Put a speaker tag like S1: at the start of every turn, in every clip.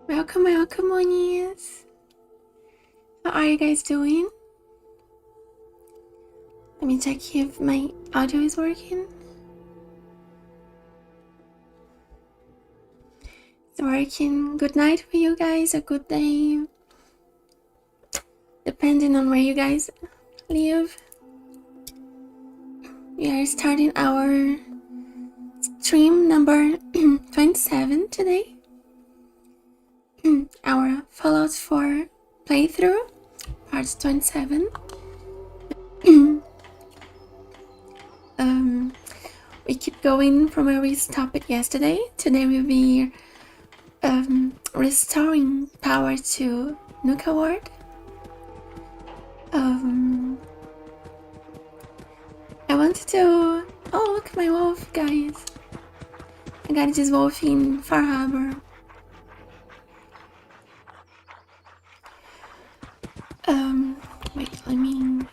S1: Welcome, welcome, monies. How are you guys doing? Let me check if my audio is working. It's working. Good night for you guys, a good day. Depending on where you guys live. We are starting our stream number 27 today. Our Fallout 4 playthrough, part 27. We keep going from where we stopped yesterday. Today we'll be restoring power to Nuka-World. I wanted to... Oh, look, my wolf, guys. I got this wolf in Far Harbor. Wait, let me...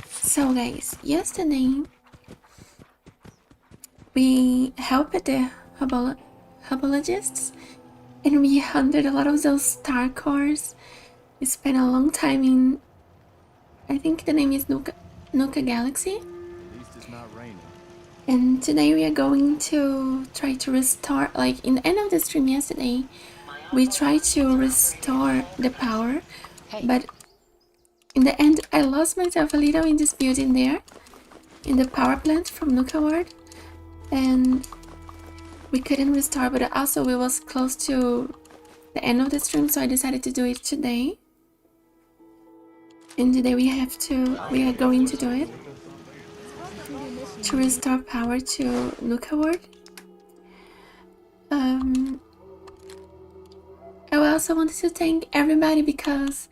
S1: So, guys, yesterday we helped the herbologists and we hunted a lot of those star cores. We spent a long time in... I think the name is Nuka Galaxy.
S2: At least it's not raining.
S1: And today we are going to try to restore, like in the end of the stream yesterday, we tried to restore the power, but in the end I lost myself a little in this building there, in the power plant from Nuka-World, and we couldn't restore, but also we was close to the end of the stream, so I decided to do it today. And today we are going to do it. to restore power to Nuka-World. I also wanted to thank everybody because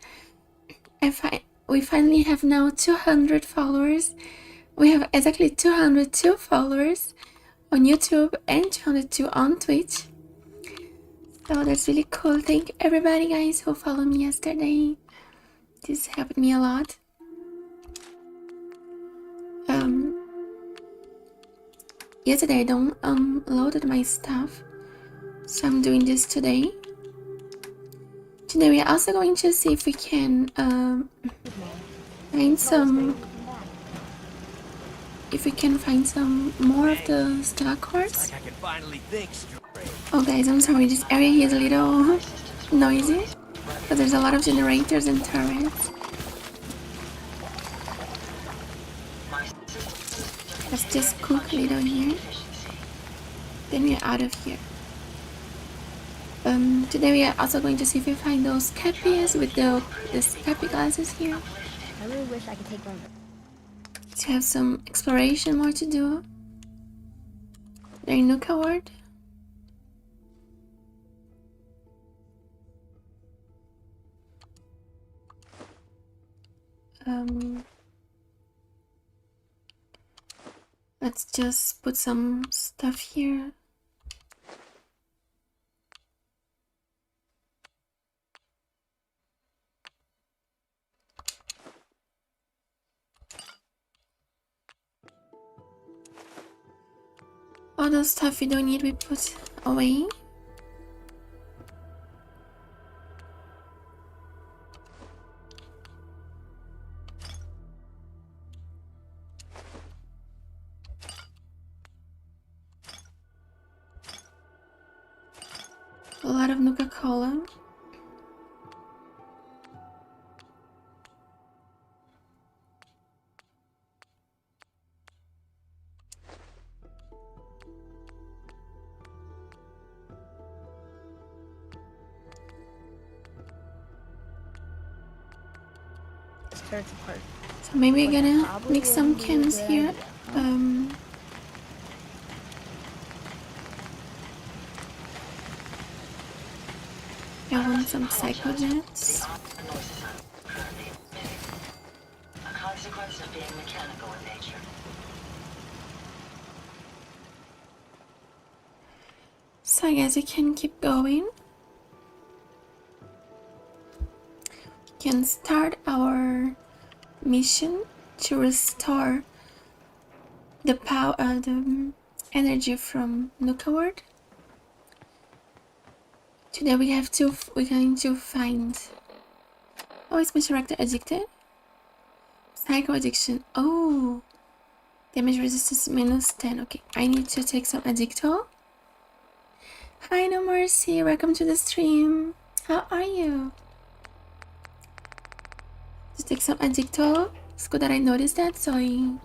S1: we finally have now 200 followers. We have exactly 202 followers on YouTube and 202 on Twitch. So that's really cool. Thank everybody, guys, who followed me yesterday. This helped me a lot. Yesterday I don't loaded my stuff, so I'm doing this today. Today we are also going to see if we can find some more of the star cores. Oh guys, I'm sorry, this area here is a little noisy, but there's a lot of generators and turrets. Let's just cook a little here, then we're out of here. Today we are also going to see if we find those cappies with the cappy glasses here.
S2: I really wish I could take one.
S1: To have some exploration more to do. There in Nuka-World. Let's just put some stuff here. All the stuff we don't need we put away. A lot of Nuka-Cola. So maybe we're gonna mix some cans here. I want some psychojets.
S3: A consequence of being mechanical in nature.
S1: So I guess we can keep going. We can start our mission to restore the power, the energy from Nuka-World. Today we're going to find. Oh, is my character addicted? Psycho addiction. Oh, damage resistance -10. Okay, I need to take some Addictol. Hi, No Mercy. Welcome to the stream. How are you? Just take some Addictol. It's good that I noticed that, so I'm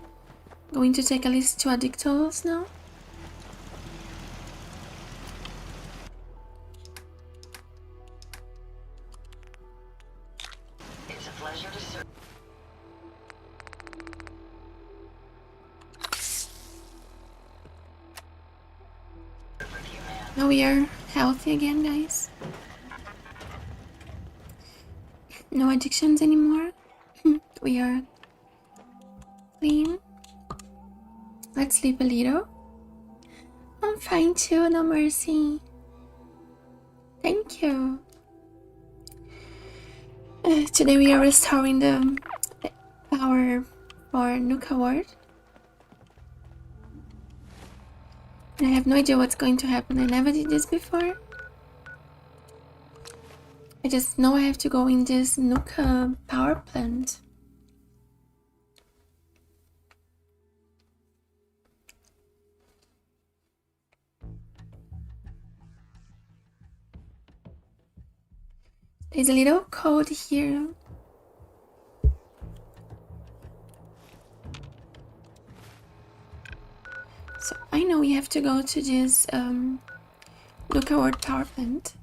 S1: going to take at least 2 Addictols now.
S3: It's a pleasure to serve.
S1: Now we are healthy again, guys. No addictions anymore. We are clean. Let's sleep a little. I'm fine too, No Mercy. Thank you. Today we are restoring the power for Nuka-World. I have no idea what's going to happen. I never did this before. I just know I have to go in this Nuka power plant. It's a little cold here. So I know we have to go to this Nuka-World power plant.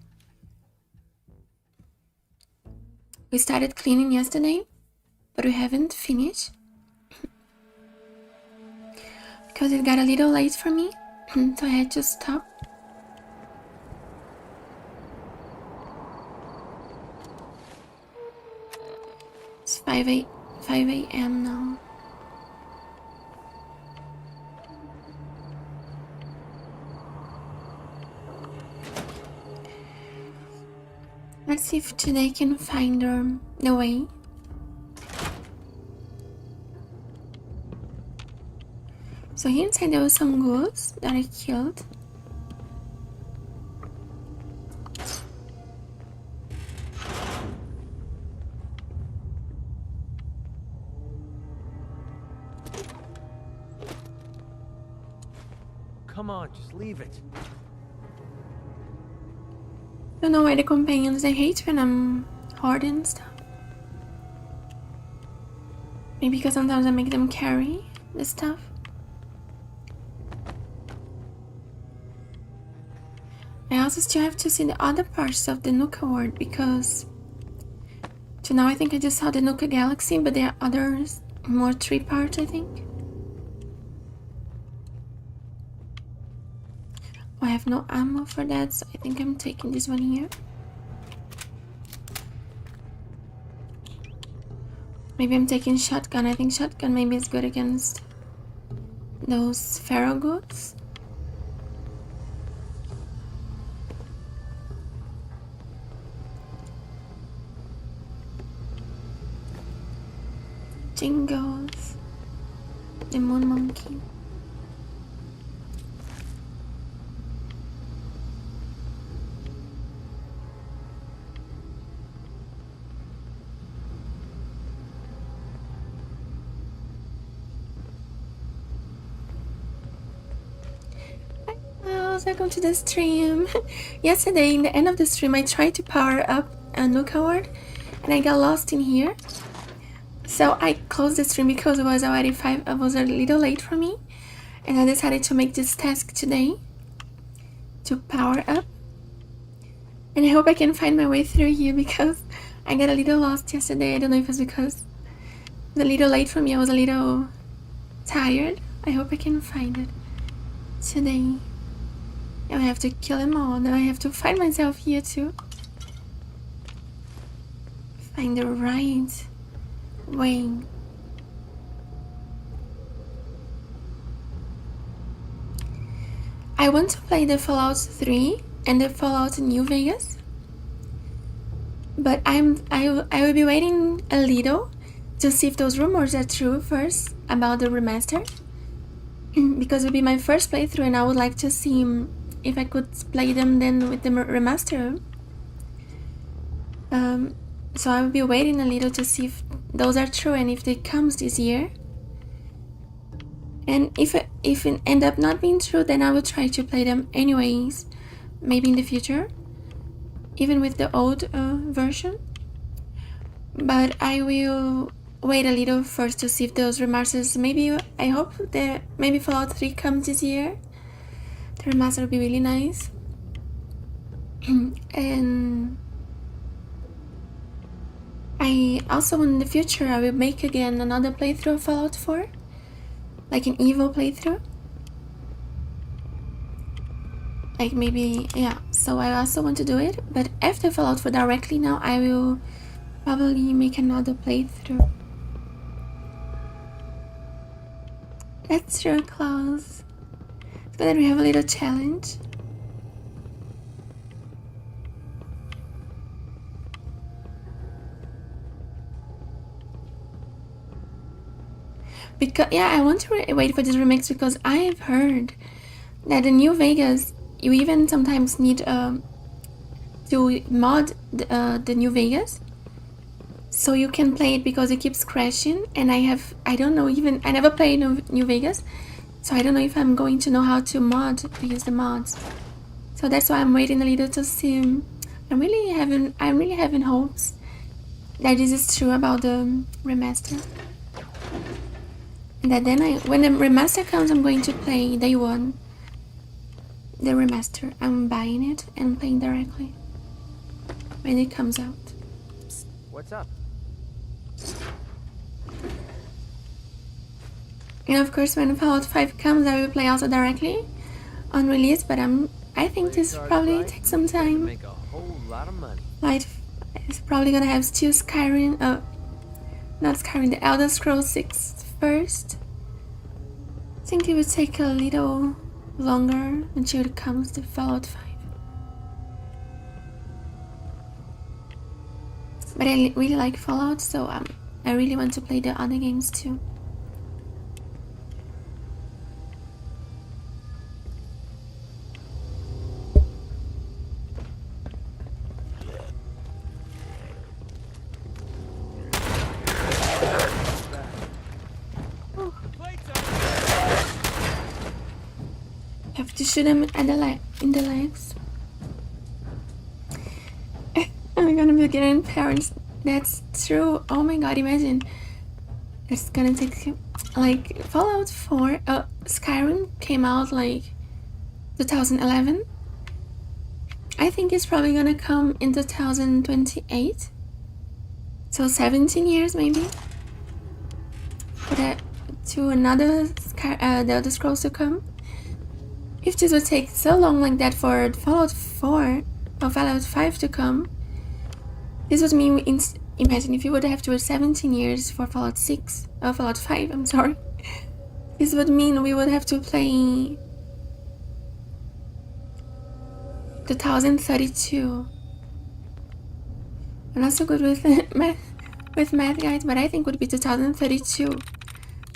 S1: We started cleaning yesterday, but we haven't finished. because it got a little late for me, so I had to stop. It's 5 a.m. now. Let's see if today can find the way. So here inside there was some ghouls that I killed.
S4: Come on, just leave it.
S1: Don't know why the companions, they hate when I'm hoarding stuff. Maybe because sometimes I make them carry the stuff. I also still have to see the other parts of the Nuka-World because to now I think I just saw the Nuka Galaxy, but there are others, more 3 parts I think. Oh, I have no ammo for that, so I think I'm taking this one here. Maybe I'm taking shotgun. I think shotgun maybe is good against those feral goods. Jingles. The moon monkey. Welcome to the stream. Yesterday, in the end of the stream, I tried to power up a Nuka-World and I got lost in here. So I closed the stream because it was already 5. It was a little late for me, and I decided to make this task today to power up. And I hope I can find my way through here because I got a little lost yesterday. I don't know if it's because it was a little late for me. I was a little tired. I hope I can find it today. Now I have to kill them all. Now I have to find myself here too. Find the right way. I want to play the Fallout 3 and the Fallout New Vegas, but I will be waiting a little to see if those rumors are true first about the remaster, because it will be my first playthrough and I would like to see if I could play them then with the remaster. So I will be waiting a little to see if those are true and if they comes this year. And if it end up not being true, then I will try to play them anyways, maybe in the future, even with the old version. But I will wait a little first to see if those remasters, maybe, I hope that maybe Fallout 3 comes this year. The remaster will be really nice. And I also, in the future, I will make again another playthrough of Fallout 4, like an evil playthrough. Like maybe, yeah, so I also want to do it, but after Fallout 4 directly now, I will probably make another playthrough. That's real close. So then we have a little challenge. Because, yeah, I want to wait for this remix because I've heard that in New Vegas, you even sometimes need to mod the New Vegas so you can play it because it keeps crashing. And I don't know, even I never played New Vegas, so I don't know if I'm going to know how to use the mods. So that's why I'm waiting a little to see. I'm really having hopes that this is true about the remaster. And that then when the remaster comes, I'm going to play day one. The remaster. I'm buying it and playing directly when it comes out.
S4: What's up?
S1: And of course, when Fallout 5 comes, I will play also directly on release. But I think this will probably take some time.
S4: Make a whole lot of money.
S1: Like, it's probably gonna have two Skyrim. Not Skyrim. The Elder Scrolls 6 first. I think it will take a little longer until it comes to Fallout 5. But I really like Fallout, so I really want to play the other games too. Have to shoot him at in the legs. I'm gonna be getting parents. That's true. Oh my god, imagine. It's gonna take like Fallout 4. Skyrim came out like 2011. I think it's probably gonna come in 2028. So 17 years maybe. For that to another the Elder Scrolls to come. If this would take so long like that for Fallout 4 or Fallout 5 to come, this would mean, imagine if you would have to wait 17 years for Fallout 6, or Fallout 5, I'm sorry. This would mean we would have to play 2032. I'm not so good with math guys, but I think it would be 2032.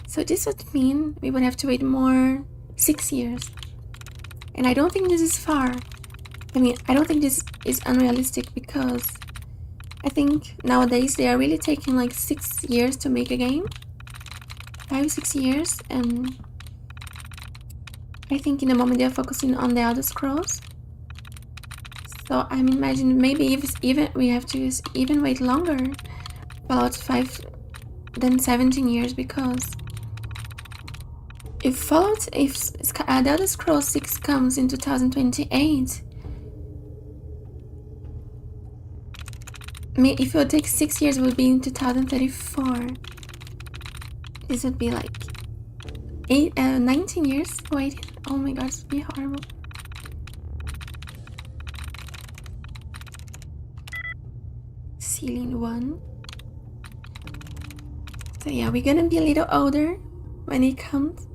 S1: So this would mean we would have to wait more 6 years. And I don't think this is far. I mean, I don't think this is unrealistic because I think nowadays they are really taking like 6 years to make a game. 5-6 years, and I think in the moment they're focusing on the Elder Scrolls. So I'm imagining maybe if it's even we have to even wait longer, about 5 than 17 years, because if the Elder Scrolls 6 comes in 2028, if it would take 6 years, it would be in 2034. This would be like 19 years waiting. Oh my god, it would be horrible. Ceiling 1. So yeah, we're gonna be a little older when it comes.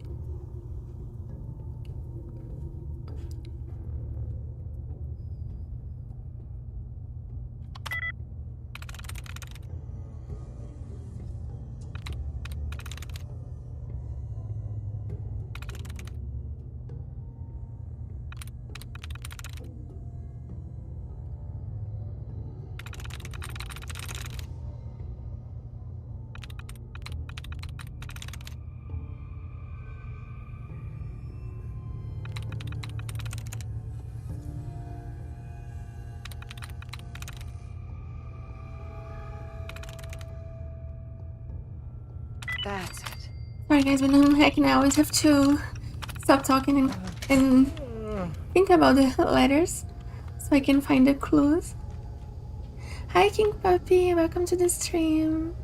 S5: That's it.
S1: Sorry guys, when I'm hacking I always have to stop talking and think about the letters so I can find the clues. Hi King Puppy, welcome to the stream.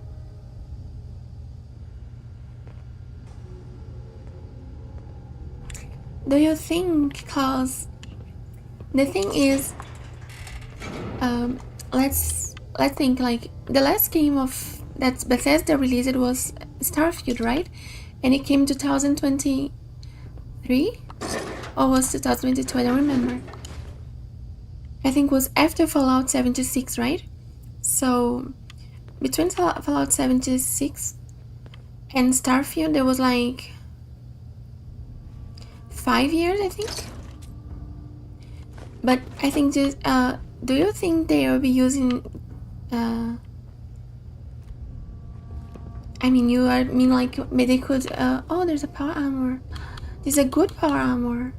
S1: Do you think, cause the thing is, let's think like the last game of that Bethesda released, it was Starfield, right? And it came 2023 or was 2022? I don't remember. I think it was after Fallout 76, right? So between Fallout 76 and Starfield there was like 5 years, I think. But I think just do you think they will be using I mean, like maybe they could. Oh, there's a power armor. There's a good power armor.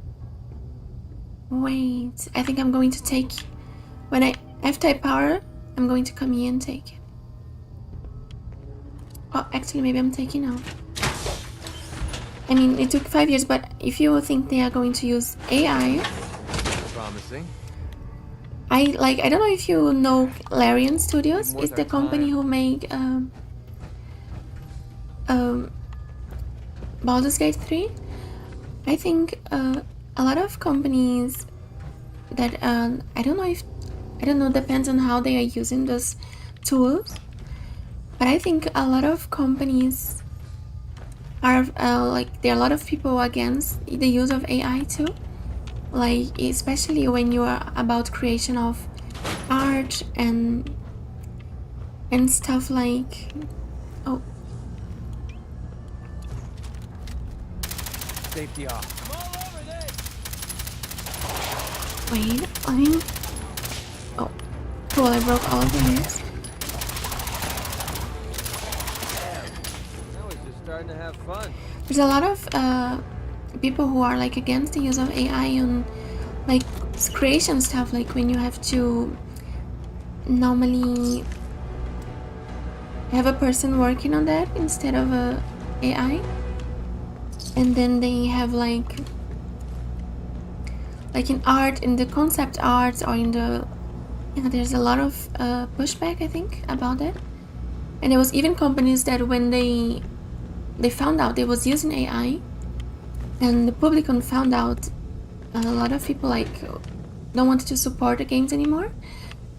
S1: Wait, I think I'm going to take. After I power, I'm going to come here and take it. Oh, actually, maybe I'm taking now. I mean, it took 5 years, but if you think they are going to use AI,
S4: Promising.
S1: I don't know if you know Larian Studios. It's the company who make Baldur's Gate 3, I think a lot of companies that I don't know, depends on how they are using those tools, but I think a lot of companies are like, there are a lot of people against the use of AI too, like especially when you are about creation of art and stuff like, oh,
S4: Safety off.
S1: wait, oh, cool, I broke all of the mirrors.
S4: Now we're just starting to have fun.
S1: There's a lot of people who are like against the use of AI on like creation stuff, like when you have to normally have a person working on that instead of a AI, and then they have like in art, in the concept arts, or in the, you know, there's a lot of pushback, I think, about that. And there was even companies that when they found out they was using AI, and the public found out, a lot of people like don't want to support the games anymore.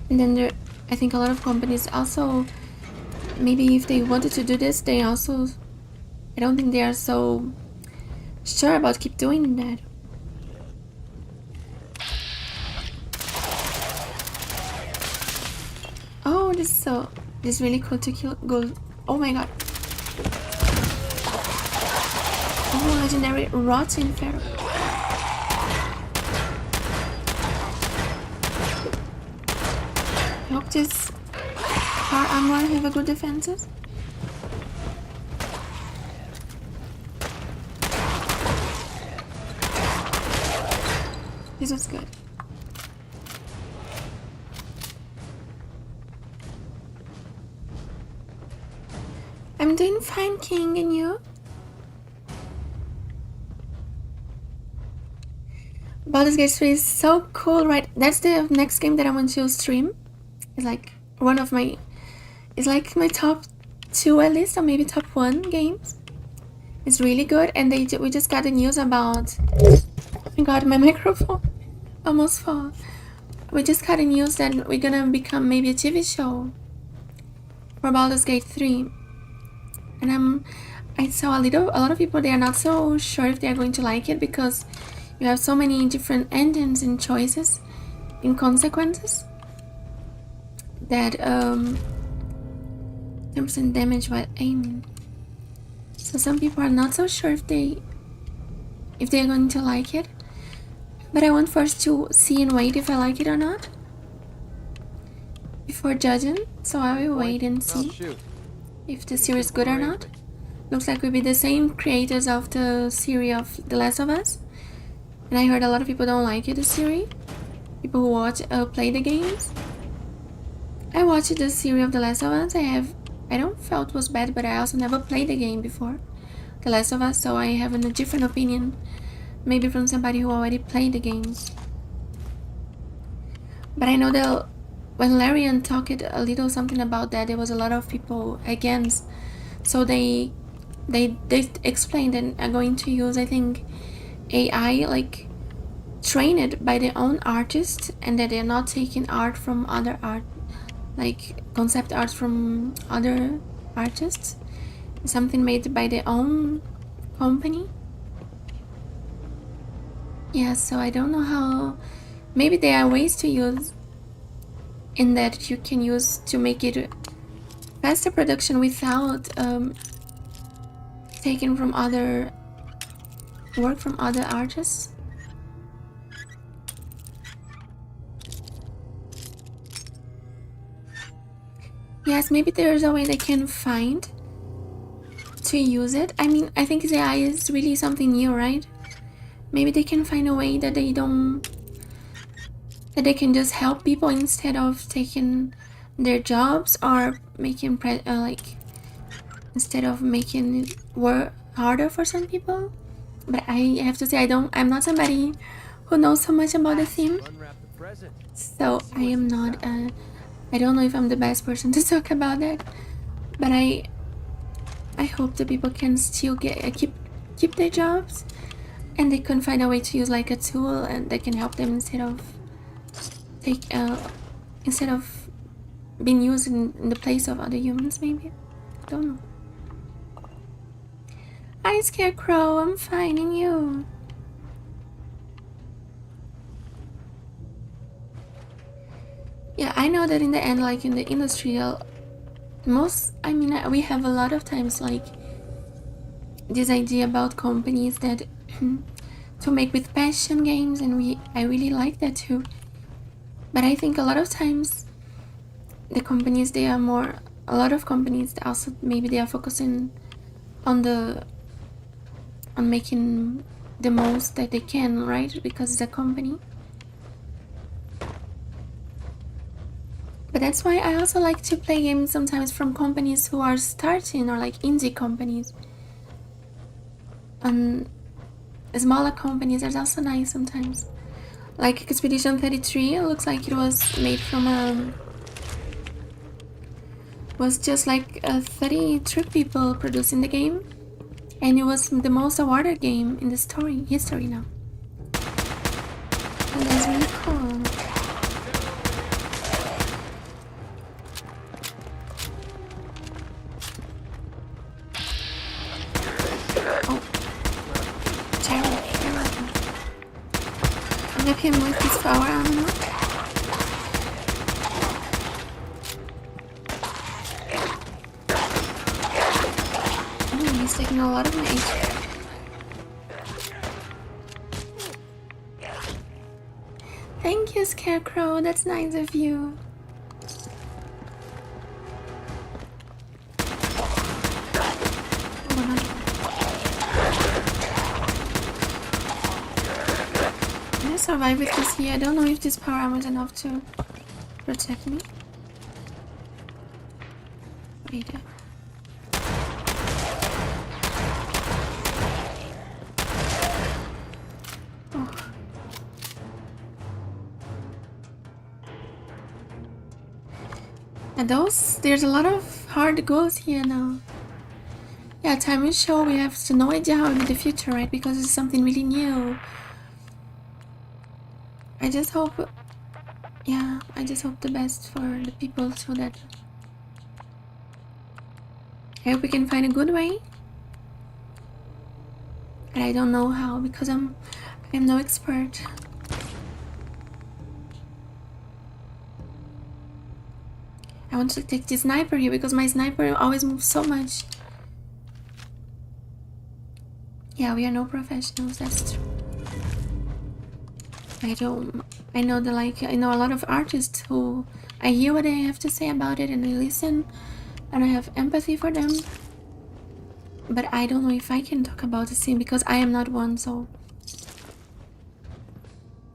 S1: And then there, I think a lot of companies also, maybe if they wanted to do this, they also, I don't think they are so sure about keep doing that. Oh, this is really cool to go. Oh my god. Oh, legendary rotten pharaoh. I hope this car armor have a good defenses. This was good. I'm doing fine, King, and you? Baldur's Gate 3 is so cool, right? That's the next game that I want to stream. It's like one of my, it's like my top 2 at least, or maybe top 1 games. It's really good, and we just got the news about, oh my god, my microphone almost fall. We just got the news that we're gonna become maybe a TV show for Baldur's Gate 3. And I saw a lot of people, they are not so sure if they are going to like it, because you have so many different endings and choices and consequences that 10% damage while aiming. So some people are not so sure if they are going to like it. But I want first to see and wait if I like it or not before judging. So I will wait and see if the series is good or not. Looks like we'll be the same creators of the series of The Last of Us. And I heard a lot of people don't like it, the series. People who play the games. I watched the series of The Last of Us. I don't felt it was bad, but I also never played the game before, The Last of Us, so I have a different opinion, maybe from somebody who already played the games. But I know that when Larian talked a little something about that, there was a lot of people against. So they explained and are going to use, I think, AI, like trained by their own artists, and that they're not taking art from other art, like concept art from other artists, something made by their own company. Yeah, so I don't know how, maybe there are ways to use in that you can use to make it faster production without taking from other work from other artists. Yes, maybe there's a way they can find to use it. I mean, I think the AI is really something new, right? Maybe they can find a way that they can just help people instead of taking their jobs, or making like, instead of making it work harder for some people. But I have to say, I'm not somebody who knows so much about the theme, so I am not I don't know if I'm the best person to talk about that. But I hope the people can still keep keep their jobs, and they couldn't find a way to use like a tool and that can help them instead of being used in the place of other humans, maybe. I don't know. Hi, Scarecrow. I'm finding you. Yeah, I know that in the end, like in the industry, we have a lot of times like this idea about companies that to make with passion games, and I really like that too. But I think a lot of times the companies, a lot of companies also maybe they are focusing on making the most that they can, right? Because it's a company. But that's why I also like to play games sometimes from companies who are starting, or like indie companies. Smaller companies are also nice sometimes. Like Expedition 33, it looks like it was made from was just like 33 people producing the game, and it was the most awarded game in the history now. And that's really cool. Oh, terrible. Whip him with his power armor. He's taking a lot of damage. Thank you, Scarecrow. That's nice of you. Can I survive with this here? I don't know if this power armor is enough to protect me. Wait. And there's a lot of hard goals here now. Yeah, time will show. We have no idea how in the future, right? Because it's something really new. I just hope the best for the people, so that I hope we can find a good way. But I don't know how, because I'm no expert. I want to take this sniper here because my sniper always moves so much. Yeah, we are no professionals, that's true. I know a lot of artists who I hear what they have to say about it and I listen and I have empathy for them. But I don't know if I can talk about the scene because I am not one, so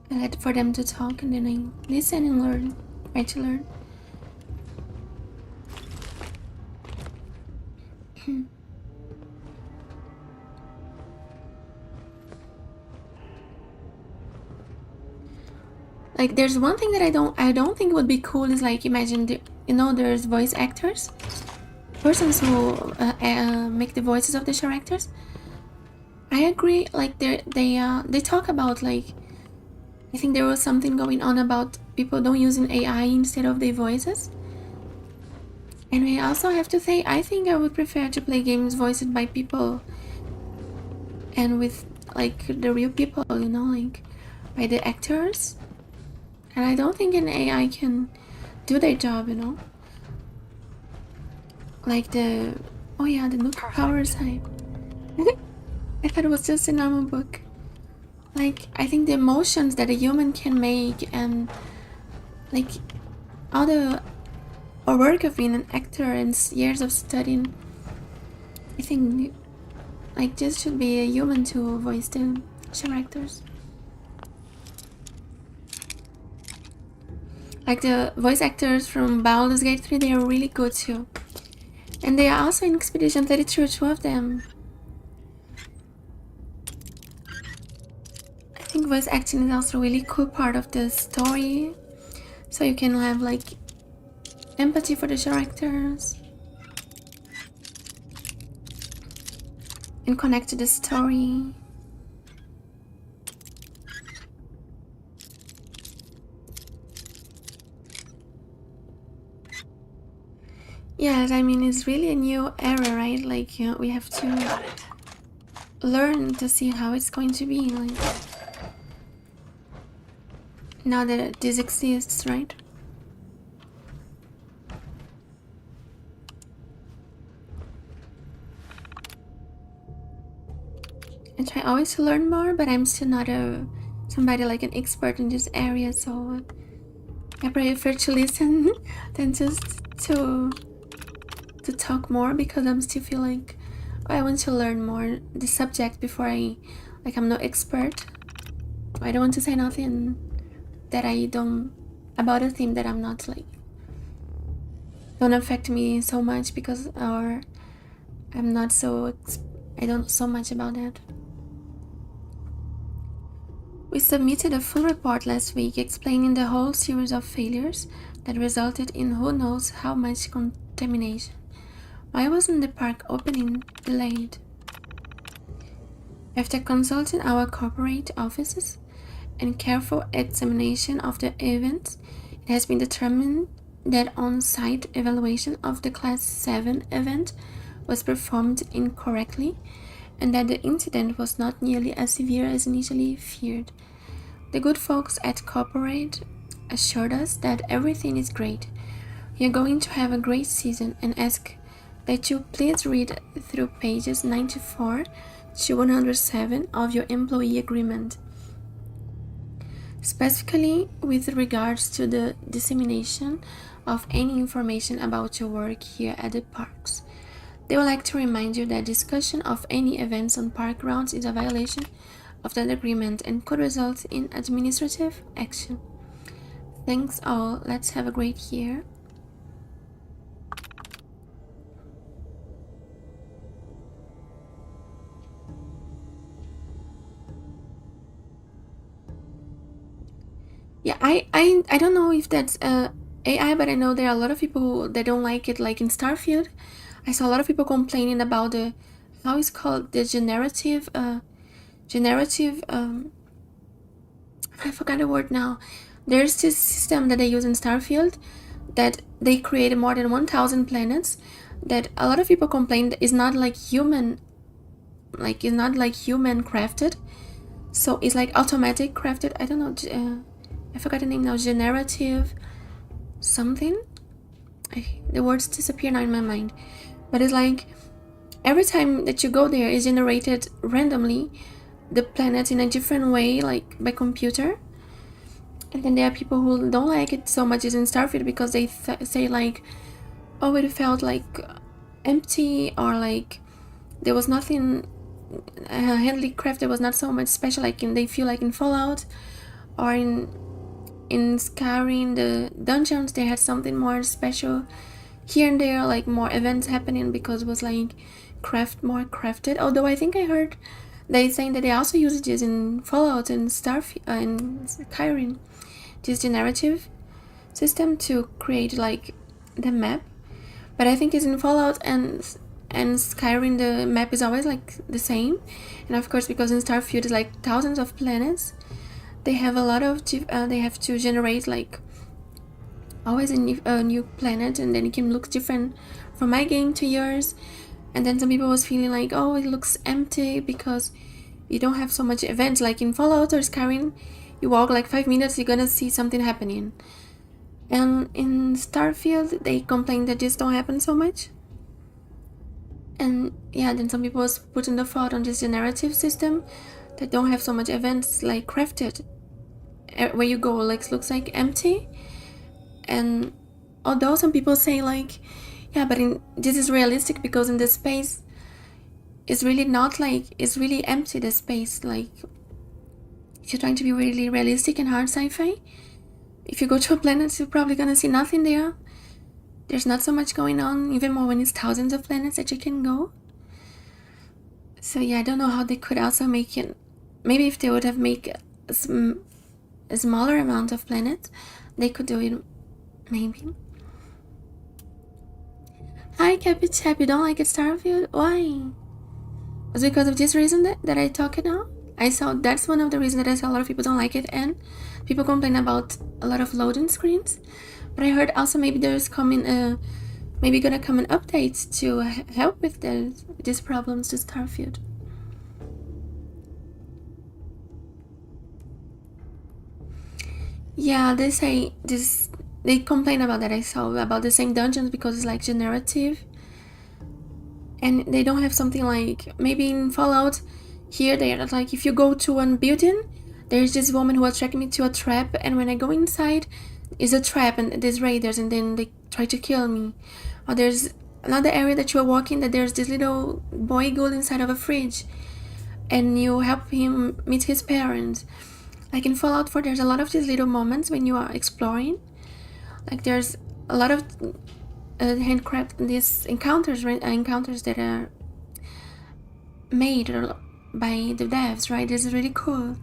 S1: I let for them to talk and then I listen and learn, try to learn. Like, there's one thing that I don't think would be cool is like, imagine there's voice actors, persons who make the voices of the characters. I agree. Like they talk about, like, I think there was something going on about people don't using AI instead of their voices. And I also have to say, I think I would prefer to play games voiced by people and with like the real people, like by the actors. And I don't think an AI can do their job, like the Nuka power side. I thought it was just a normal book. Like, I think the emotions that a human can make and like all the work of being an actor and years of studying, I think like this should be a human to voice the characters. Like the voice actors from Baldur's Gate 3, they are really good too. And they are also in Expedition 33, two of them. I think voice acting is also a really cool part of the story. So you can have like empathy for the characters. and connect to the story. Yes, I mean, it's really a new era, right? Like, we have to learn to see how it's going to be, like, now that this exists, right? I try always to learn more, but I'm still not somebody like an expert in this area, so I prefer to listen than just to talk more, because I'm still feel like I want to learn more the subject before I'm no expert. I don't want to say nothing that I don't about a theme that I'm not like don't affect me so much, because or I'm not so I don't know so much about that. We submitted a full report last week explaining the whole series of failures that resulted in who knows how much contamination. Why wasn't the park opening delayed? After consulting our corporate offices and careful examination of the events, it has been determined that on-site evaluation of the Class 7 event was performed incorrectly, and that the incident was not nearly as severe as initially feared. The good folks at corporate assured us that everything is great. We are going to have a great season, and ask that you please read through pages 94 to 107 of your employee agreement, specifically with regards to the dissemination of any information about your work here at the parks. They would like to remind you that discussion of any events on park grounds is a violation of that agreement and could result in administrative action. Thanks all. Let's have a great year. Yeah, I don't know if that's AI, but I know there are a lot of people that don't like it. Like in Starfield, I saw a lot of people complaining about the how it's called, the generative I forgot the word now. There's this system that they use in Starfield that they created more than 1,000 planets that a lot of people complained is not like human, like it's not like human crafted. So it's like automatic crafted. I don't know. I forgot the name now. Generative something. The words disappear now in my mind. But it's like every time that you go there is generated randomly the planet in a different way, like by computer. And then there are people who don't like it so much as in Starfield, because they say like, oh, it felt like empty, or like there was nothing handicraft. There was not so much special, like they feel like in Fallout or in Skyrim, the dungeons, they had something more special. Here and there, like more events happening, because it was like more crafted. Although I think I heard they saying that they also use this in Fallout and and Skyrim, this generative system to create like the map. But I think it's in Fallout and Skyrim the map is always like the same, and of course because in Starfield it's like thousands of planets, they have a lot of they have to generate like always a new planet, and then it can look different from my game to yours. And then some people was feeling like, oh, it looks empty because you don't have so much events. Like in Fallout or Skyrim, you walk like 5 minutes, you're gonna see something happening. And in Starfield, they complain that this don't happen so much. And yeah, then some people was putting the fault on this generative system that don't have so much events like crafted. Where you go, like looks like empty. And although some people say like, yeah, but this is realistic, because in the space it's really not like, it's really empty, the space. Like if you're trying to be really realistic and hard sci-fi, if you go to a planet, you're probably gonna see nothing there. There's not so much going on, even more when it's thousands of planets that you can go. So yeah, I don't know how they could also make it. Maybe if they would have made a smaller amount of planets, they could do it. Maybe. Hi, Cappy Chap. You don't like it, Starfield? Why? it's because of this reason that I talk now. I saw that's one of the reasons that I saw a lot of people don't like it, and people complain about a lot of loading screens. But I heard also maybe there's maybe gonna come an update to help with these problems to Starfield. Yeah, they say this. They complain about that. I saw about the same dungeons because it's like generative, and they don't have something like maybe in Fallout. Here they are like if you go to one building, there's this woman who attracted me to a trap, and when I go inside, is a trap and there's raiders, and then they try to kill me. Or there's another area that you're walking that there's this little boy girl inside of a fridge, and you help him meet his parents. Like in Fallout 4, there's a lot of these little moments when you are exploring. Like there's a lot of handcrafted these encounters that are made by the devs, right? This is really cool.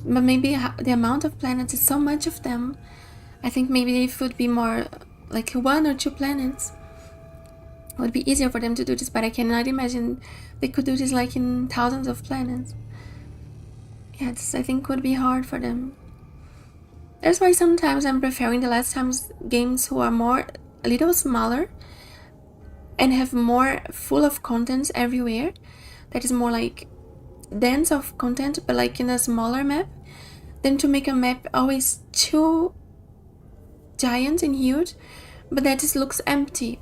S1: But maybe the amount of planets is so much of them. I think maybe if it would be more like 1 or 2 planets, it would be easier for them to do this. But I cannot imagine they could do this like in thousands of planets. Yeah, I think would be hard for them. That's why sometimes I'm preferring the last times games who are a little smaller and have more full of content everywhere. That is more like dense of content, but like in a smaller map, than to make a map always too giant and huge, but that just looks empty.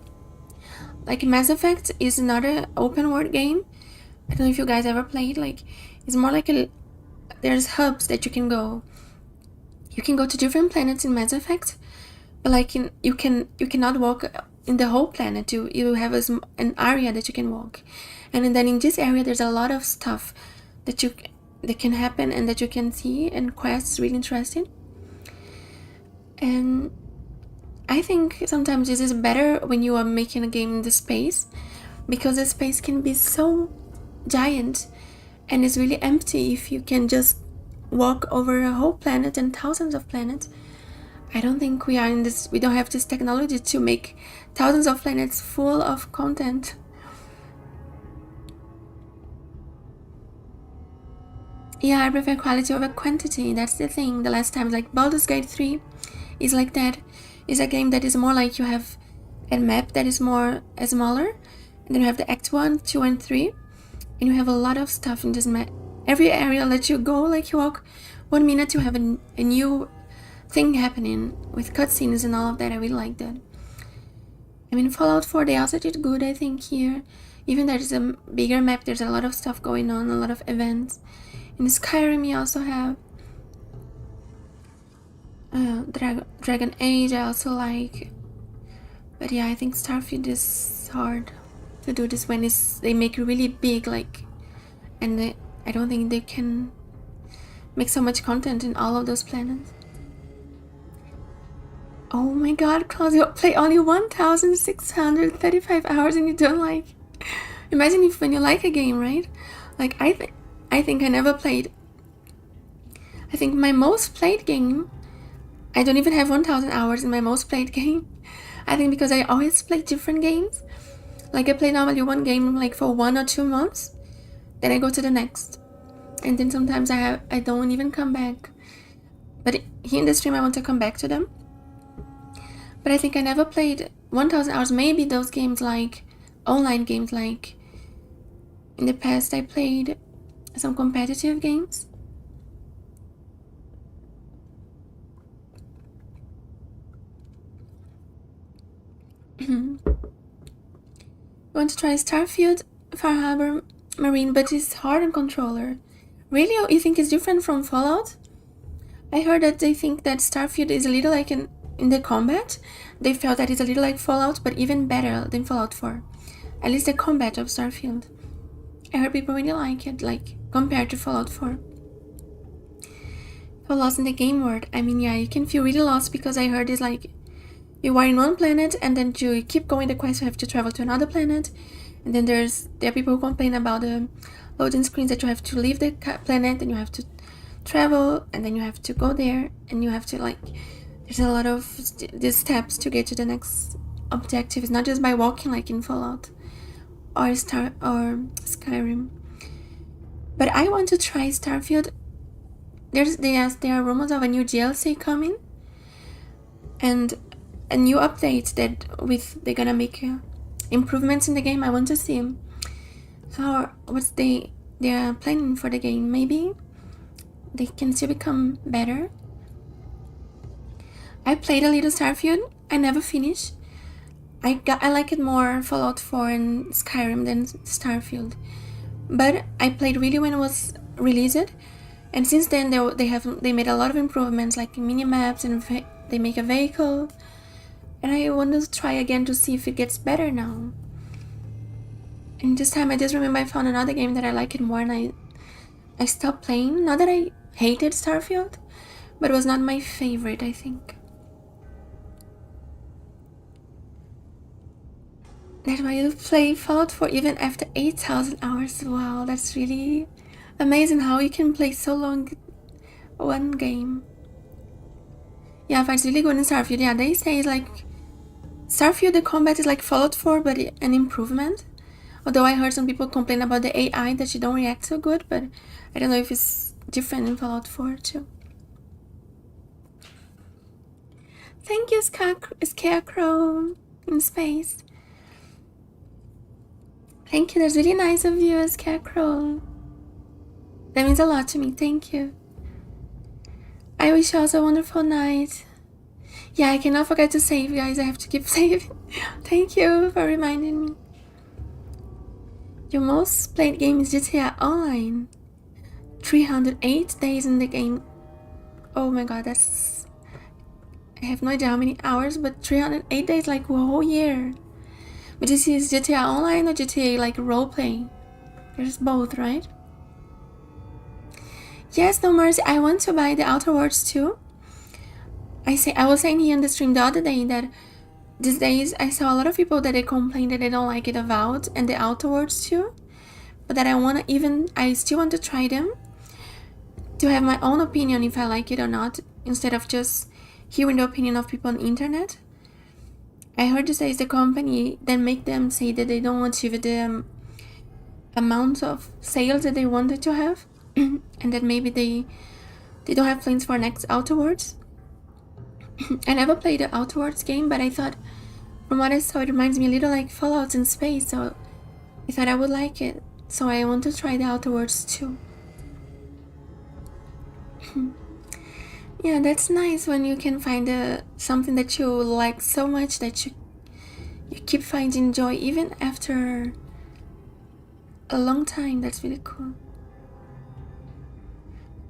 S1: Like Mass Effect is another open world game. I don't know if you guys ever played. Like it's more like there's hubs that you can go. You can go to different planets in Mass Effect, but like you cannot walk in the whole planet. You have an area that you can walk, and then in this area there's a lot of stuff that can happen and that you can see, and quests really interesting. And I think sometimes this is better when you are making a game in the space, because the space can be so giant and it's really empty if you can just walk over a whole planet and thousands of planets. I don't think we don't have this technology to make thousands of planets full of content. Yeah, I prefer quality over quantity. That's the thing. The last time, like Baldur's Gate 3 is like that. It's a game that is more like you have a map that is smaller, and then you have the Act 1, 2, and 3, and you have a lot of stuff in this map. Every area that you go, like you walk 1 minute, you have a new thing happening with cutscenes and all of that. I really like that. I mean, Fallout 4, they also did good, I think, here. Even though there's a bigger map, there's a lot of stuff going on, a lot of events. In Skyrim, you also have Dragon Age, I also like. But yeah, I think Starfield is hard to do this when they make it really big, like, and I don't think they can make so much content in all of those planets. Oh my god, Klaus, you play only 1,635 hours and you don't like. Imagine when you like a game, right? Like, I think I never played. I think my most played game, I don't even have 1,000 hours in my most played game. I think because I always play different games. Like I play normally one game like for 1 or 2 months, then I go to the next. And then sometimes I don't even come back. But here in the stream I want to come back to them. But I think I never played 1,000 hours. Maybe those games like online games, like in the past I played some competitive games. I want to try Starfield, Far Harbor Marine, but it's hard on controller. Really? You think it's different from Fallout? I heard that they think that Starfield is a little like in the combat. They felt that it's a little like Fallout, but even better than Fallout 4. At least the combat of Starfield. I heard people really like it, like compared to Fallout 4. Feel lost in the game world. I mean, yeah, you can feel really lost because I heard it's like you are in one planet and then to keep going the quest you have to travel to another planet, and then there are people who complain about the loading screens that you have to leave the planet and you have to travel and then you have to go there and you have to like there's a lot of these steps to get to the next objective. It's not just by walking like in Fallout. or Skyrim. But I want to try Starfield. There are rumors of a new DLC coming and a new update that they're gonna make improvements in the game. I want to see what they are planning for the game. Maybe they can still become better. I played a little Starfield. I never finished. I like it more Fallout 4 and Skyrim than Starfield. But I played really when it was released, and since then they made a lot of improvements, like mini maps, and they make a vehicle. And I want to try again to see if it gets better now. And this time I just remember I found another game that I like it more, and I stopped playing. Not that I hated Starfield, but it was not my favorite, I think. That's why you play Fallout 4 even after 8,000 hours. Wow, that's really amazing how you can play so long one game. Yeah, but it's really good in Starfield. Yeah, they say it's like Starfield, the combat is like Fallout 4, but an improvement. Although I heard some people complain about the AI, that you don't react so good, but I don't know if it's different in Fallout 4 too. Thank you, Scarecrow in space. Thank you, that's really nice of you, Scarecrow. That means a lot to me, thank you. I wish you also a wonderful night. Yeah, I cannot forget to save, guys. I have to keep saving. Thank you for reminding me. Your most played game is GTA Online. 308 days in the game. Oh my god, that's... I have no idea how many hours, but 308 days, like a whole year. But this is GTA Online or GTA like roleplay? There's both, right? Yes, no mercy. I want to buy the Outer Worlds too. I was saying here in the stream the other day that these days I saw a lot of people that they complain that they don't like it about and the Outer Worlds too, but that I still want to try them to have my own opinion if I like it or not, instead of just hearing the opinion of people on the internet. I heard this is the company that make them say that they don't achieve the amount of sales that they wanted to have, and that maybe they don't have plans for next Outer Worlds. I never played the Outer Worlds game, but I thought, from what I saw, it reminds me a little like Fallout in space, so I thought I would like it. So I want to try the Outer Worlds too. Yeah, that's nice when you can find something that you like so much that you keep finding joy even after a long time. That's really cool.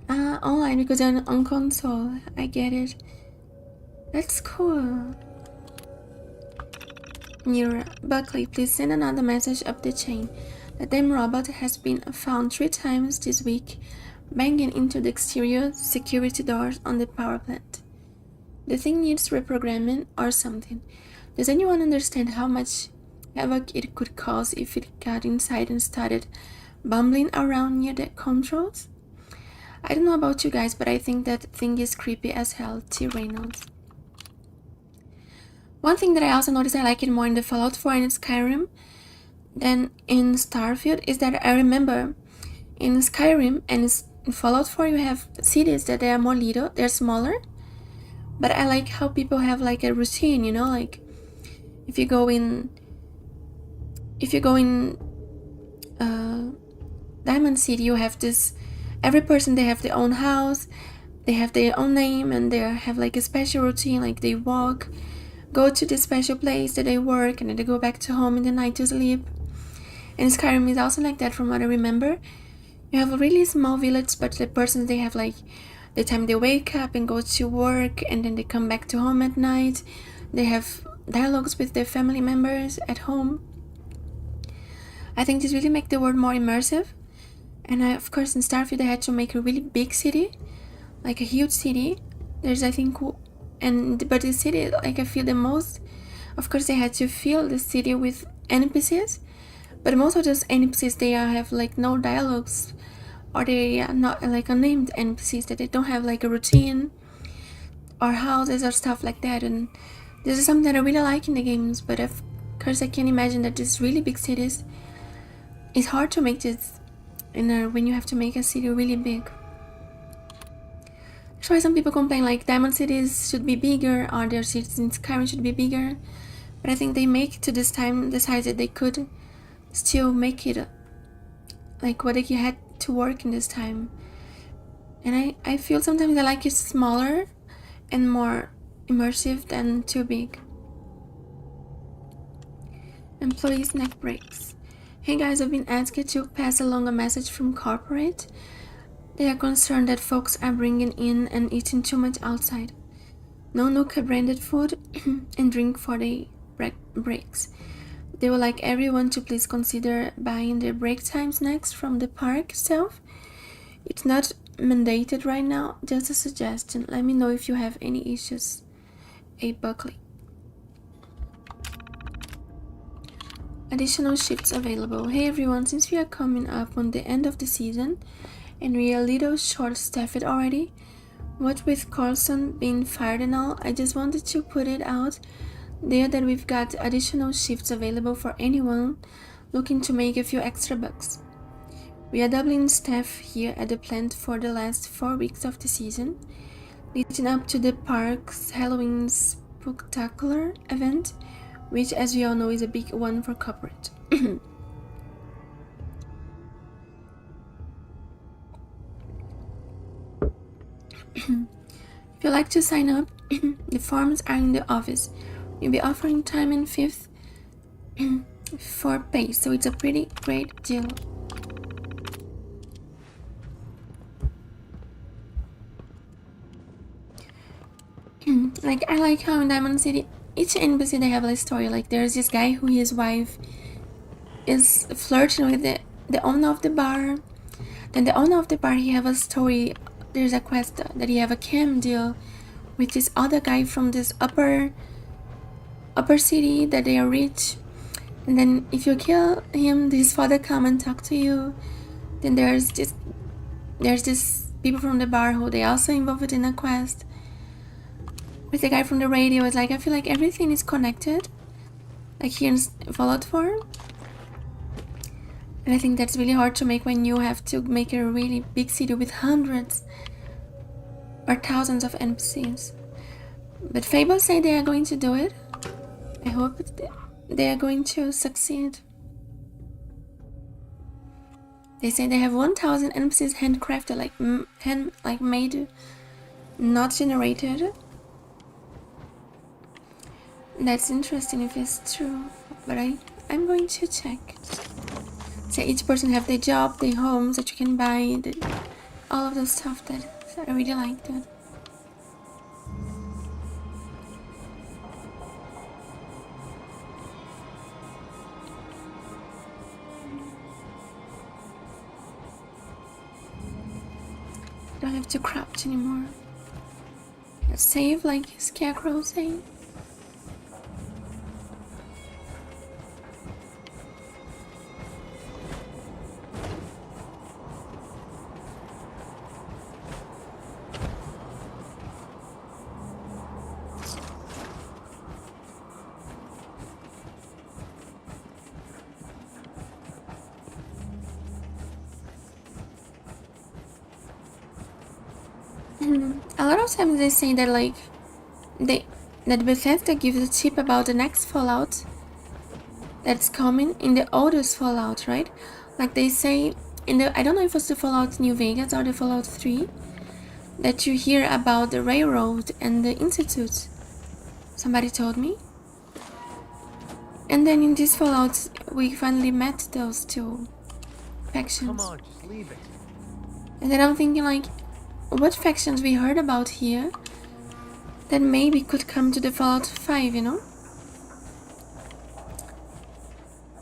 S1: Online because you're on console. I get it. That's cool. Near Buckley, please send another message up the chain. The damn robot has been found 3 times this week, banging into the exterior security doors on the power plant. The thing needs reprogramming or something. Does anyone understand how much havoc it could cause if it got inside and started bumbling around near the controls? I don't know about you guys, but I think that thing is creepy as hell. T. Reynolds. One thing that I also noticed I like it more in the Fallout 4 and Skyrim than in Starfield is that I remember in Skyrim and in Fallout 4 you have cities that they are more little, they're smaller, but I like how people have like a routine, you know, like if you go in Diamond City, you have this, every person, they have their own house, they have their own name, and they have like a special routine, like they walk, go to this special place that they work, and then they go back to home in the night to sleep. And Skyrim is also like that from what I remember. You have a really small village, but the persons, they have like the time they wake up and go to work, and then they come back to home at night. They have dialogues with their family members at home. I think this really makes the world more immersive. And of course in Starfield I had to make a really big city, like a huge city. There's, I think, but the city, like I feel the most, of course I had to fill the city with NPCs, but most of those NPCs, they have like no dialogues, or they are not like unnamed NPCs, that they don't have like a routine or houses or stuff like that. And this is something that I really like in the games, but of course I can imagine that these really big cities, it's hard to make this when you have to make a city really big. That's why some people complain like diamond cities should be bigger or their cities in Skyrim should be bigger. But I think they make to this time decided they could still make it like what they had to work in this time. And I feel sometimes I like it smaller and more immersive than too big. Employees' neck breaks. Hey guys, I've been asked to pass along a message from corporate. They are concerned that folks are bringing in and eating too much outside. No Nuka branded food and drink for the breaks. They would like everyone to please consider buying their break time snacks from the park itself. It's not mandated right now, just a suggestion. Let me know if you have any issues. A Buckley. Additional shifts available. Hey everyone, since we are coming up on the end of the season and we are a little short-staffed already, what with Carlson being fired and all, I just wanted to put it out there that we've got additional shifts available for anyone looking to make a few extra bucks. We are doubling staff here at the plant for the last 4 weeks of the season, leading up to the park's Halloween Spooktacular event, which as we all know is a big one for corporate. If you'd like to sign up, the forms are in the office. We'll be offering time and fifth for pay, so it's a pretty great deal. Like, I like how in Diamond City, each NPC they have a story. Like, there's this guy who his wife is flirting with the owner of the bar. Then the owner of the bar, he have a story. There's a quest that he have a cam deal with this other guy from this upper city that they are rich. And then if you kill him, his father come and talk to you. Then there's this people from the bar who they also involved in a quest. With the guy from the radio, it's like I feel like everything is connected. Like here in Fallout 4. And I think that's really hard to make when you have to make a really big city with hundreds or thousands of NPCs. But Fable say they are going to do it. I hope they are going to succeed. They say they have 1,000 NPCs handcrafted, like made, not generated. That's interesting if it's true, but I'm going to check. So each person have their job, their homes that you can buy, all of the stuff that I really like that. Don't have to crouch anymore. Save like Scarecrow saying. A lot of times they say that that Bethesda gives a tip about the next Fallout that's coming in the oldest Fallout, right? Like they say in the, I don't know if it's the Fallout New Vegas or the Fallout 3, that you hear about the railroad and the institute. Somebody told me. And then in this Fallout we finally met those two factions.
S4: Come on, just leave it.
S1: And then I'm thinking like, what factions we heard about here that maybe could come to the Fallout 5, you know?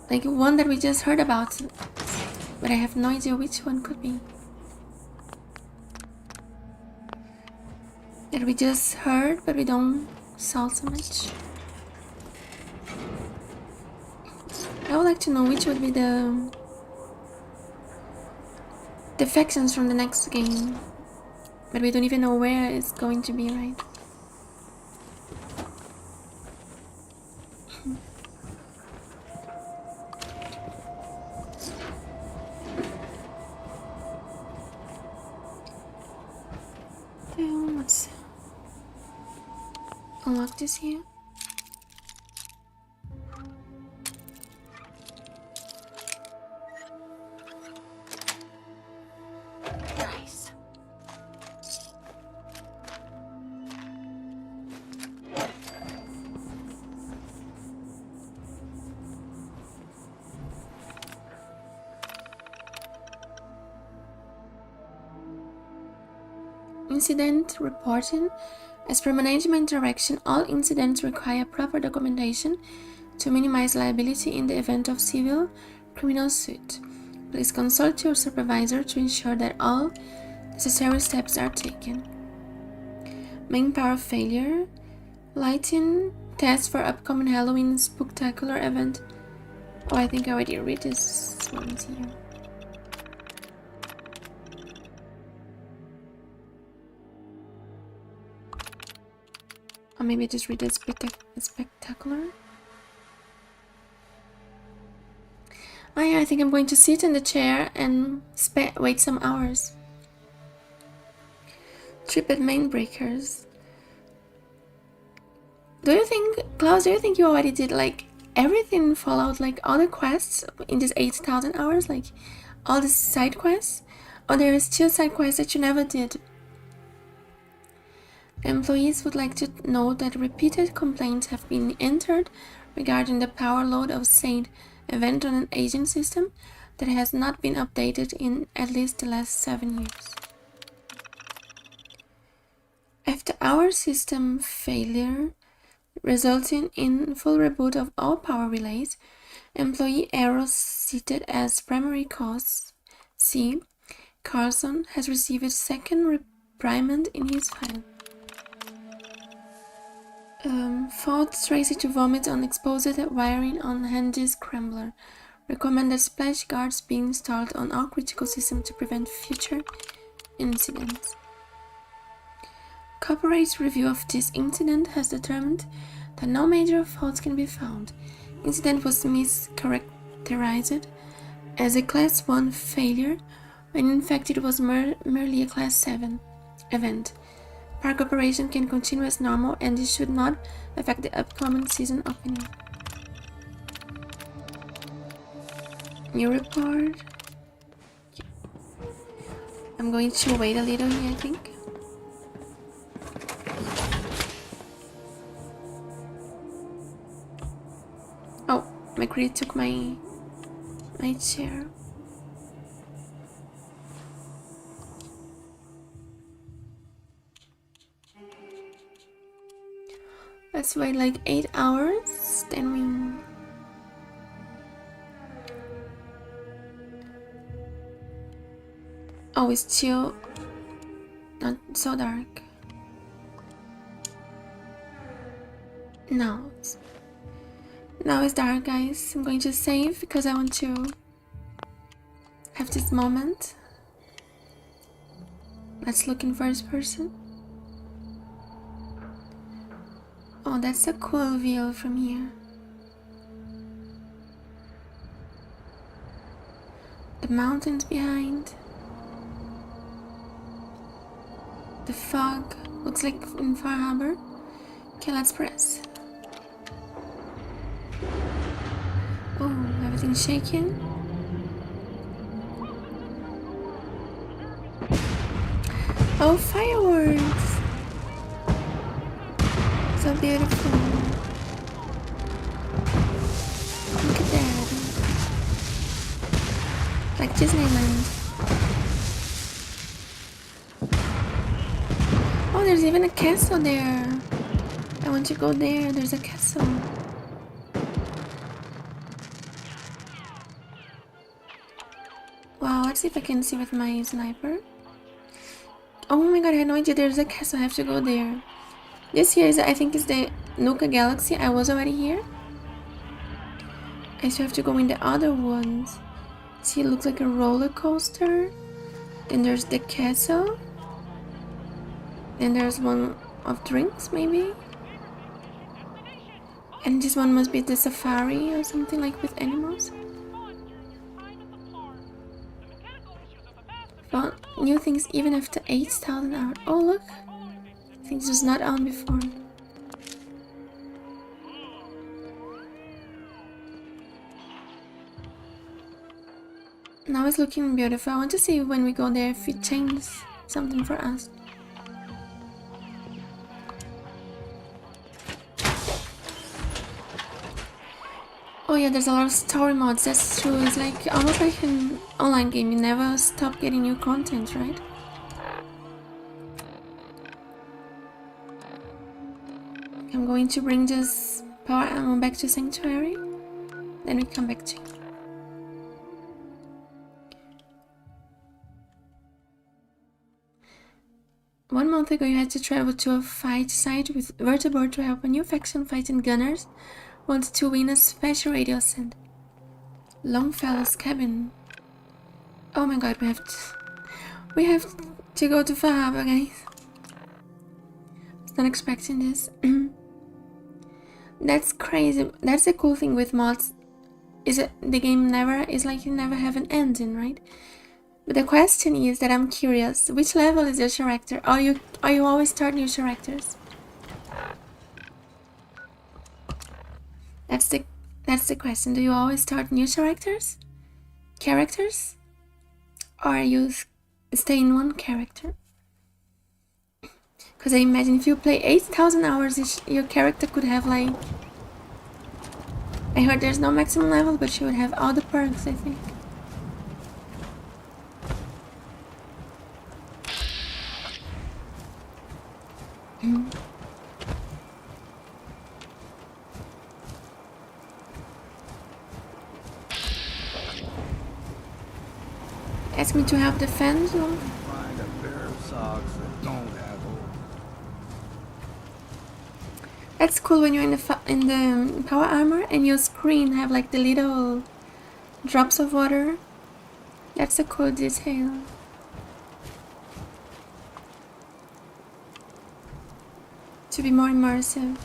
S1: Like one that we just heard about, but I have no idea which one could be. That we just heard, but we don't saw so much. I would like to know which would be the factions from the next game. But we don't even know where it's going to be, right? Let's unlock this here.
S3: Nice.
S1: Incident reporting. As per management direction, all incidents require proper documentation to minimize liability in the event of civil criminal suit. Please consult your supervisor to ensure that all necessary steps are taken. Main power failure. Lighting test for upcoming Halloween spectacular event. Oh, I think I already read this one here. Or maybe just read it spectacular. Oh yeah, I think I'm going to sit in the chair and wait some hours. Trip at main breakers. Do you think, Klaus, do you think you already did like everything in Fallout, like all the quests in these 8,000 hours, like all the side quests? Or there is still side quests that you never did? Employees would like to note that repeated complaints have been entered regarding the power load of said event on an agent system that has not been updated in at least the last 7 years. After our system failure resulting in full reboot of all power relays, employee errors cited as primary cause C. Carlson has received a second reprimand in his file. Forced Tracy to vomit on exposed wiring on handy scrambler. Recommended splash guards be installed on all critical systems to prevent future incidents. Corporate review of this incident has determined that no major faults can be found. Incident was mischaracterized as a Class 1 failure when in fact it was merely a Class 7 event. Park operation can continue as normal and this should not affect the upcoming season opening. New report. I'm going to wait a little here, I think. Oh, McCree took my chair. Let's wait like 8 hours, then we... Oh, it's still not so dark. No. Now it's dark, guys. I'm going to save because I want to have this moment. Let's look in first person. Oh, that's a cool view from here. The mountains behind. The fog looks like in Far Harbor. Okay, let's press. Oh, everything's shaking. Oh, fireworks! So beautiful. Look at that. Like Disneyland. Oh, there's even a castle there. I want to go there. There's a castle. Wow, let's see if I can see with my sniper. Oh my god, I had no idea there's a castle. I have to go there. This here is, I think, is the Nuka Galaxy. I was already here. I still have to go in the other ones. See, it looks like a roller coaster. Then there's the castle. Then there's one of drinks, maybe. And this one must be the safari or something, like with animals. new things even after 8,000 hours. Oh look, things was not on before. Now it's looking beautiful. I want to see when we go there if it changes something for us. Oh yeah, there's a lot of story mods, that's true. It's like almost like an online game. You never stop getting new content, right? I'm going to bring this power ammo back to Sanctuary. Then we come back to it. One month ago, you had to travel to a fight site with Vertibird to help a new faction fighting gunners wanted to win a special radio send. Longfellow's cabin. Oh my god, we have to go to Fahaba, guys. I was not expecting this. That's crazy. That's the cool thing with mods. Is it the game never is like you never have an ending, right? But the question is that I'm curious, which level is your character? Are you always start new characters? That's the question. Do you always start new characters? Or you stay in one character? Because I imagine if you play 8,000 hours, your character could have like... I heard there's no maximum level, but she would have all the perks, I think. Ask me to help defend.
S5: Find a pair of socks that don't have holes.
S1: That's cool when you're in the power armor and your screen have like the little drops of water. That's a cool detail. To be more immersive.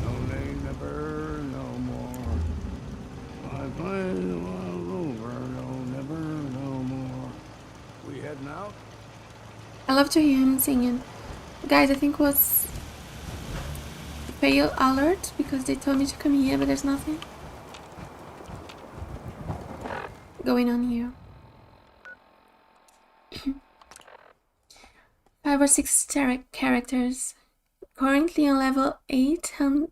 S5: No, they never, no more. I find all over, no, never, no more. We heading out?
S1: I love to hear him singing. Guys, I think it was fail alert because they told me to come here, but there's nothing going on here. 5 or 6 characters. Currently on level 800,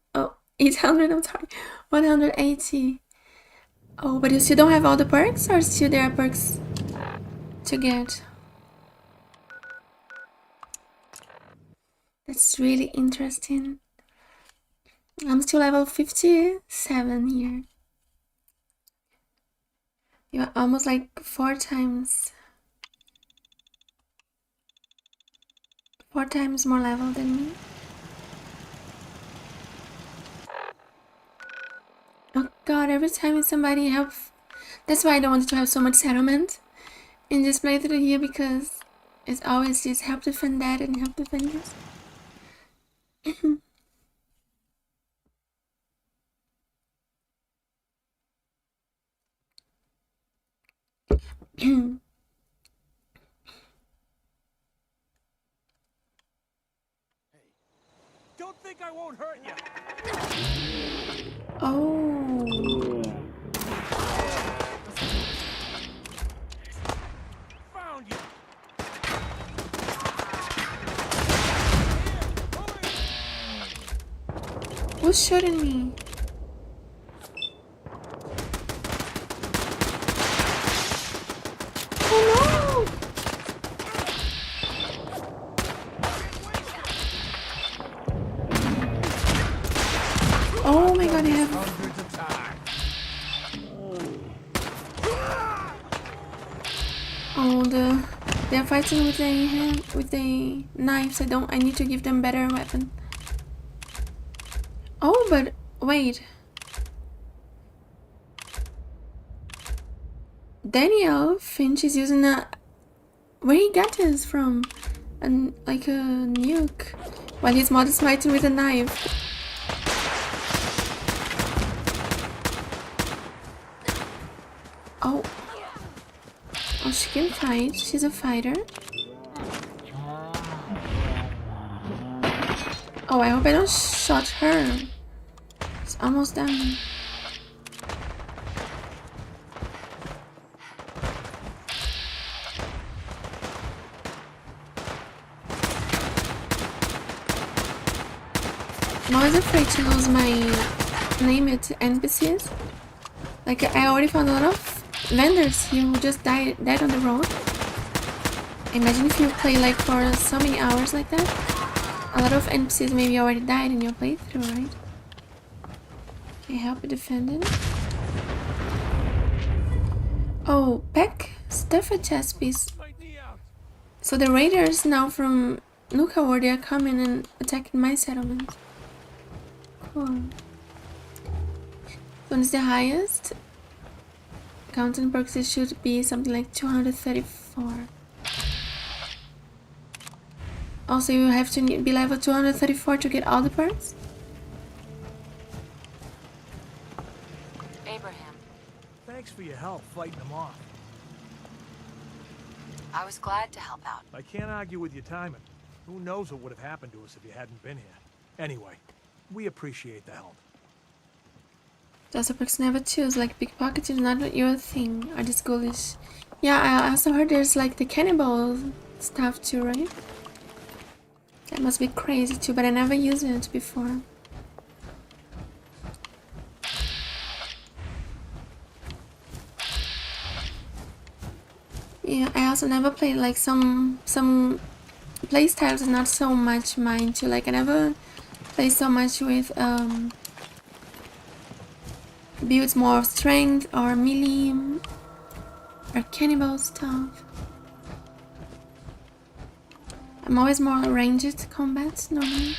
S1: 800, I'm sorry, 180. Oh, but you still don't have all the perks, or still there are perks to get? That's really interesting. I'm still level 57 here. You're almost like 4 times more level than me. Oh god, every time somebody helps. That's why I don't want to have so much settlement in this playthrough here, because it's always just help defend that and help defend this.
S6: Don't think I won't hurt you.
S1: Oh.
S6: Found you.
S1: Who's shooting me? Oh no! Oh my god, I have...
S5: Hundreds of times.
S1: Oh, they're fighting with the knives. I need to give them better weapon. Oh, but wait. Daniel Finch is using a... Where he got this from? Like a nuke. While his mod is fighting with a knife. Oh, Oh, she can fight. She's a fighter. Oh, I hope I don't shot her. It's almost done. I'm always afraid to lose my name at NPCs. Like, I already found a lot of vendors here who just died on the road. Imagine if you play like for so many hours like that. A lot of NPCs maybe already died in your playthrough, right? Okay, help a defendant. Oh, pack stuff a chest piece.
S6: My knee out.
S1: So the raiders now from Nuka-World, they are coming and attacking my settlement. Cool. One is the highest. Counting perks, it should be something like 234. Also, you have to be level 234 to get all the perks.
S7: Abraham,
S6: Thanks for your help fighting them off.
S7: I was glad to help out.
S6: I can't argue with your timing. Who knows what would have happened to us if you hadn't been here. Anyway, we appreciate the help.
S1: Those perks never choose, like pickpocket is not your thing. Are this ghoulish? Yeah, I also heard there's like the cannibal stuff too, right? That must be crazy too, but I never used it before. Yeah, I also never played like some playstyles is not so much mine too. Like I never play so much with builds more of strength or melee or cannibal stuff. I'm always more ranged combat normally.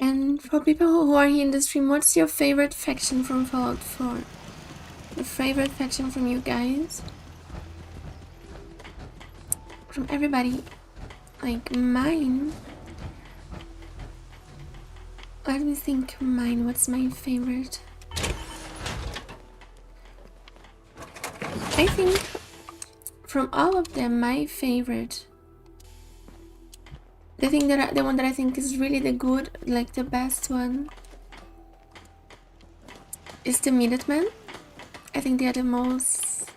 S1: And for people who are here in the stream, what's your favorite faction from Fallout 4? The favorite faction from you guys? From everybody. Like mine. Let me think mine. What's my favorite? I think from all of them, my favorite, the one that I think is really the good, like the best one, is the Minutemen. I think they are the most,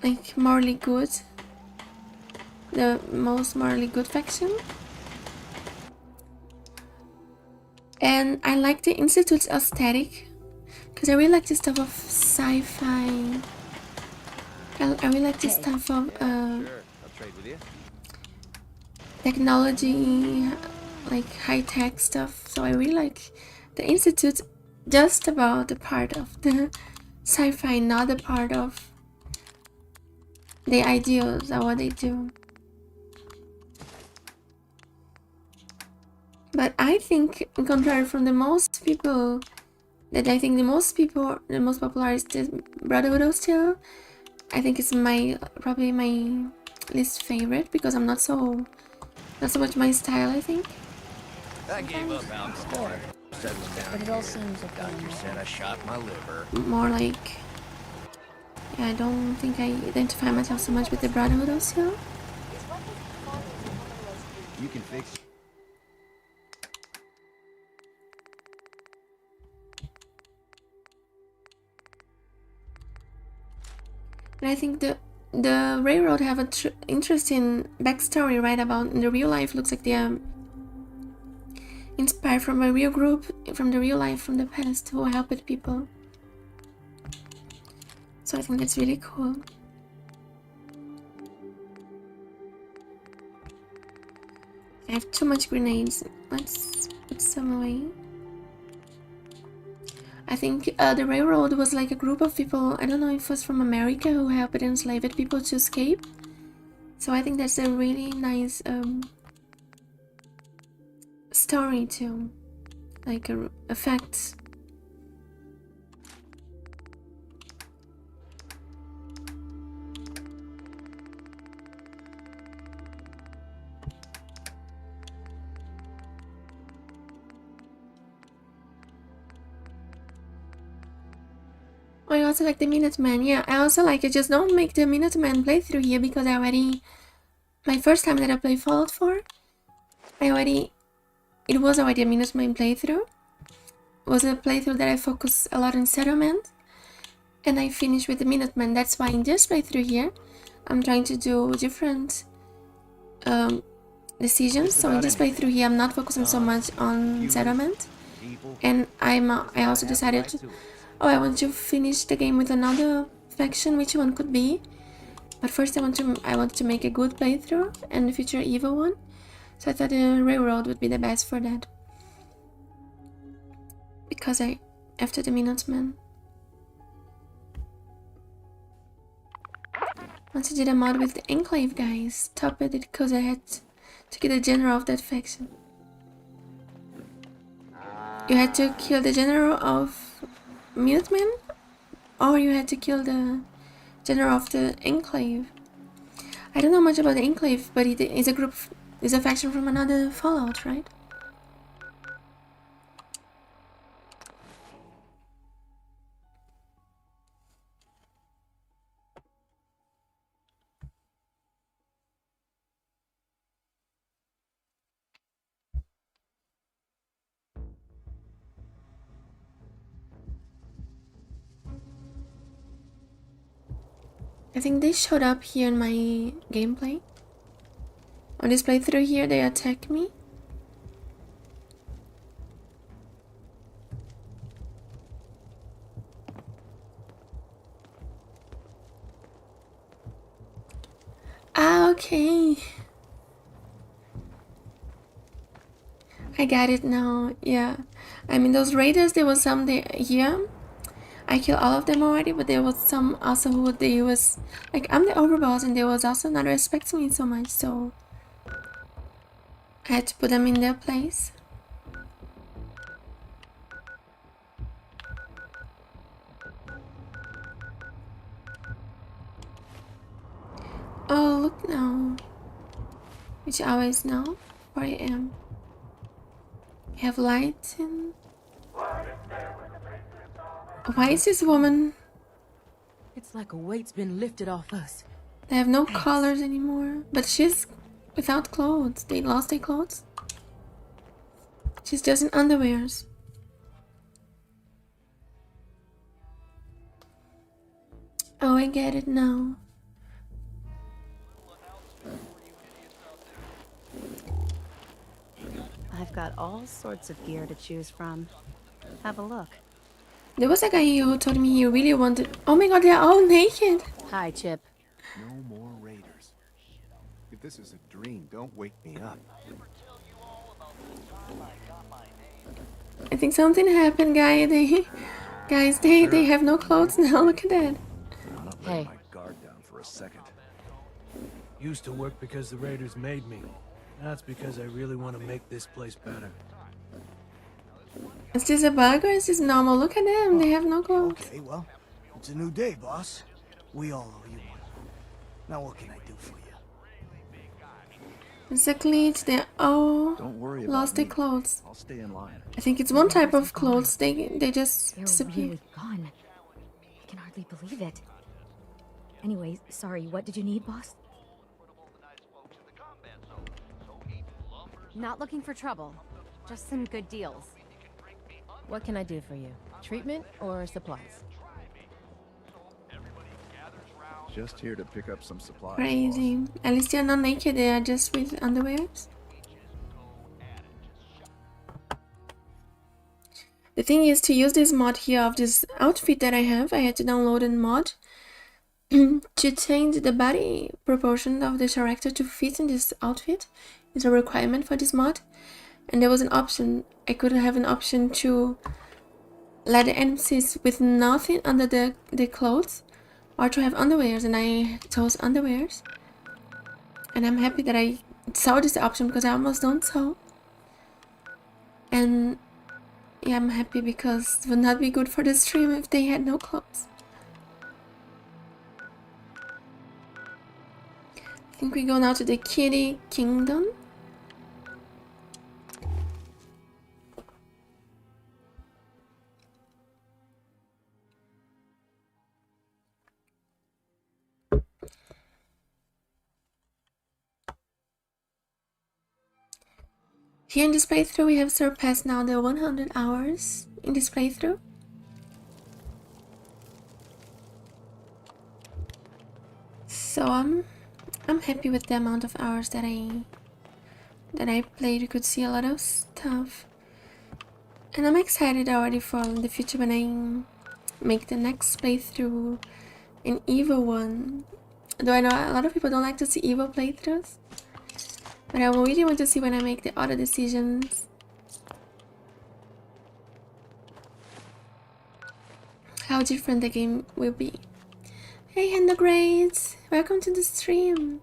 S1: like, morally good. The most morally good faction. And I like the Institute's aesthetic, because I really like the stuff of sci-fi. I really like the stuff of
S4: Sure, I'll trade with you.
S1: technology, like high-tech stuff. So I really like the Institute, just about the part of the sci-fi, not the part of the ideals or what they do. But I think, in contrary from the most people, that I think the most popular is the Brotherhood of Steel. I think it's probably my least favorite, because I'm not so much my style, I think.
S4: I gave up out score. Settling down
S2: But it all
S4: here.
S2: seems like
S4: Doctor said I shot my liver.
S1: More like, yeah, I don't think I identify myself so much with the Brotherhood of Steel.
S4: You can fix it.
S1: And I think the railroad have a interesting backstory, right? About in the real life, looks like they are inspired from a real group from the real life from the past who helped people. So I think that's really cool. I have too much grenades. Let's put some away. I think the railroad was like a group of people, I don't know if it was from America, who helped enslaved people to escape. So I think that's a really nice story too. like effects. Oh, I also like the Minuteman. Yeah, I also like it. Just don't make the Minuteman playthrough here because I already... My first time that I played Fallout 4, it was already a Minuteman playthrough. It was a playthrough that I focused a lot on settlement. And I finished with the Minuteman. That's why in this playthrough here, I'm trying to do different decisions. So in this playthrough here, I'm not focusing so much on settlement. And I also decided to... Oh, I want to finish the game with another faction, which one could be. But first I want to make a good playthrough and the future evil one. So I thought the railroad would be the best for that. Because after the Minuteman. Once I did a mod with the Enclave guys, top it because I had to kill the general of that faction. You had to kill the general of Minutemen, or you had to kill the general of the Enclave. I don't know much about the Enclave, but it is a faction from another Fallout, right? I think they showed up here in my gameplay. On this playthrough here, they attack me. Ah, okay. I got it now, yeah. I mean, those raiders, there was some there here. I killed all of them already, but there was some also who they was like, I'm the overboss, and they was also not respecting me so much, so I had to put them in their place. Oh, look now. Which I always know where I am. I have lights in. Why is this woman?
S8: It's like a weight's been lifted off us.
S1: They have no collars anymore. But she's without clothes. They lost their clothes. She's just in underwears. Oh, I get it now.
S2: I've got all sorts of gear to choose from. Have a look.
S1: There was a guy here who told me he really wanted... Oh my god, they're all naked!
S2: Hi, Chip.
S9: No more raiders. If this is a dream, don't wake me up.
S1: I think something happened, guys. They have no clothes now. Look at that.
S9: I'm not letting my guard down for a second.
S6: Used to work because the raiders made me. That's because I really want to make this place better.
S1: Is this a bug or is this normal? Look at them. They have no clothes.
S5: Okay, well, it's a new day, boss. We all owe you one. Now what can I do for you?
S1: Exactly. They all
S9: Don't worry about
S1: lost their
S9: me.
S1: clothes.
S9: I'll stay in line.
S1: I think it's one type of clothes. They just
S2: They're
S1: disappear.
S2: really gone. I can hardly believe it. Anyway, sorry, what did you need, boss?
S7: Not looking for trouble. Just some good deals.
S10: What can I do for you? Treatment or supplies?
S9: Just here to pick up some supplies.
S1: Crazy. At least they're not naked. They are just with underwears. The thing is, to use this mod here of this outfit that I have, I had to download a mod to change the body proportion of the character to fit in this outfit. It's a requirement for this mod. And there was an option. I could have an option to let the NPCs with nothing under the clothes, or to have underwears, and I chose underwears. And I'm happy that I saw this option because I almost don't sew. And yeah, I'm happy because it would not be good for the stream if they had no clothes. I think we go now to the Kiddie Kingdom. Here in this playthrough, we have surpassed now the 100 hours in this playthrough. So I'm happy with the amount of hours that I played. You could see a lot of stuff, and I'm excited already for the future when I make the next playthrough in evil one. Though I know a lot of people don't like to see evil playthroughs, but I really want to see when I make the other decisions how different the game will be. Hey Hendo Grades, welcome to the stream.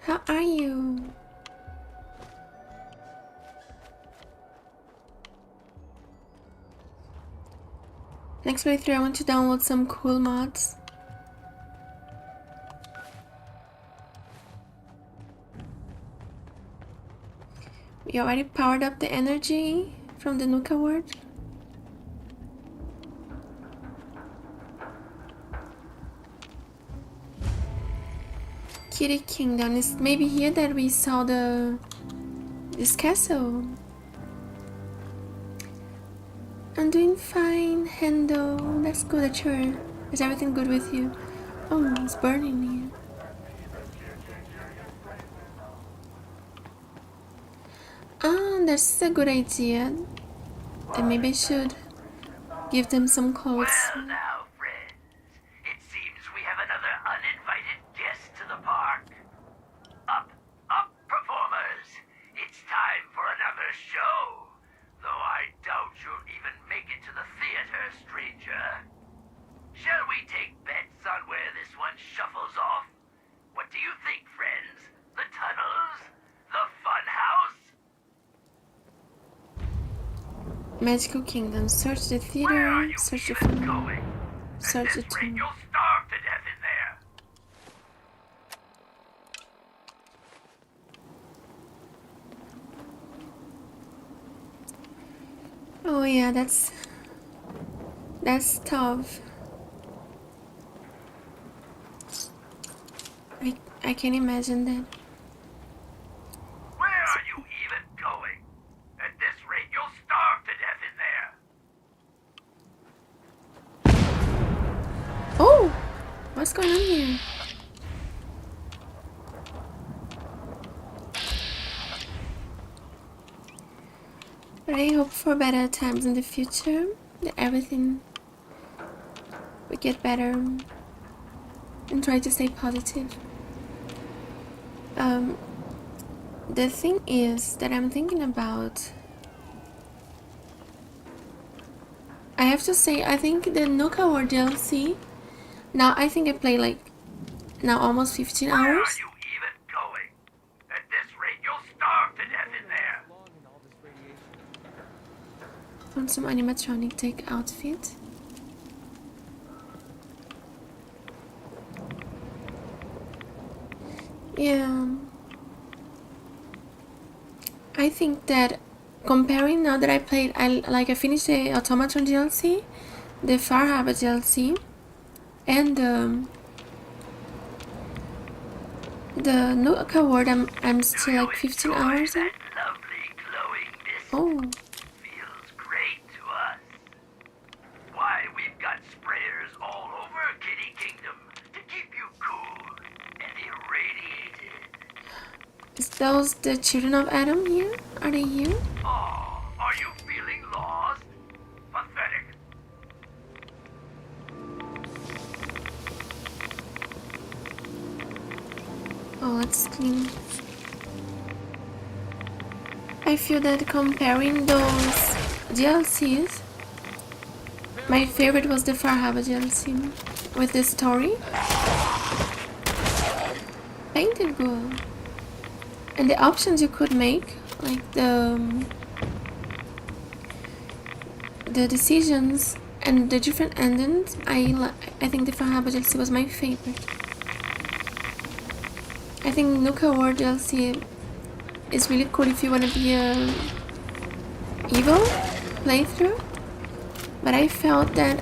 S1: How are you? Next playthrough I want to download some cool mods. We already powered up the energy from the Nuka-World. Kiddie Kingdom is maybe here that we saw this castle. I'm doing fine, Hendo. That's good that you're... Is everything good with you? Oh, it's burning here. Ah, that's a good idea. Then maybe I should give them some clothes.
S11: Well now, friends. It seems we have another uninvited guest to the park. Up, performers. It's time for another show. Though I doubt you'll even make it to the theater, stranger. Shall we take bets on where this one shuffles off? What do you think, friends? The tunnels? The fun house?
S1: Magical Kingdom. Search the theater, search the fun, search the tomb.
S11: You'll starve to death in there.
S1: Oh yeah, that's tough. I can imagine that.
S11: Where are you even going? At this rate, you'll starve to death in there.
S1: Oh! What's going on here? But I hope for better times in the future. That everything will get better. And try to stay positive. The thing is that I'm thinking about... I have to say, I think the Nuka-World DLC... Now, I think I play like... Now almost 15 hours.
S11: Where are you even going? At this rate, you'll starve to death in there.
S1: On some animatronic tech outfit. Yeah. I think that comparing now that I played, I finished the Automaton DLC, the Far Harbor DLC, and the Nuka-World. I'm still like 15 hours in. Oh.
S11: Feels great to us. Why, we've got sprayers all over Kiddie Kingdom to keep you cool and irradiated.
S1: Is those the children of Adam here? Are they you?
S11: Oh, are you feeling lost? Pathetic.
S1: Oh, let's clean. I feel that comparing those DLCs, my favorite was the Far Harbor DLC with the story. Painted good. And the options you could make like the decisions and the different endings. I think the Farhaba DLC was my favorite. I think Nuka-World DLC is really cool if you want to be a evil playthrough, but I felt that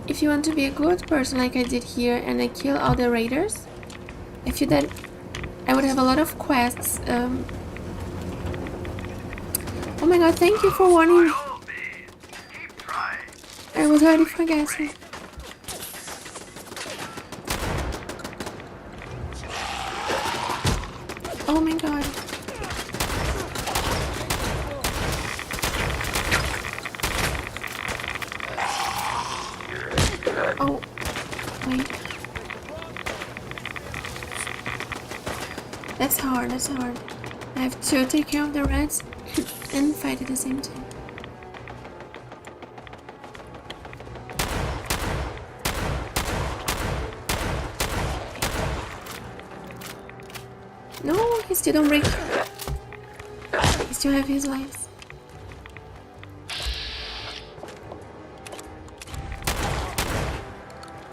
S1: if you want to be a good person like I did here and I kill all the raiders, I feel that I would have a lot of quests. Oh my god, thank you for warning me. I was already forgetting. Oh my god. Oh, wait. That's hard, that's hard. I have to take care of the rats and fight at the same time. No, he still don't break. He still have his lives.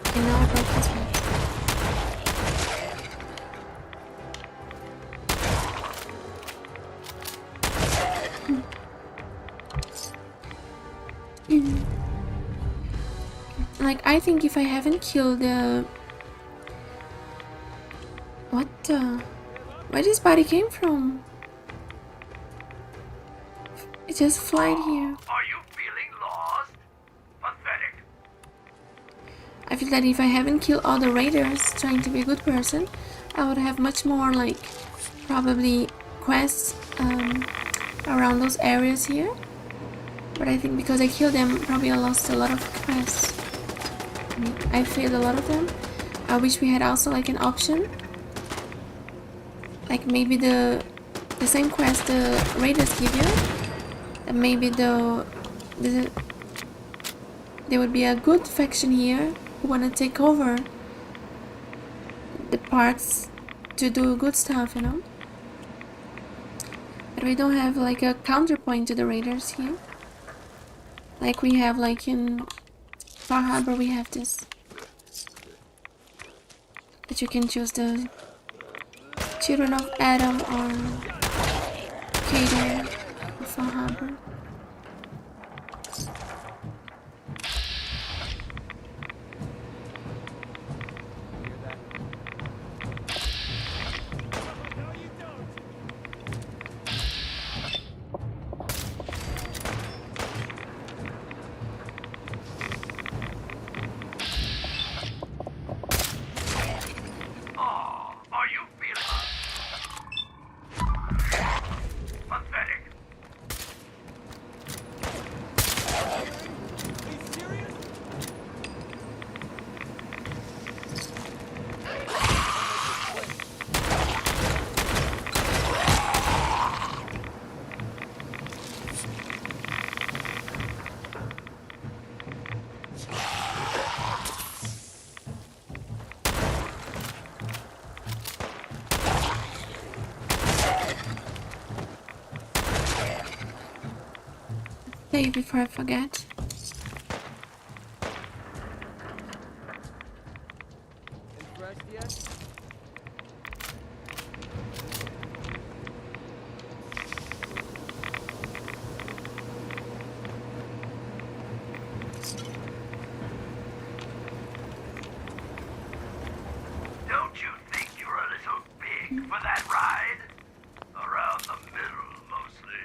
S1: Okay, now I broke his rat. Like, I think if I haven't killed the... What the... Where this body came from? It just flied here.
S11: Are you feeling lost? Pathetic.
S1: I feel that if I haven't killed all the raiders trying to be a good person, I would have much more, like, probably quests around those areas here. But I think because I killed them, probably I lost a lot of quests. I failed a lot of them. I wish we had also like an option, like maybe the same quest the raiders give you, that maybe there would be a good faction here who wanna take over the parts to do good stuff, you know. But we don't have like a counterpoint to the raiders here, like we have like in Far Harbor. We have this, that you can choose the Children of Adam or Kiddie or Far Harbor. Save before I forget.
S11: Don't you think you're a little big for that ride? Around the middle, mostly.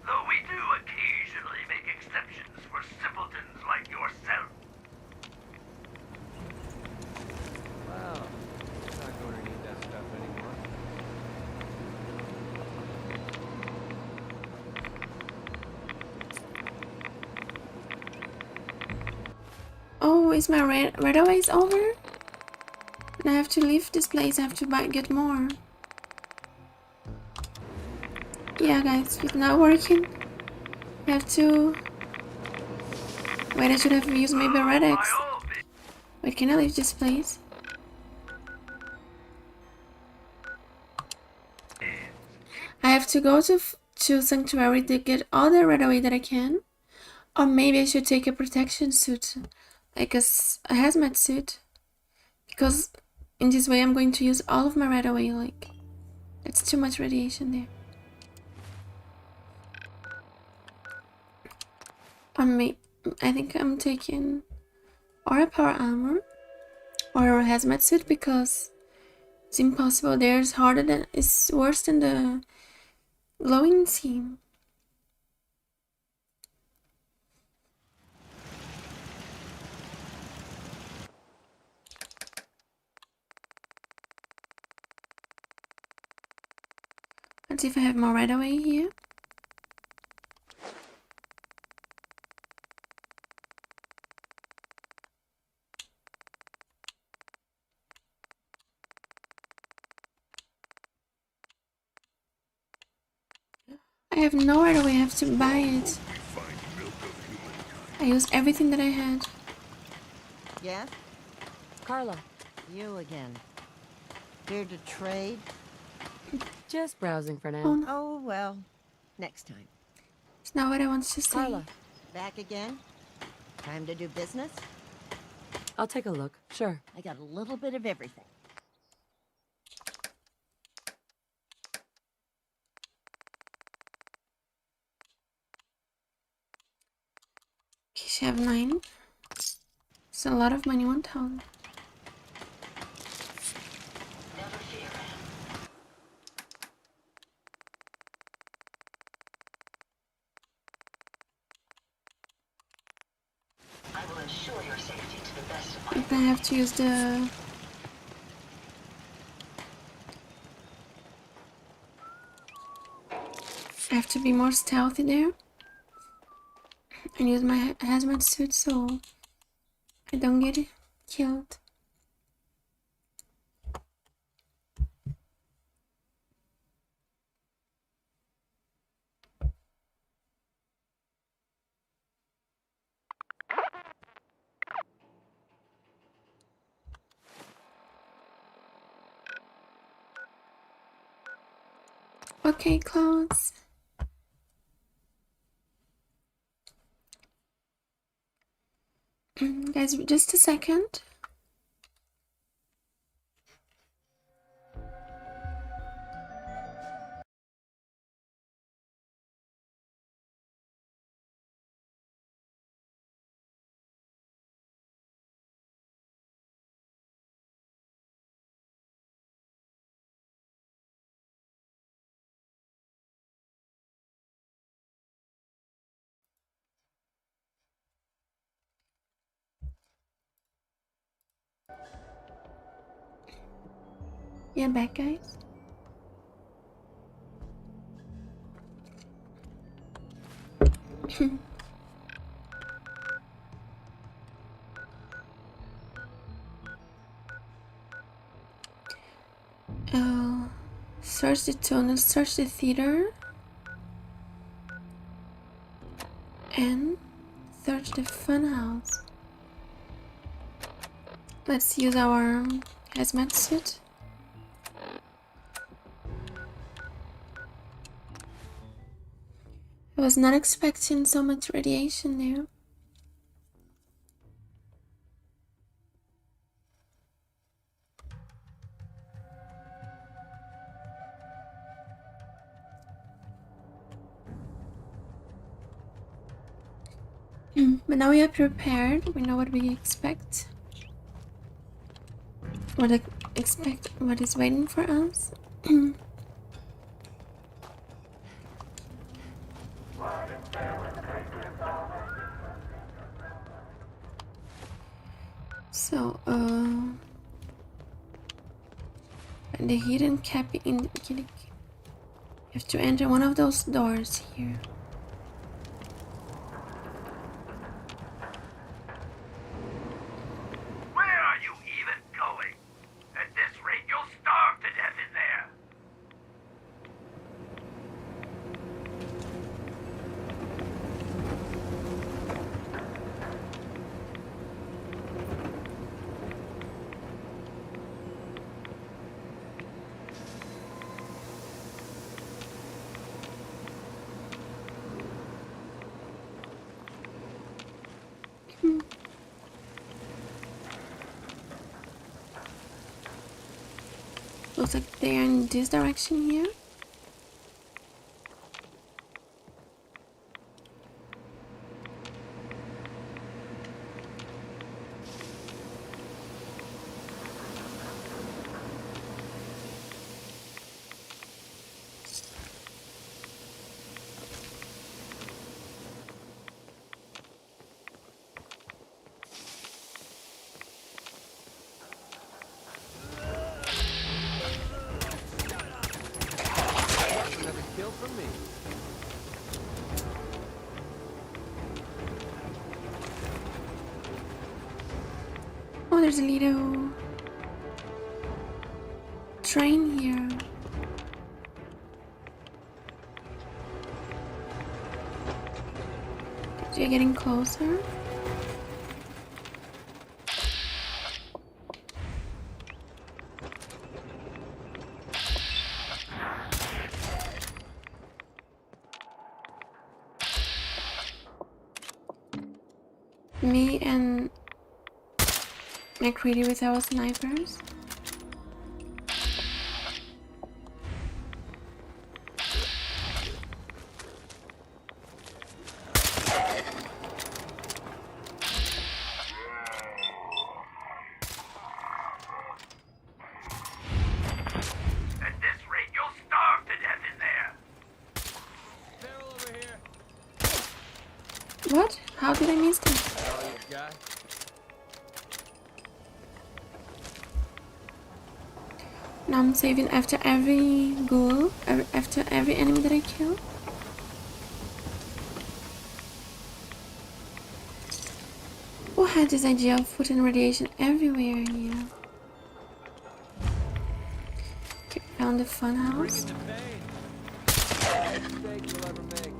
S11: Though we do occasionally make exceptions for simpletons like yourself.
S4: Wow. I'm not going to need that stuff anymore.
S1: Oh, is my red always over? And I have to leave this place. I have to get more. Yeah, guys, it's not working. I have to... Wait, I should have used maybe a red X. Wait, can I leave this place? I have to go to Sanctuary to get all the red away that I can. Or maybe I should take a protection suit, like a hazmat suit. Because in this way I'm going to use all of my red away, like, it's too much radiation there. I think I'm taking or a power armor or a hazmat suit because it's impossible. It's worse than the glowing team. Let's see if I have more right away here. I have no right away, I have to buy it. I used everything that I had.
S12: Yes?
S10: Carla.
S12: You again. Here to trade?
S10: Just browsing for now.
S1: Oh, no.
S12: Oh, well. Next time.
S1: It's not what I wanted to say.
S10: Carla.
S12: Back again? Time to do business?
S10: I'll take a look. Sure.
S12: I got a little bit of everything.
S1: Okay, she have 9. It's a lot of money, 1,000.
S3: Never fear, Anne. I will ensure your safety to the best of my
S1: But I have to use the... I have to be more stealthy there. And use my hazmat suit so I don't get killed. Okay, close. Guys, just a second. Yeah, back, guys. Search the tunnel, search the theater, and search the funhouse. Let's use our hazmat suit. I was not expecting so much radiation there. But now we are prepared. We know what we expect. What is waiting for us. So, the hidden cabin in the Kiddie Kingdom. You have to enter one of those doors here.
S11: Where are you even going? At this rate, you'll starve to death in there.
S1: Looks like they are in this direction here.
S4: Another kill from me.
S1: Oh, there's a little train here. You're getting closer. Me and McCready with our snipers.
S11: At this rate, you'll starve to death in there.
S4: Barrel over here.
S1: What? How did I miss that?
S4: All you got?
S1: Now I'm saving after every ghoul, after every enemy that I kill. Who had this idea of putting radiation everywhere here? Okay, found the fun house.
S4: Bring it to pain. Mistake you'll ever make.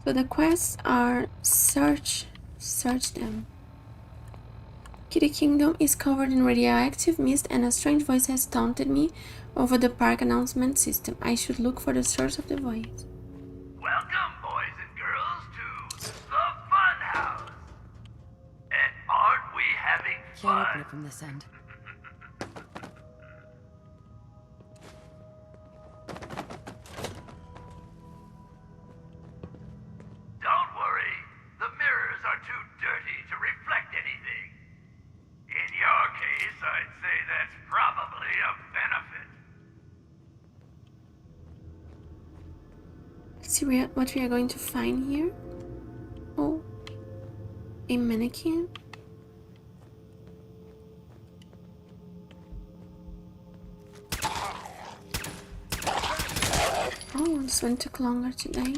S1: So the quests are search them. Kiddie Kingdom is covered in radioactive mist and a strange voice has taunted me over the park announcement system. I should look for the source of the voice.
S11: Welcome, boys and girls, to the Fun House. And aren't we having
S8: Can't open
S11: fun?
S8: it from this end.
S11: Don't worry, the mirrors are too dirty to reflect anything. In your case, I'd say that's probably a benefit.
S1: Let's see what we are going to find here. Oh, a mannequin. Oh, this one took longer today.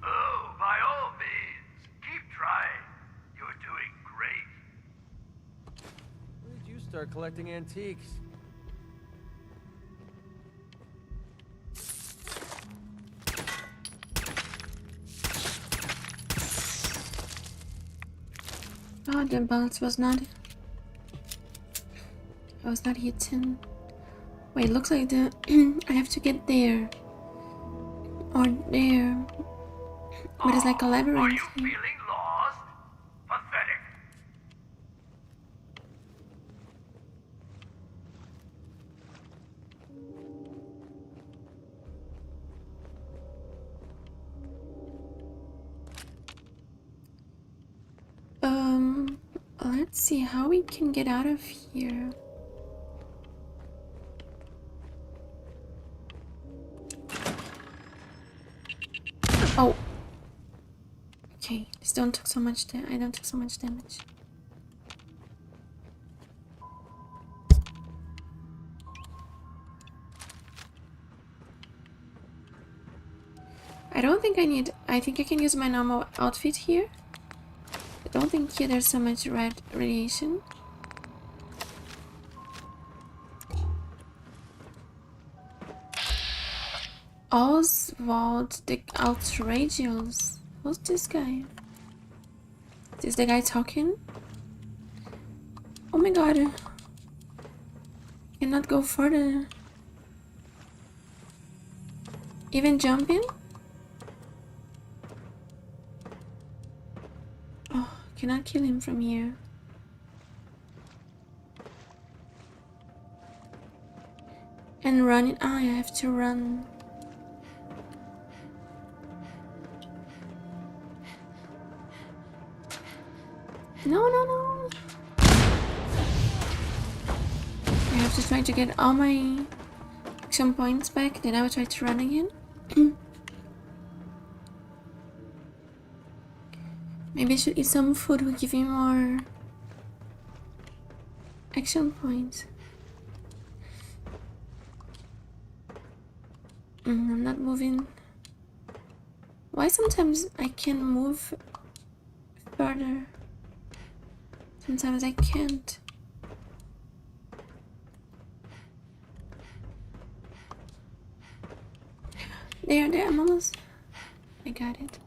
S11: Oh, by all means, keep trying. You're doing great.
S4: When did you start collecting antiques?
S1: Oh, the bounce was not. I was not hitting. Wait, looks like the I have to get there or there, but it's like a
S11: Are
S1: labyrinth
S11: you
S1: here.
S11: feeling lost? Pathetic.
S1: Let's see how we can get out of here. Oh. Okay, this don't took so much I don't take so much damage. I don't think I think I can use my normal outfit here. I don't think here there's so much red radiation. Oswald the Outrageous. Who's this guy? Is this the guy talking? Oh my god. Cannot go further. Even jumping? Oh, cannot kill him from here. And running. Ah, I have to run. No, no, no. I have to try to get all my action points back. Then I will try to run again. Maybe I should eat some food will give me more action points. I'm not moving. Why sometimes I can move further? Sometimes I can't. There, I'm almost. I got it.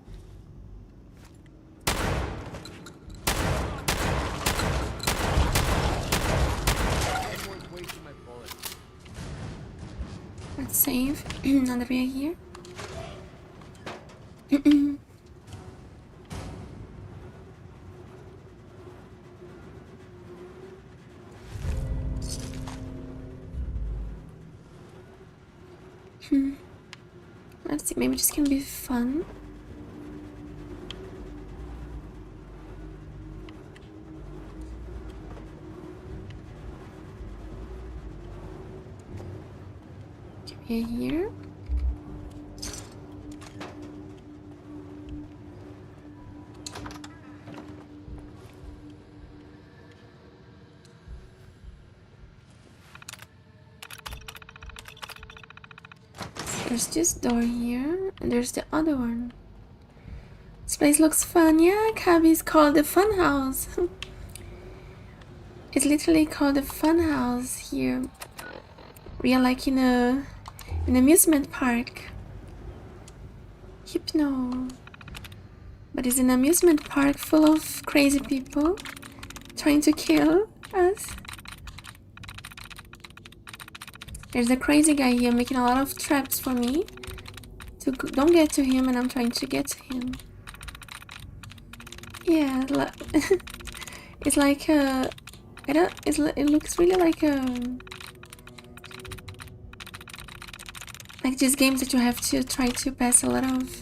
S1: Let's save. Now that we are here. Let's see, maybe this can be fun. Okay, here. There's this door here, and there's the other one. This place looks fun. Yeah, Cabby is called the Fun House. It's literally called the Fun House here. We are like in an amusement park. Hypno. But it's an amusement park full of crazy people trying to kill us. There's a crazy guy here making a lot of traps for me to don't get to him, and I'm trying to get to him. Yeah, it's like a. It looks really like these games that you have to try to pass a lot of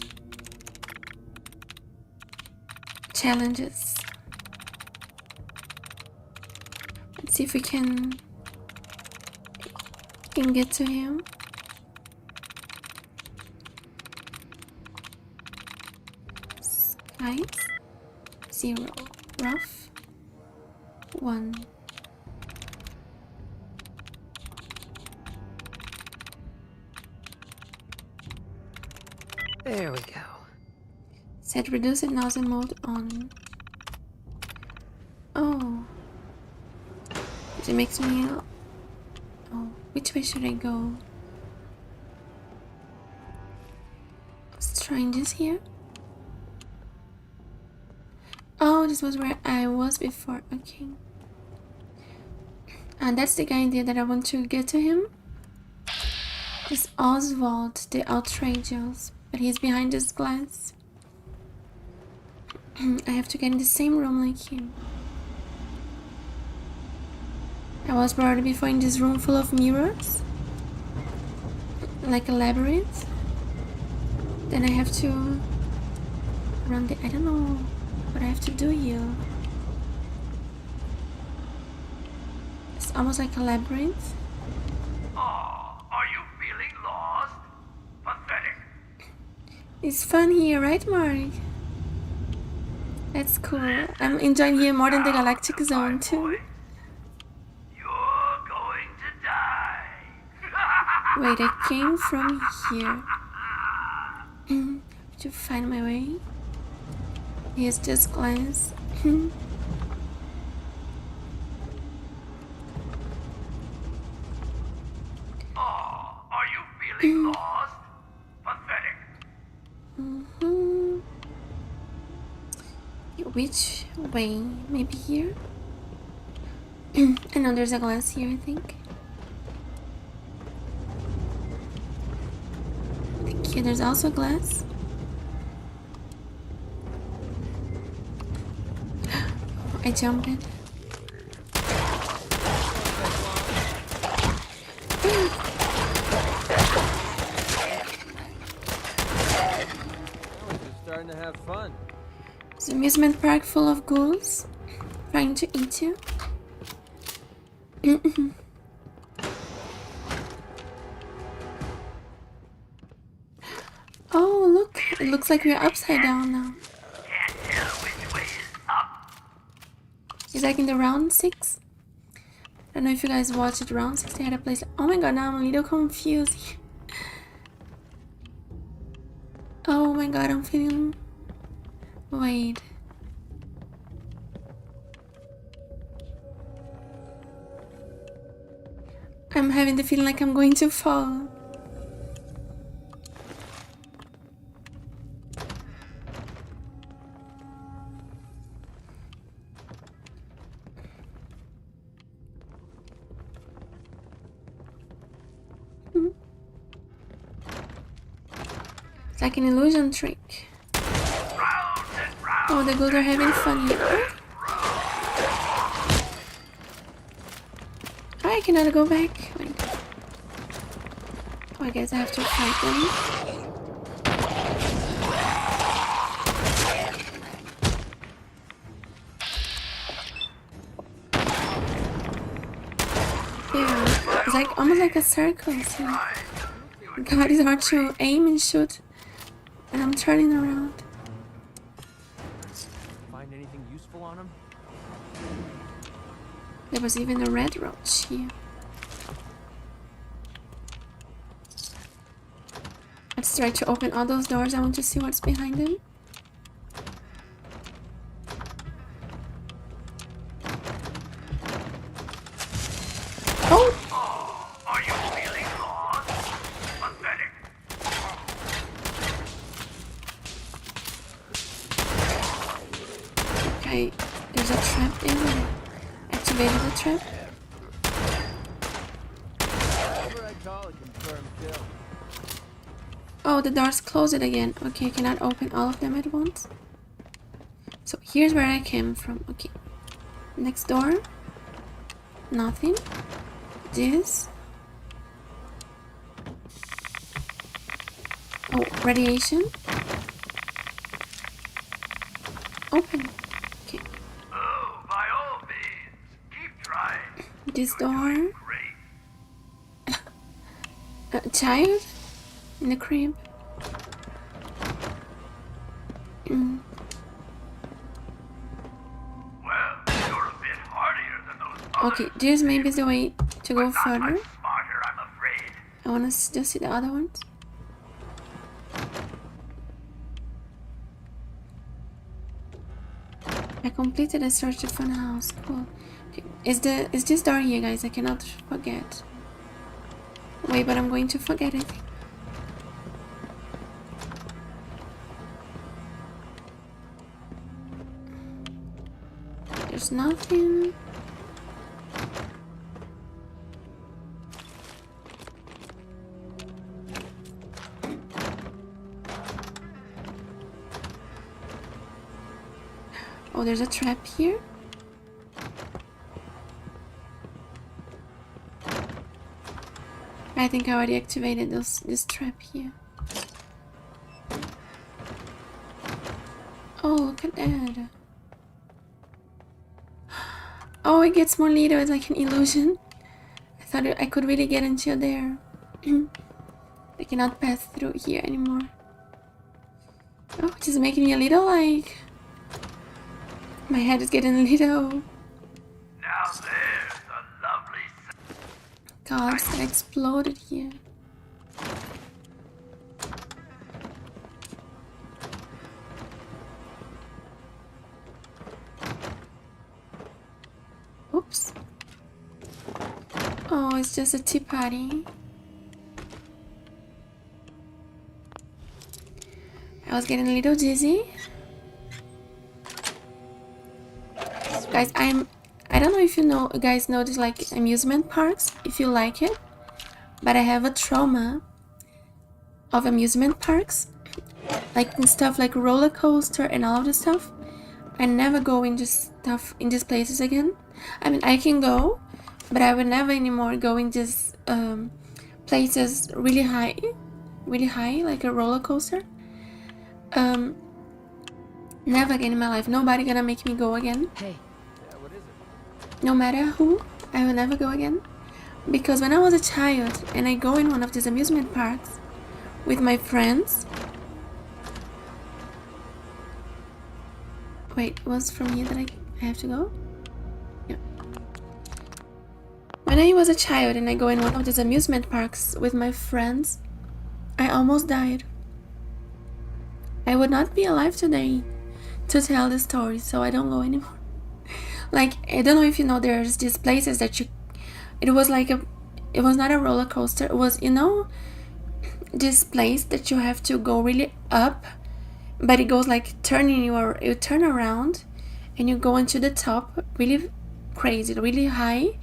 S1: challenges. Let's see if we can get to him. Skies 0, rough 1.
S10: There we go.
S1: Set reduce and nausea mode on. Oh, it makes me. Oh, which way should I go? Let's try this here. Oh, this was where I was before. Okay. And that's the guy there that I want to get to him. It's Oswald the Outrageous, but he's behind this glass. I have to get in the same room like him. I was brought before in this room full of mirrors, like a labyrinth. Then I have to run the. I don't know what I have to do here. It's almost like a labyrinth.
S11: Oh, are you feeling lost? Pathetic.
S1: It's fun here, right, Mark? That's cool. I'm enjoying here more than the Galactic Zone too.
S11: You're going to die.
S1: Wait, I came from here. To find my way. Here's this glass.
S11: Oh, are you feeling lost?
S1: which way? Maybe here? I know there's a glass here, I think. Okay, there's also glass. I jumped it.
S4: Starting to have fun.
S1: It's an amusement park full of ghouls trying to eat you. Oh, look. It looks like we're upside down now. It's like in the round 6. I don't know if you guys watched it. Round 6, they had a place. Oh my god, now I'm a little confused. Oh my god, I'm feeling... Wait. I'm having the feeling like I'm going to fall. It's like an illusion trick. Oh, the ghouls are having fun here. Oh, I cannot go back. Wait. Oh, I guess I have to fight them. Yeah, it's like almost like a circle. So. God, it's hard to aim and shoot. And I'm turning around.
S4: Find anything useful on him?
S1: There was even a red roach here. Let's try to open all those doors. I want to see what's behind them. Oh!
S11: Are you feeling lost? Pathetic.
S1: Okay, there's a trap there. Activated the trap.
S4: Whatever I call a confirmed kill.
S1: Oh, the doors closed it again. Okay, I cannot open all of them at once. So here's where I came from. Okay. Next door. Nothing. This. Oh, radiation. Open. Okay.
S11: Oh, by all means, keep trying.
S1: This door. A child in the crib.
S11: Well, you're a bit hardier than those
S1: Okay, this maybe is the way to go further.
S11: smarter, I'm afraid.
S1: I want to just see the other ones. I completed a search of fun house. Cool. Okay. Is this door here, guys? I cannot forget. Wait, but I'm going to forget it. There's nothing. Oh, there's a trap here. I think I already activated this trap here. Oh, look at that. Oh, it gets more little. It's like an illusion. I thought I could really get into there. I cannot pass through here anymore. Oh, it's just making me a little like... My head is getting a little...
S11: Now there's a lovely...
S1: God, that exploded here. Oops. Oh, it's just a tea party. I was getting a little dizzy. guys, I don't know if guys know this, like, amusement parks, if you like it, but I have a trauma of amusement parks, like stuff like roller coaster and all of this stuff. I never go in this stuff in these places again. I mean, I can go, but I will never anymore go in these places really high, like a roller coaster. Never again in my life. Nobody gonna make me go again.
S10: Hey.
S4: Yeah, what is it?
S1: No matter who, I will never go again. Because when I was a child and I go in one of these amusement parks with my friends. Wait, it was from here that I have to go? Yeah. When I was a child and I go in one of these amusement parks with my friends, I almost died. I would not be alive today to tell the story, so I don't go anymore. Like, I don't know if you know, there's these places that it was not a roller coaster, it was, this place that you have to go really up, but it goes like you turn around and you go into the top, really crazy, really high,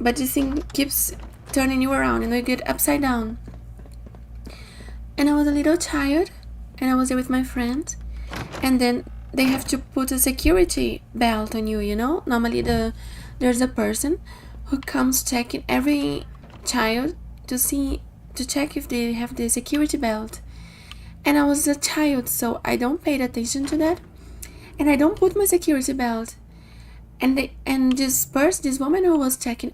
S1: but this thing keeps turning you around and you get upside down. And I was a little child and I was there with my friend, and then they have to put a security belt on you, normally there's a person who comes checking every child to check if they have the security belt. And I was a child, so I don't pay attention to that, and I don't put my security belt. And this woman who was checking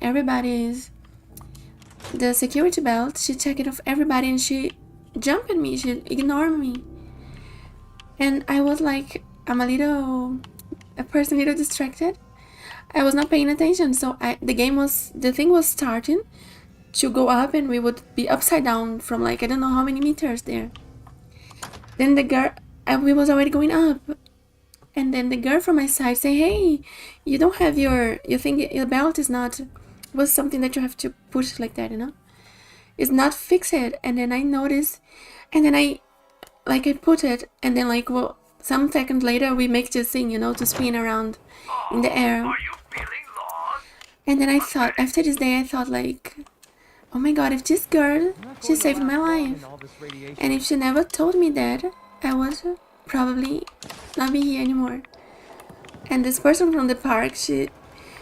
S1: the security belt, she checked it off everybody, and she jumped at me, she ignored me. And I was like, I'm a little distracted. I was not paying attention, so the thing was starting to go up, and we would be upside down from like, I don't know how many meters there. Then the girl, we was already going up, and then the girl from my side say, hey, you don't have you think your belt was something that you have to push like that, it's not fixed. And then I noticed, and then I put it, and then some seconds later we make this thing, to spin around in the air.
S11: Are you feeling lost?
S1: And then I thought, after this day, I thought like, oh my god, if this girl, she saved my life. And if she never told me that, I would probably not be here anymore. And this person from the park, she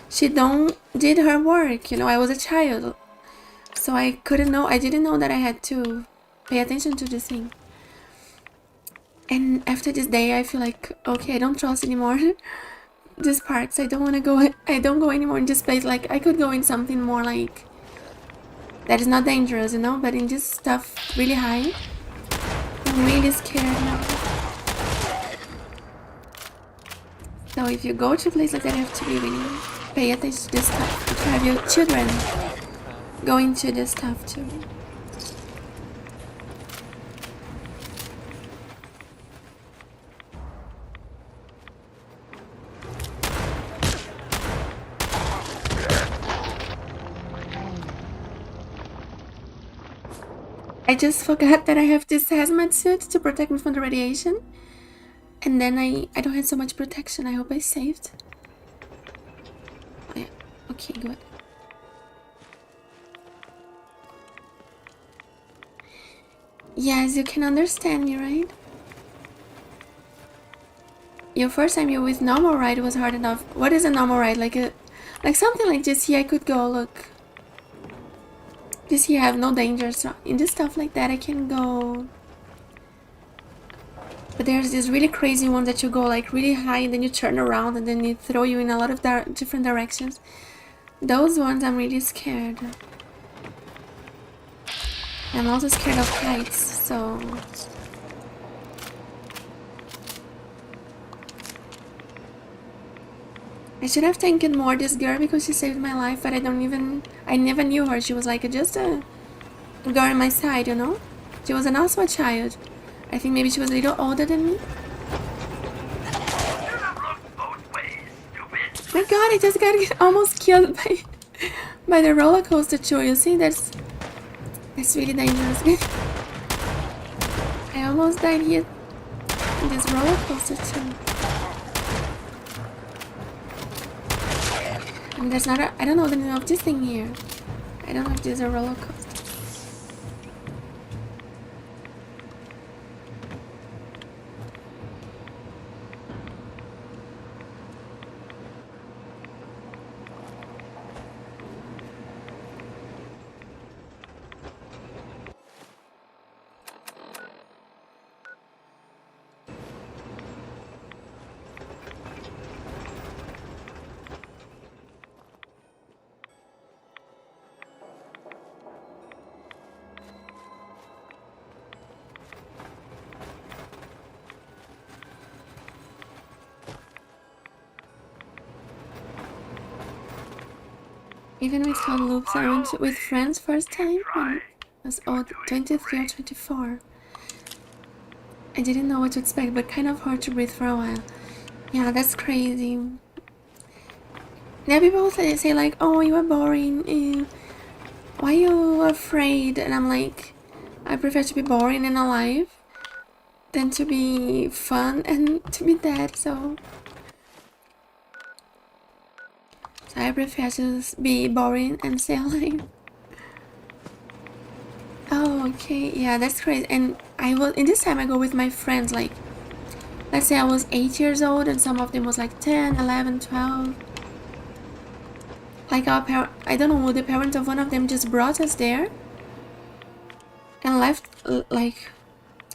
S1: did her work, I was a child. So I didn't know that I had to pay attention to this thing. And after this day, I feel like, okay, I don't trust anymore these parks. I don't go anymore in this place. Like, I could go in something more like, that is not dangerous, but in this stuff really high, I'm really scared now. So if you go to a place like that, you have to be really pay attention to this stuff. If you have your children going to this stuff too. I just forgot that I have this hazmat suit to protect me from the radiation. And then I don't have so much protection. I hope I saved. Oh, yeah. Okay, good. Yes, you can understand me, right? Your first time you with normal ride was hard enough. What is a normal ride? Like something like this here I could go, look. This here I have no danger, so in this stuff like that I can go. But there's this really crazy one that you go like really high and then you turn around and then it throw you in a lot of different directions. Those ones I'm really scared. I'm also scared of heights, so... I should have thanked more this girl because she saved my life, but I never knew her. She was like just a girl on my side, She was also a child. I think maybe she was a little older than me. My god, I just got almost killed by the roller coaster too. You see, that's really dangerous. I almost died here in this roller coaster too. I mean, there's not a... I don't know the name of this thing here. I don't know if there's a roller coaster. Even with hot loops, I went with friends first time when I was old, 23 or 24. I didn't know what to expect, but kind of hard to breathe for a while. Yeah, that's crazy. Yeah, people say like, oh, you are boring. Why are you afraid? And I'm like, I prefer to be boring and alive than to be fun and to be dead, so I prefer to be boring and stay alive. Oh, okay, yeah, that's crazy. And I will, in this time I go with my friends, like, let's say I was 8 years old and some of them was like 10, 11, 12. Like our I don't know, the parents of one of them just brought us there and left, like,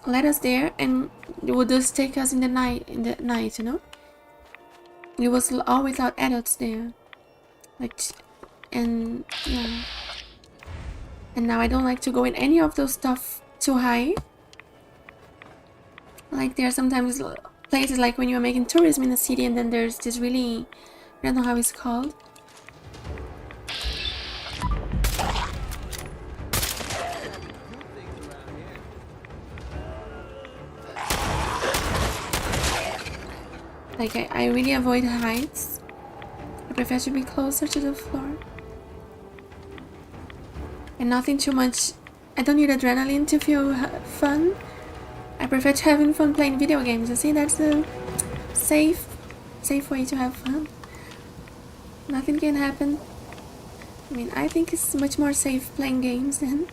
S1: let us there, and they would just take us in the night, you know? It was all without adults there. Like, and yeah. And now I don't like to go in any of those stuff too high. Like, there are sometimes places like when you're making tourism in a city and then there's this really, I don't know how it's called. Like, I really avoid heights. I prefer to be closer to the floor. And nothing too much. I don't need adrenaline to feel fun. I prefer to having fun playing video games. You see, that's the safe way to have fun. Nothing can happen. I mean, I think it's much more safe playing games than...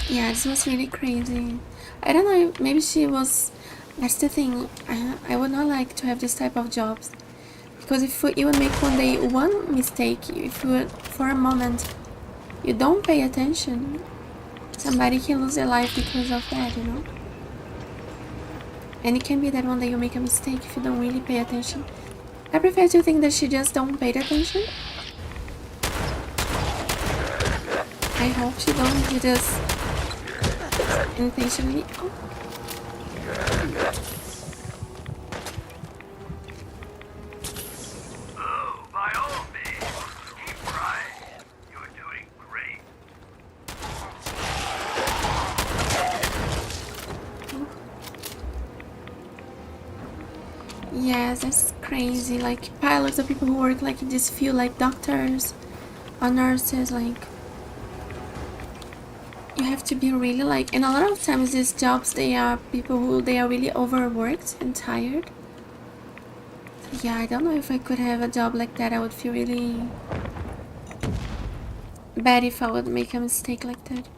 S1: Yeah, this was really crazy. I don't know, maybe she was... That's the thing. I would not like to have this type of jobs. Because if you would make one day one mistake, if you would, for a moment, you don't pay attention, somebody can lose their life because of that, you know? And it can be that one day you make a mistake if you don't really pay attention. I prefer to think that she just don't pay attention. I hope she don't do this intentionally. Oh.
S11: Oh, by all means, keep trying. You're doing great.
S1: Yes, that's crazy. Like, pilots are people who work like in this field, like doctors or nurses, like, you have to be really like, and a lot of times these jobs, they are people who, they are really overworked and tired. Yeah, I don't know if I could have a job like that. I would feel really bad if I would make a mistake like that.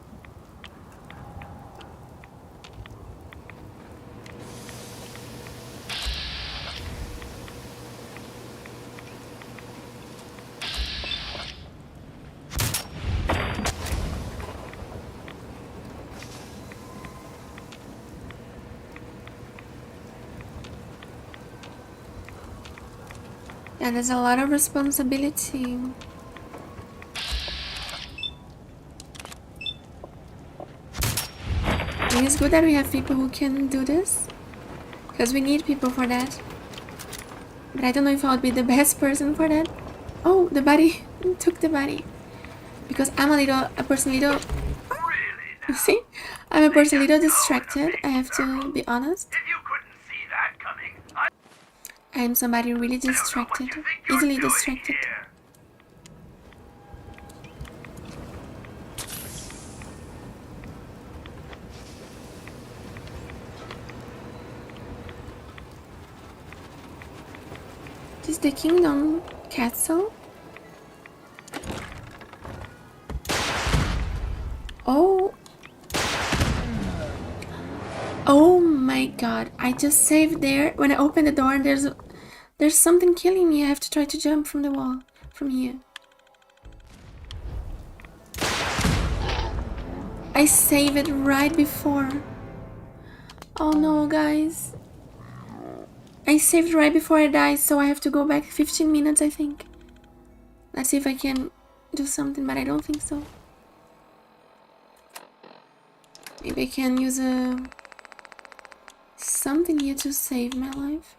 S1: Yeah, there's a lot of responsibility. And it's good that we have people who can do this, because we need people for that. But I don't know if I would be the best person for that. Oh, the body took the body. Because I'm a person little... See? I'm a person little distracted, I have to be honest. I'm somebody really distracted, easily distracted. This is the Kingdom Castle. Oh. Oh my god, I just saved there. When I open the door, there's something killing me. I have to try to jump from the wall, from here. I saved it right before. Oh no, guys. I saved right before I died, so I have to go back 15 minutes, I think. Let's see if I can do something, but I don't think so. Maybe I can use something here to save my life.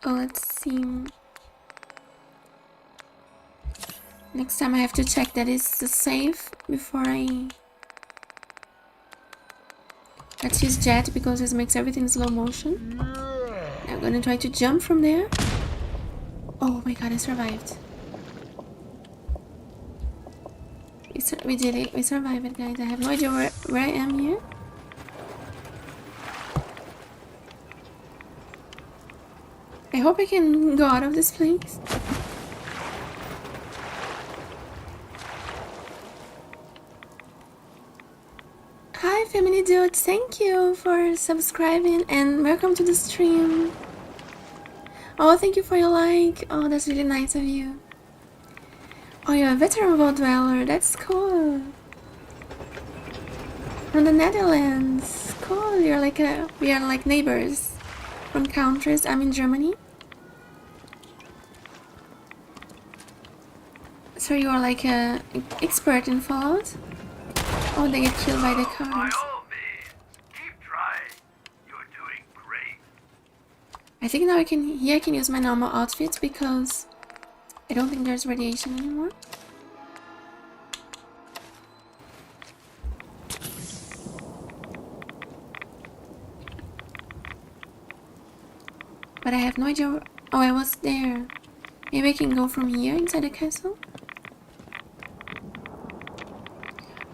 S1: Oh, let's see. Next time I have to check that it's safe before I... Let's use jet because this makes everything slow motion. I'm gonna try to jump from there. Oh my god, I survived. We did it. We survived it, guys. I have no idea where I am here. I hope I can go out of this place. Hi, family dudes. Thank you for subscribing and welcome to the stream. Oh, thank you for your like. Oh, that's really nice of you. Oh, you're a veteran world dweller. That's cool. From the Netherlands. Cool. We are like neighbors from countries. I'm in Germany. So you are like a expert in Fallout? Oh, they get killed by the cars. I think now I can use my normal outfit because I don't think there's radiation anymore. But I have no idea. Oh, I was there. Maybe I can go from here inside the castle.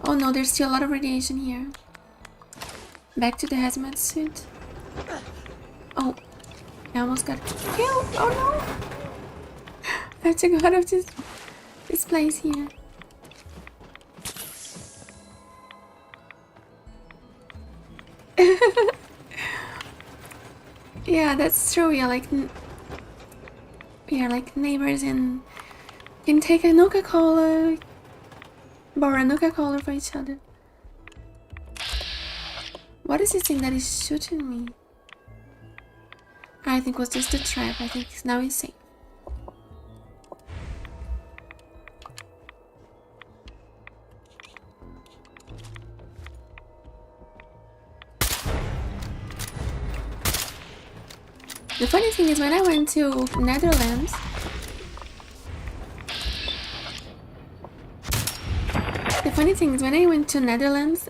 S1: Oh no, there's still a lot of radiation here. Back to the hazmat suit. Oh, I almost got killed. Oh no! I have to go out of this place here. Yeah, that's true. We are like neighbors and can take a Nuka-Cola, borrow a Nuka-Cola for each other. What is this thing that is shooting me? I think it was just a trap. I think now it's safe. The funny thing is, when I went to Netherlands,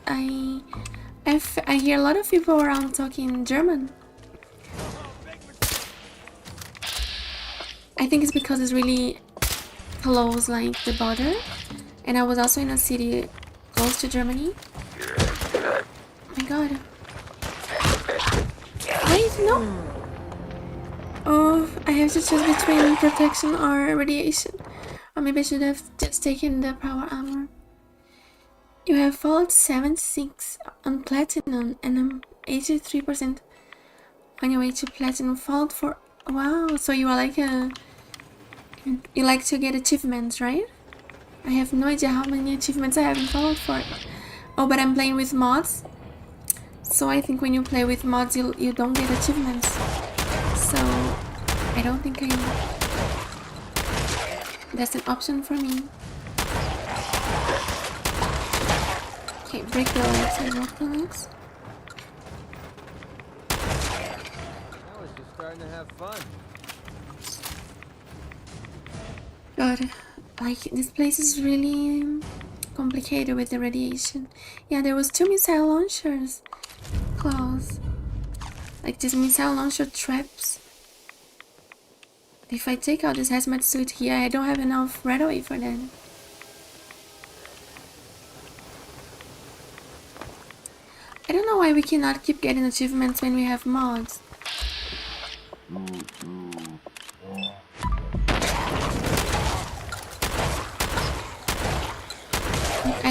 S1: I hear a lot of people around talking German. I think it's because it's really close, like the border, and I was also in a city close to Germany. Oh my god! Wait, no! Oh, I have to choose between protection or radiation. Or maybe I should have just taken the power armor. You have Fallout 76 on Platinum and I'm 83% on your way to Platinum. Fallout 4. Wow, so you are like you like to get achievements, right? I have no idea how many achievements I have in Fallout 4. Oh, but I'm playing with mods. So I think when you play with mods, you don't get achievements. So I don't think that's an option for me. Okay, break the legs and rock the legs.
S4: I was just starting to have fun.
S1: God, like this place is really complicated with the radiation. Yeah, there was 2 missile launchers close. Like just missile launcher traps. If I take out this hazmat suit here, I don't have enough radaway for that. I don't know why we cannot keep getting achievements when we have mods.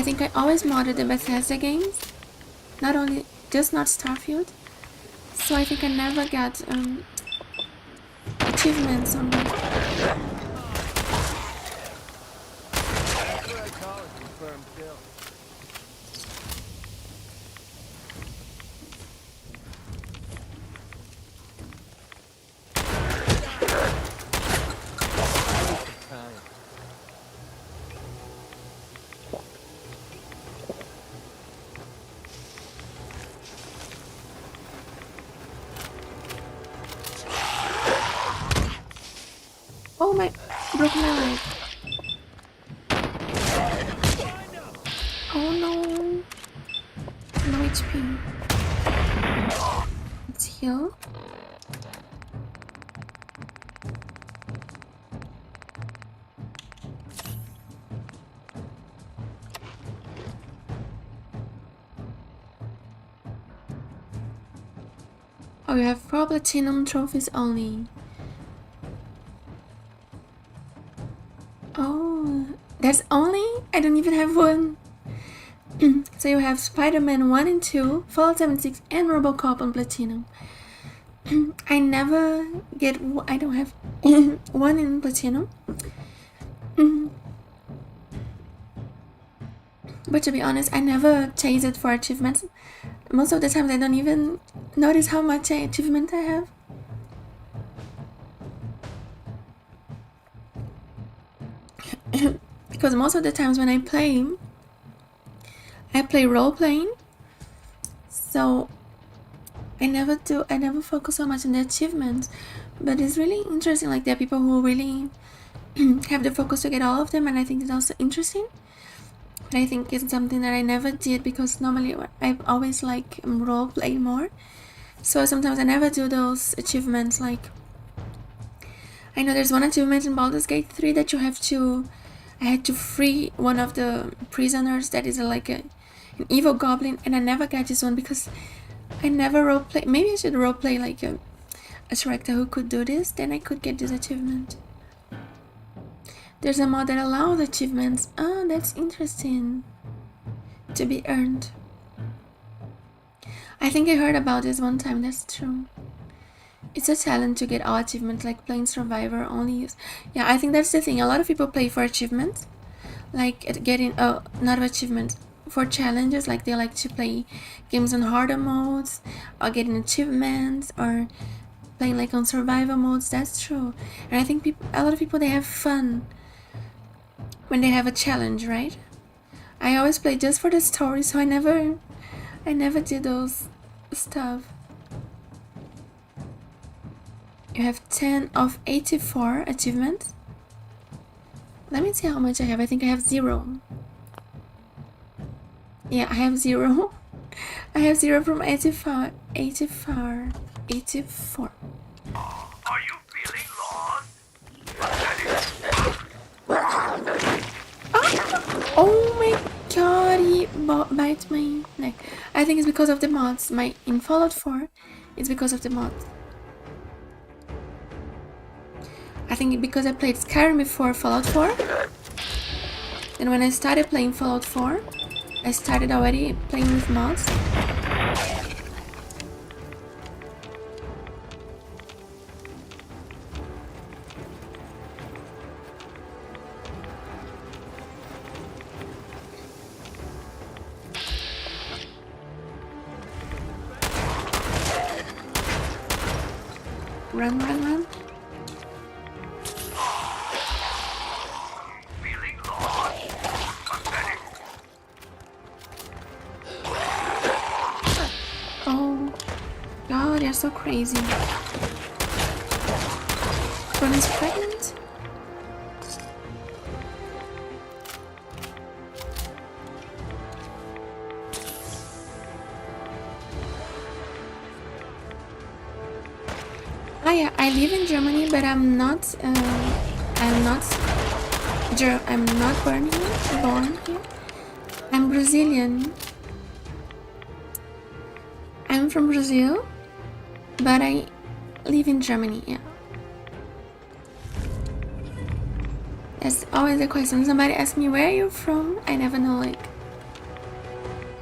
S1: I think I always modded the Bethesda games, not Starfield. So I think I never got achievements on that.
S4: That's what I call it, confirmed kill.
S1: Oh my, broke my leg. Oh no. No HP. Let's heal. Oh, you have 4 platinum trophies only. Oh, that's only? I don't even have one. So you have Spider-Man 1 and 2, Fallout 76, and Robocop on platinum. I never get. I don't have 1 in platinum. But to be honest, I never chase it for achievements. Most of the times I don't even notice how much achievement I have. Because most of the times when I play role-playing, so I never focus so much on the achievements. But it's really interesting, like there are people who really have the focus to get all of them, and I think it's also interesting. But I think it's something that I never did, because normally I've always like role-play more. So sometimes I never do those achievements. Like, I know there's one achievement in Baldur's Gate 3 that I had to free one of the prisoners that is like an evil goblin, and I never got this one because I never roleplay. Maybe I should roleplay like a character who could do this, then I could get this achievement. There's a mod that allows achievements. Oh, that's interesting. To be earned. I think I heard about this one time, that's true. It's a challenge to get all achievements, like playing Survivor only use. Yeah, I think that's the thing. A lot of people play for achievements, like getting not achievements, for challenges. Like they like to play games on harder modes, or getting achievements, or playing like on survival modes. That's true. And I think a lot of people, they have fun when they have a challenge, right? I always play just for the story, so I never did those stuff. You have 10 of 84 achievements. Let me see how much I have. I think I have 0. Yeah, I have 0. I have 0 from 84. 84. 84.
S11: Are you feeling lost?
S1: Oh my god, he bites my neck. I think it's because of the mods. In Fallout 4, it's because of the mods. I think because I played Skyrim before Fallout 4. And when I started playing Fallout 4, I started already playing with mods. Run, run, run. Oh, God, you're so crazy. Gwen is pregnant? Ah, yeah, I live in Germany, but I'm not born here. I'm Brazilian. I'm from Brazil, but I live in Germany, yeah. That's always the question. Somebody asks me, where are you from? I never know, like,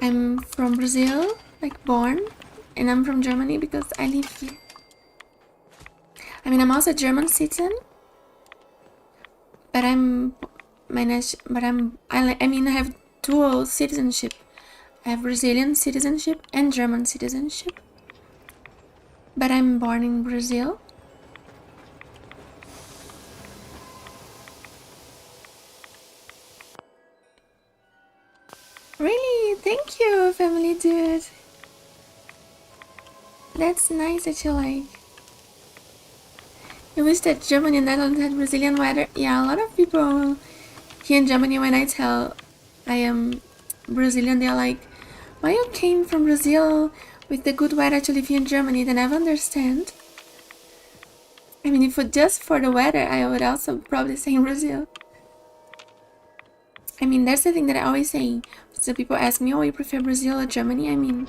S1: I'm from Brazil, like born, and I'm from Germany because I live here. I mean, I'm also a German citizen, but I have dual citizenship. I have Brazilian citizenship and German citizenship, but I'm born in Brazil. Really? Thank you, family dude. That's nice that you like. I wish that Germany and Netherlands had Brazilian weather. Yeah, a lot of people here in Germany, when I tell I am Brazilian, they're like, why you came from Brazil with the good weather to live here in Germany? They never understand. I mean, if it just for the weather, I would also probably say in Brazil. I mean, that's the thing that I always say. So people ask me, oh, you prefer Brazil or Germany? I mean,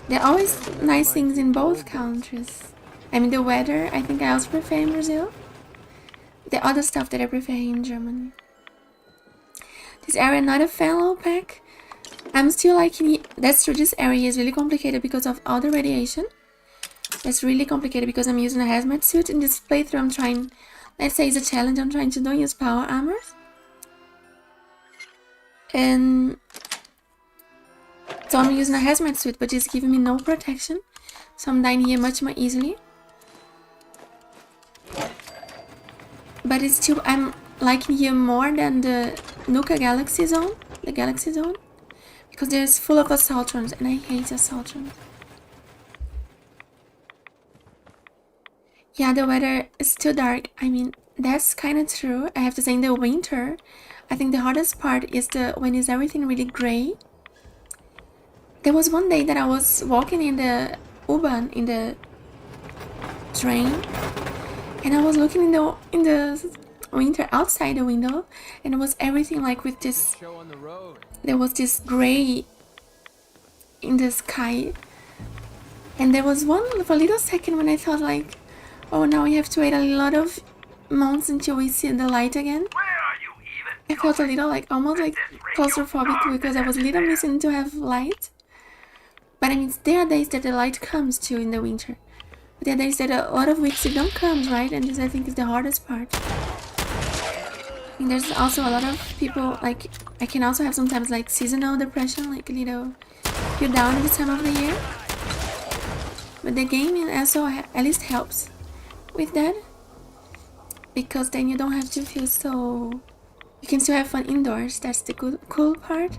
S1: there are always nice things in both countries. I mean, the weather, I think I also prefer in Brazil. The other stuff that I prefer in Germany. This area, not a fan, low pack. I'm still liking it. That's true, this area is really complicated because of all the radiation. That's really complicated because I'm using a hazmat suit. In this playthrough, I'm trying, let's say it's a challenge, I'm trying to don't use power armors. And so I'm using a hazmat suit, but it's giving me no protection. So I'm dying here much more easily. But it's still, I'm liking here more than the Nuka Galaxy Zone, the Galaxy Zone. Because there's full of assaultrons, and I hate assaultrons. Yeah, the weather is too dark. I mean, that's kind of true. I have to say, in the winter, I think the hardest part is when is everything really gray. There was one day that I was walking in the U-Bahn, in the train, and I was looking in the winter outside the window, and it was everything like with this. There was this gray in the sky, and there was one for a little second when I thought like, oh, now we have to wait a lot of months until we see the light again. I felt a little like almost like claustrophobic because I was a little missing to have light. But I mean, there are days that the light comes too in the winter. But there are days that a lot of weeks it don't come, right? And this I think is the hardest part. And there's also a lot of people, like, I can also have sometimes like seasonal depression, like a little, you're down at this time of the year. But the gaming also at least helps with that. Because then you don't have to feel so, you can still have fun indoors. That's the cool part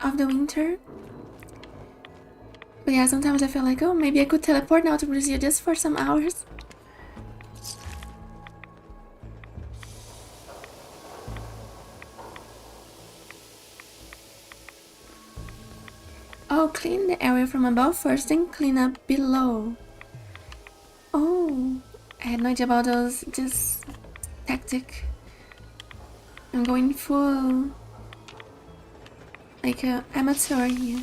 S1: of the winter. But yeah, sometimes I feel like, oh, maybe I could teleport now to Brazil just for some hours. Oh, clean the area from above first, then clean up below. Oh, I had no idea about those, just tactic. I'm going full, like a amateur here.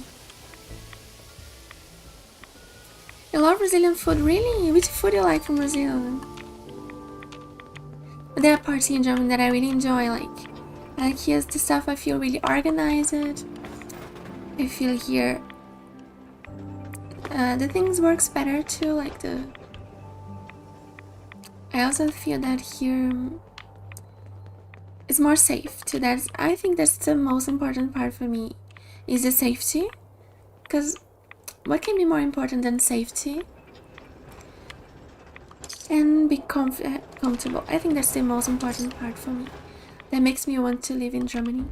S1: You love Brazilian food, really? Which food you like from Brazil? But there are parts here in Germany that I really enjoy, like here's the stuff I feel really organized. I feel here the things works better too, like I also feel that here it's more safe too. I think that's the most important part for me, is the safety. Because what can be more important than safety? And be comfortable. I think that's the most important part for me. That makes me want to live in Germany.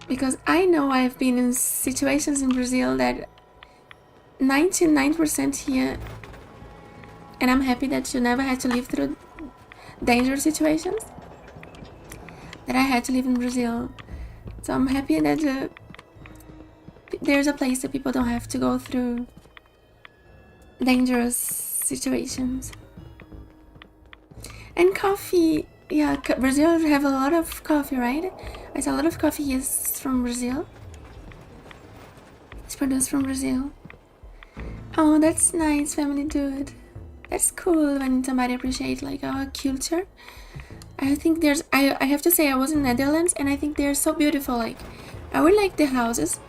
S1: Because I know I've been in situations in Brazil that 99% here, and I'm happy that you never had to live through dangerous situations, that I had to live in Brazil. So I'm happy that there's a place that people don't have to go through dangerous situations. And coffee, yeah, Brazil have a lot of coffee, right? I saw a lot of coffee is from Brazil. It's produced from Brazil. Oh, that's nice, family dude. That's cool when somebody appreciates like our culture. I think I have to say I was in Netherlands, and I think they're so beautiful. Like, I really like the houses.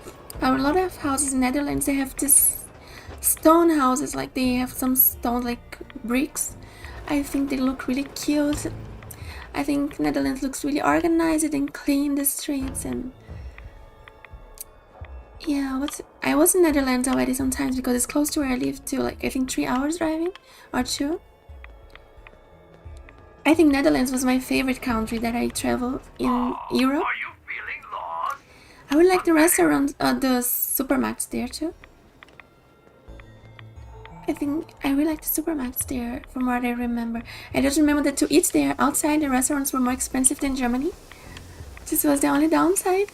S1: A lot of houses in Netherlands, they have this stone houses, like they have some stone like bricks. I think they look really cute. I think Netherlands looks really organized and clean, the streets. And yeah, I was in Netherlands already sometimes because it's close to where I live too, like I think 3 hours driving or 2. I think Netherlands was my favorite country that I traveled in Europe.
S11: Are you feeling lost?
S1: I would like the restaurants, the supermarkets there too. I think I really like the supermarkets there, from what I remember. I just remember that to eat there outside, the restaurants were more expensive than Germany. This was the only downside.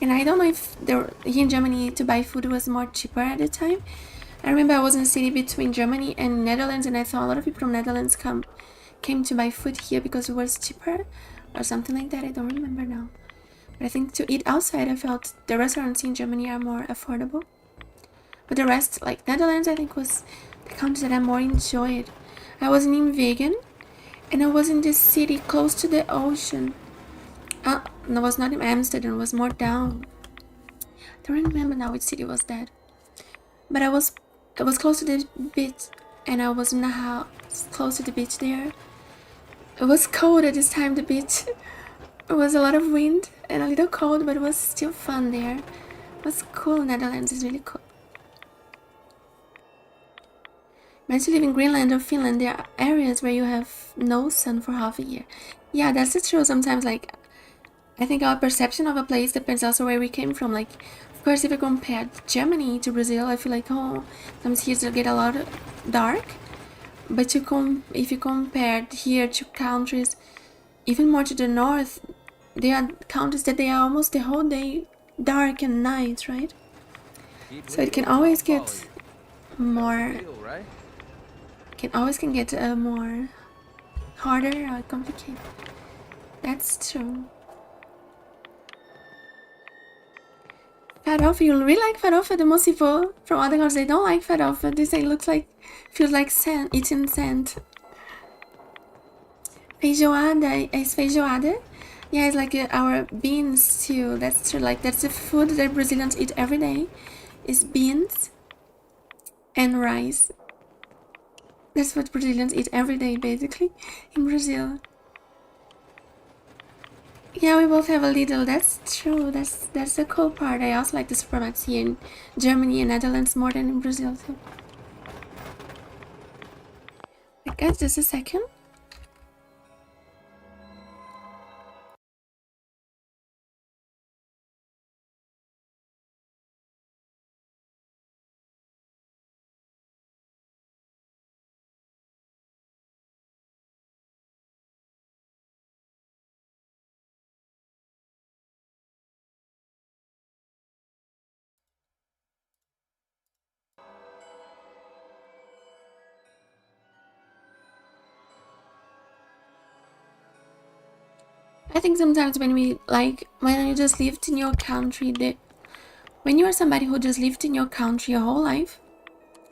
S1: And I don't know if here in Germany to buy food was more cheaper at the time. I remember I was in a city between Germany and Netherlands, and I saw a lot of people from Netherlands came to buy food here because it was cheaper or something like that. I don't remember now. But I think to eat outside, I felt the restaurants in Germany are more affordable. But the rest, like Netherlands, I think was the country that I more enjoyed. I was in Vegan, and I was in this city close to the ocean. No, it was not in Amsterdam, it was more down. I don't remember now which city was that. But it was close to the beach, and I was in a house close to the beach there. It was cold at this time, the beach. It was a lot of wind and a little cold, but it was still fun there. It was cool. Netherlands is really cool. When you live in Greenland or Finland, there are areas where you have no sun for half a year. Yeah, that's the truth. Sometimes, like, I think our perception of a place depends also where we came from. Like, of course, if you compare Germany to Brazil, I feel like, oh, sometimes here it get a lot dark. But if you compare here to countries, even more to the north, there are countries that they are almost the whole day dark and night, right? So it can always get more... can get more harder or complicated. That's true. Farofa, you really like farofa. The most people from other countries, they don't like farofa. They say it feels like sand, eating sand. Feijoada is feijoada. Yeah, it's like our beans stew. That's true. Like that's the food that Brazilians eat every day. Is beans and rice. That's what Brazilians eat every day, basically, in Brazil. Yeah, we both have a little. That's true. That's the cool part. I also like the supermarkets here in Germany and Netherlands more than in Brazil too. I guess just a second. I think sometimes when you just lived in your country, when you are somebody who just lived in your country your whole life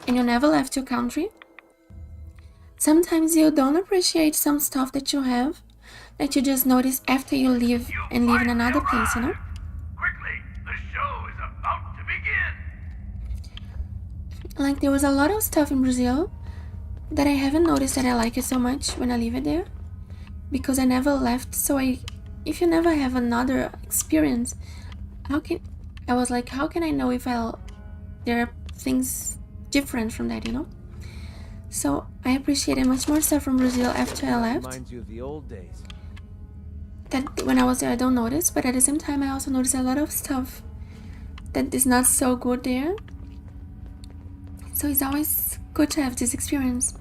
S1: and you never left your country, sometimes you don't appreciate some stuff that you have, that you just notice after you live in another place, you know?
S11: Quickly, the show is about to begin.
S1: Like there was a lot of stuff in Brazil that I haven't noticed that I like it so much when I live there. Because I never left, so if you never have another experience, how can I know if there are things different from that, you know? So I appreciated much more stuff from Brazil after I left.
S4: Reminds you of the old days.
S1: That when I was there I don't notice, but at the same time I also noticed a lot of stuff that is not so good there. So it's always good to have this experience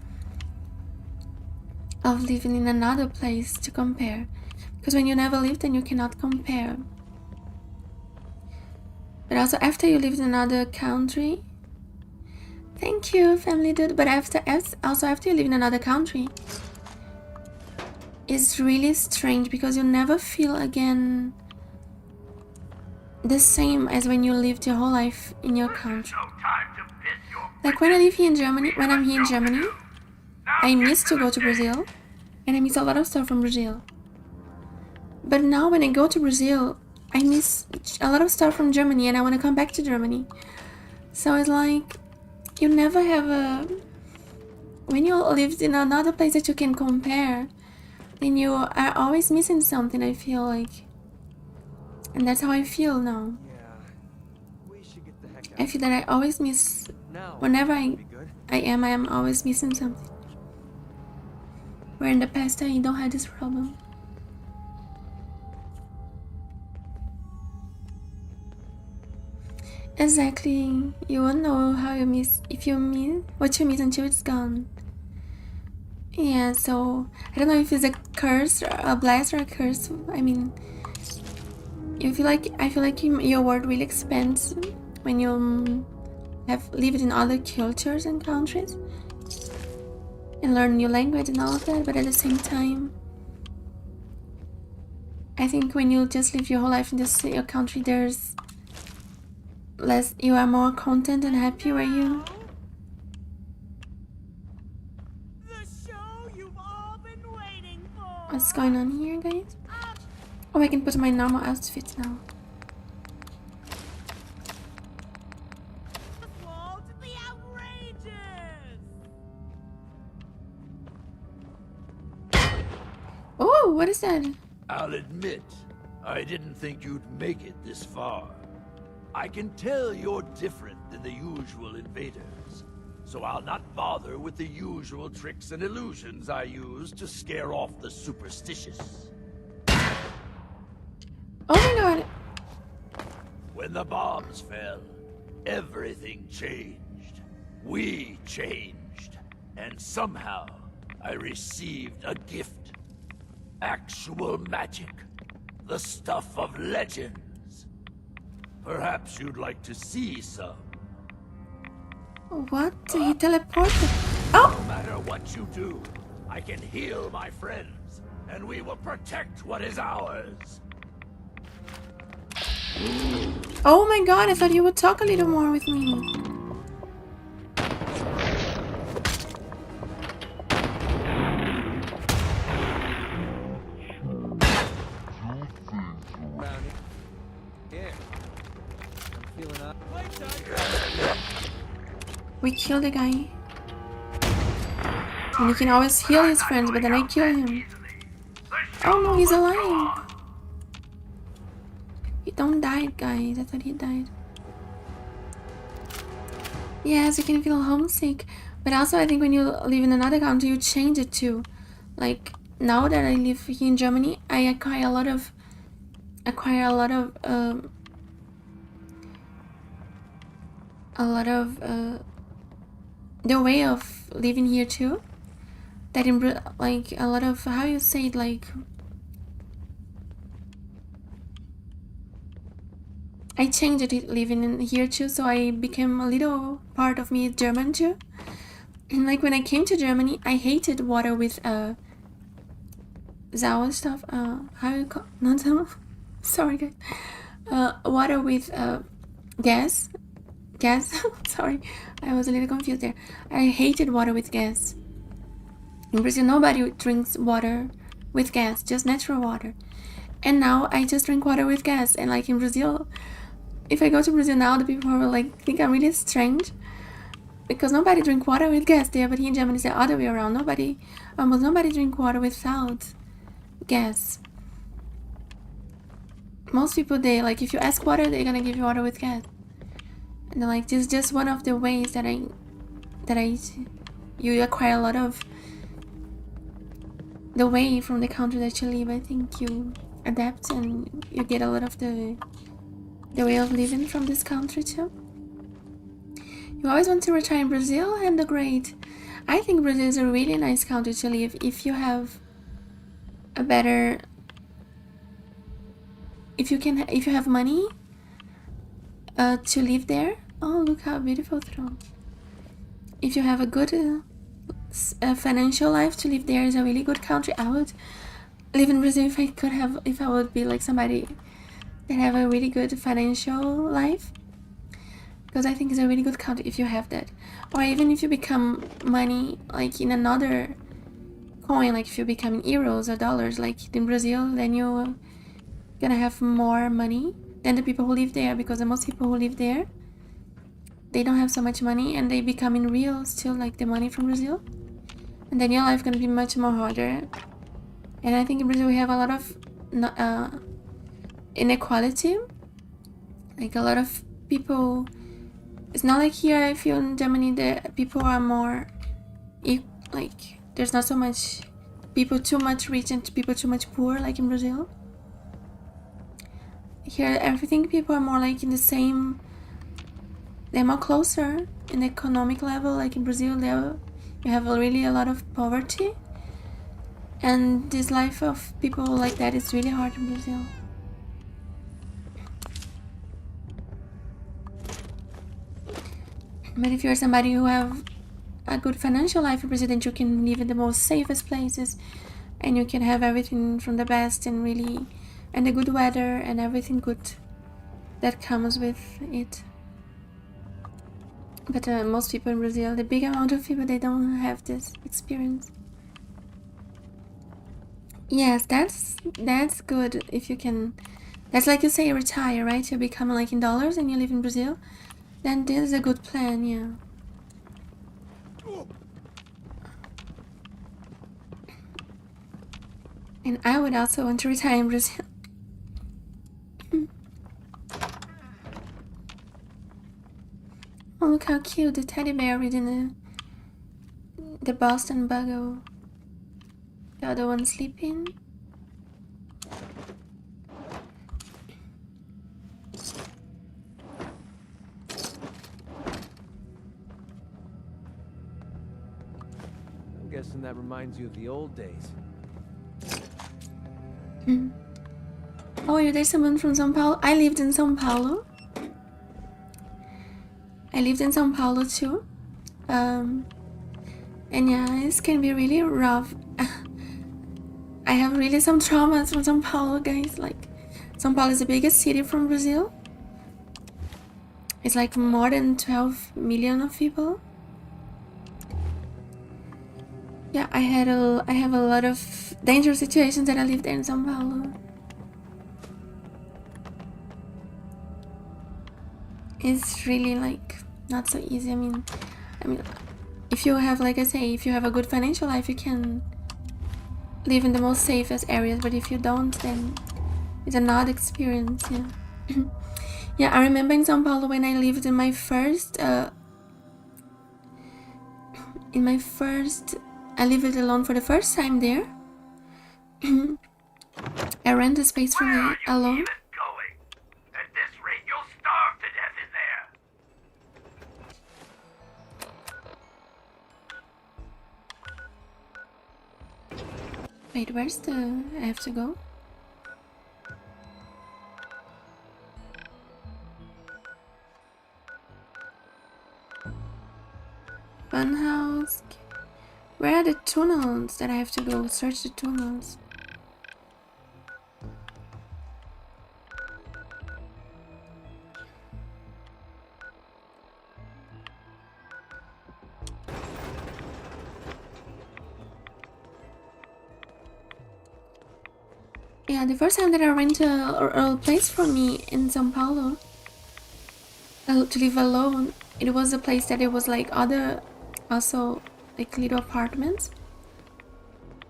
S1: of living in another place to compare, because when you never lived then you cannot compare. But also after you lived in another country, thank you family dude, but after you live in another country, it's really strange because you never feel again the same as when you lived your whole life in your country. Like when I'm here in Germany, I miss to go to Brazil, and I miss a lot of stuff from Brazil. But now when I go to Brazil, I miss a lot of stuff from Germany, and I want to come back to Germany. So it's like you never have a. When you lived in another place that you can compare, then you are always missing something. I feel like, and that's how I feel now. I feel that I always miss. Whenever I am always missing something. Where in the past I don't have this problem. Exactly. You won't know how you miss if you miss what you miss until it's gone. Yeah, so I don't know if it's a curse or a blast or a curse. I mean, I feel like your world really expands when you have lived in other cultures and countries and learn new language and all of that, but at the same time, I think when you just live your whole life in this your country, there's less. You are more content and happy where you. What's going on here, guys? Oh, I can put my normal outfit now. Oh, what is that?
S13: I'll admit, I didn't think you'd make it this far. I can tell you're different than the usual invaders, so I'll not bother with the usual tricks and illusions I use to scare off the superstitious.
S1: Oh my god!
S13: When the bombs fell, everything changed. We changed. And somehow, I received a gift. Actual magic. The stuff of legends. Perhaps you'd like to see some.
S1: What? He teleported. Oh!
S13: No matter what you do, I can heal my friends, and we will protect what is ours.
S1: Oh my god, I thought you would talk a little more with me. We kill the guy. And he can always heal his friends, but then I kill him. Oh no, he's alive. He don't die, guys. I thought he died. Yes, you can feel homesick. But also I think when you live in another country, you change it too. Like, now that I live here in Germany, I acquire a lot of the way of living here too. That like a lot of, how you say it, like I changed it living in here too, so I became a little part of me German too. And like when I came to Germany, I hated water with sour stuff. How you call not sour? Sorry guys. Water with gas. Sorry, I was a little confused there. I hated water with gas. In Brazil, nobody drinks water with gas, just natural water. And now I just drink water with gas. And like in Brazil, if I go to Brazil now, the people will like think I'm really strange, because nobody drink water with gas there. But here in Germany, it's the other way around. Almost nobody drink water without gas. Most people, they like, if you ask water, they're gonna give you water with gas. And like, this is just one of the ways that you acquire a lot of the way from the country that you live. I think you adapt and you get a lot of the way of living from this country too. You always want to retire in Brazil, and the great. I think Brazil is a really nice country to live if you have a better. If you have money to live there. Oh, look how beautiful throne. If you have a good financial life to live there, is a really good country. I would live in Brazil if I would be like somebody that have a really good financial life, because I think it's a really good country if you have that. Or even if you become money like in another coin, like if you become in euros or dollars like in Brazil, then gonna have more money than the people who live there, because the most people who live there, they don't have so much money and they become in real still like the money from Brazil. And then your life gonna be much more harder. And I think in Brazil we have a lot of inequality. Like a lot of people, it's not like here. I feel in Germany that people are more like there's not so much people too much rich and people too much poor like in Brazil. Here everything people are more like in the same, they're more closer in the economic level. Like in Brazil you have really a lot of poverty, and this life of people like that is really hard in Brazil. But if you're somebody who have a good financial life in Brazil, then you can live in the most safest places, and you can have everything from the best and the good weather and everything good that comes with it. But most people in Brazil, the big amount of people, they don't have this experience. Yes, that's good if you can. That's like you say, retire, right? You become like in dollars and you live in Brazil. Then this is a good plan, yeah. And I would also want to retire in Brazil. Oh, look how cute, the teddy bear reading the Boston Bugle. The other one sleeping.
S4: I'm guessing that reminds you of the old days.
S1: Oh, there's someone from São Paulo. I lived in São Paulo. I lived in São Paulo too. And yeah, this can be really rough. I have really some traumas from São Paulo, guys. Like, São Paulo is the biggest city from Brazil. It's like more than 12 million of people. Yeah, I have a lot of dangerous situations that I lived in São Paulo. It's really like not so easy. I mean, if you have, like I say, if you have a good financial life, you can live in the most safest areas. But if you don't, then it's an odd experience. Yeah. Yeah, I remember in São Paulo when I lived in my first. I lived alone for the first time there. I rent a space for me alone.
S11: At this rate, you'll starve to death in there.
S1: Wait, where's I have to go? Funhouse. Where are the tunnels that I have to go? Search the tunnels. Yeah, the first time that I rented a place for me in São Paulo to live alone, it was a place that it was like also like little apartments.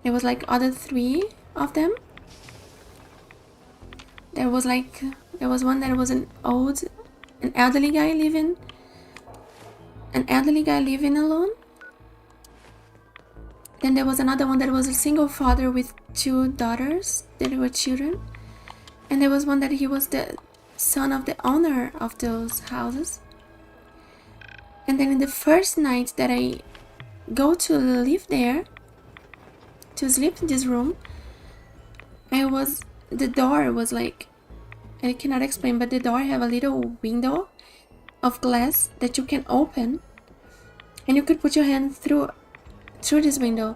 S1: There was like other 3 of them. There was one that was an elderly guy living alone. Then there was another one that was a single father with 2 daughters that were children. And there was one that he was the son of the owner of those houses. And then in the first night that I go to live there, to sleep in this room, the door was like, I cannot explain, but the door have a little window of glass that you can open, and you could put your hand through this window.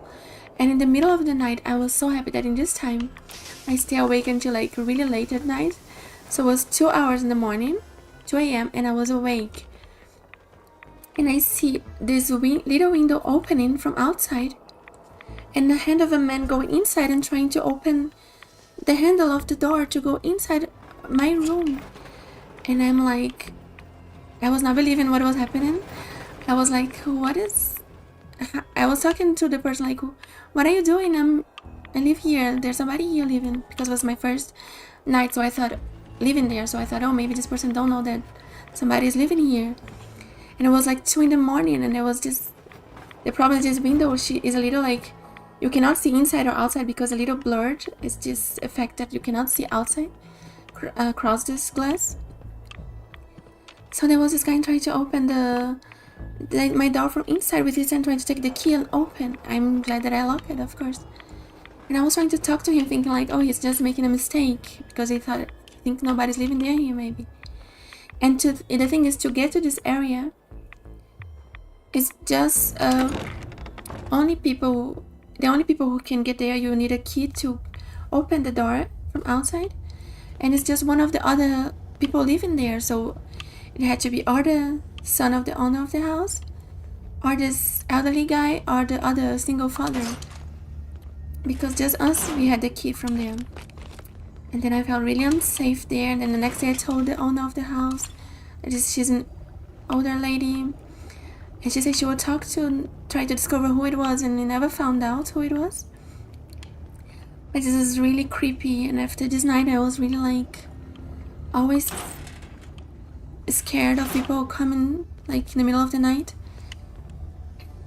S1: And in the middle of the night, I was so happy that in this time I stay awake until like really late at night. So it was 2 hours in the morning, 2 a.m., and I was awake. And I see this little window opening from outside, and the hand of a man going inside and trying to open the handle of the door to go inside my room. And I'm like, I was not believing what was happening. I was like, what is... I was talking to the person like, what are you doing? I live here. There's somebody here living. Because it was my first night, so I thought, living there. So I thought, oh, maybe this person don't know that somebody is living here. And it was like 2 in the morning, and there was just... The problem is this window, she is a little like... You cannot see inside or outside because a little blurred. It's just a fact that you cannot see outside across this glass. So there was this guy trying to open my door from inside with his hand, trying to take the key and open. I'm glad that I locked it, of course. And I was trying to talk to him, thinking like, oh, he's just making a mistake because he think nobody's living there here, maybe. And the thing is, to get to this area, it's just the only people who can get there. You need a key to open the door from outside, and it's just one of the other people living there. So it had to be or the son of the owner of the house, or this elderly guy, or the other single father. Because just us, we had the key from them. And then I felt really unsafe there. And then the next day I told the owner of the house that she's an older lady. And she said she would try to discover who it was, and we never found out who it was. But this is really creepy, and after this night I was really like, always scared of people coming like in the middle of the night.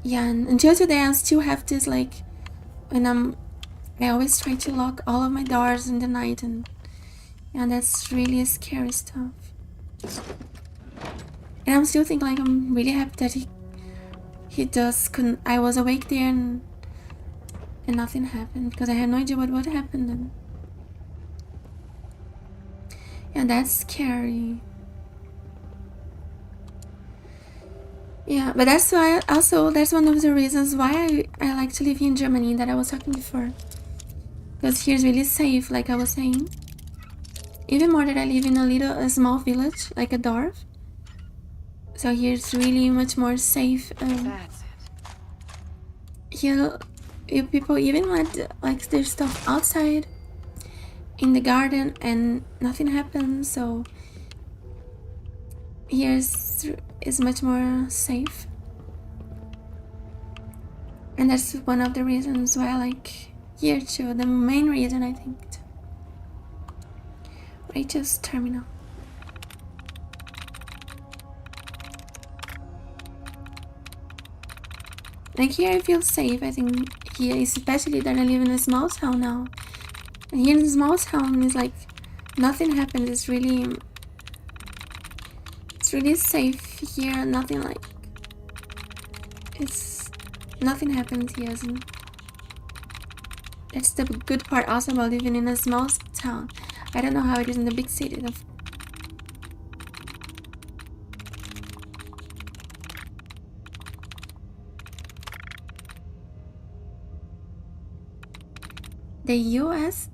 S1: Yeah, and until today I still have this like, when I always try to lock all of my doors in the night, and yeah, that's really scary stuff. And I'm still thinking like, I'm really happy that he just couldn't. I was awake there and nothing happened, because I had no idea what would happen then. Yeah, that's scary. Yeah, but that's why also, that's one of the reasons why I like to live here in Germany, that I was talking before. Because here's really safe, like I was saying. Even more that I live in a small village, like a Dorf. So here's really much more safe.
S8: That's it.
S1: Here, people even let like their stuff outside in the garden and nothing happens. So here's is much more safe, and that's one of the reasons why I like here too. The main reason, I think. Wait, just terminal. Like here I feel safe. I think here, especially that I live in a small town now. And here in a small town is like nothing happens. It's really safe here. Nothing like nothing happens here. So that's the good part also about living in a small town. I don't know how it is in the big city. The US?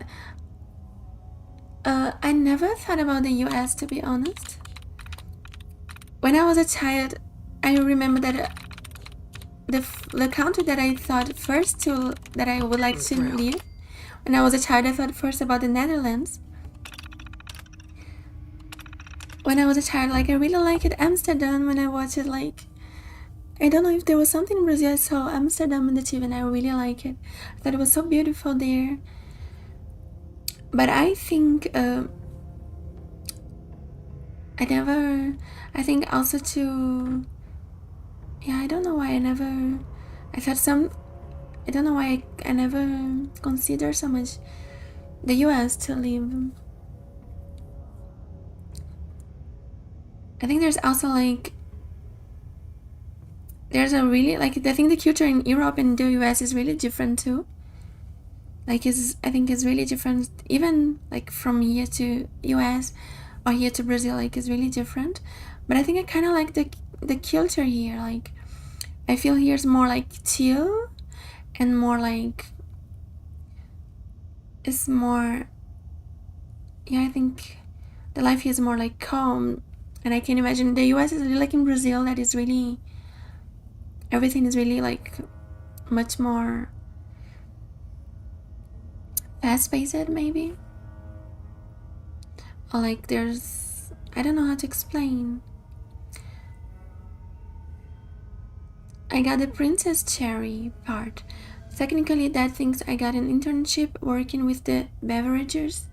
S1: I never thought about the US, to be honest. When I was a child, I remember that the country that I thought first that I would like to live, when I was a child, I thought first about the Netherlands. When I was a child, like I really liked Amsterdam. When I watched it, like I don't know if there was something in Brazil. I saw Amsterdam on the TV and I really liked it. I thought it was so beautiful there. But I think I think also to, yeah, I don't know why I never consider so much the US to live. I think there's also like, there's a really, like, I think the culture in Europe and the US is really different too. Like, I think it's really different, even like from here to US or here to Brazil, like it's really different. But I think I kind of like the culture here. Like, I feel here's more like chill and more like, it's more, yeah, I think the life here is more like calm. And I can imagine the US is really like in Brazil, that is really, everything is really like much more fast-paced, maybe. or like there's, I don't know how to explain. I got the Princess Cherry part. Technically that thinks I got an internship working with the beverages.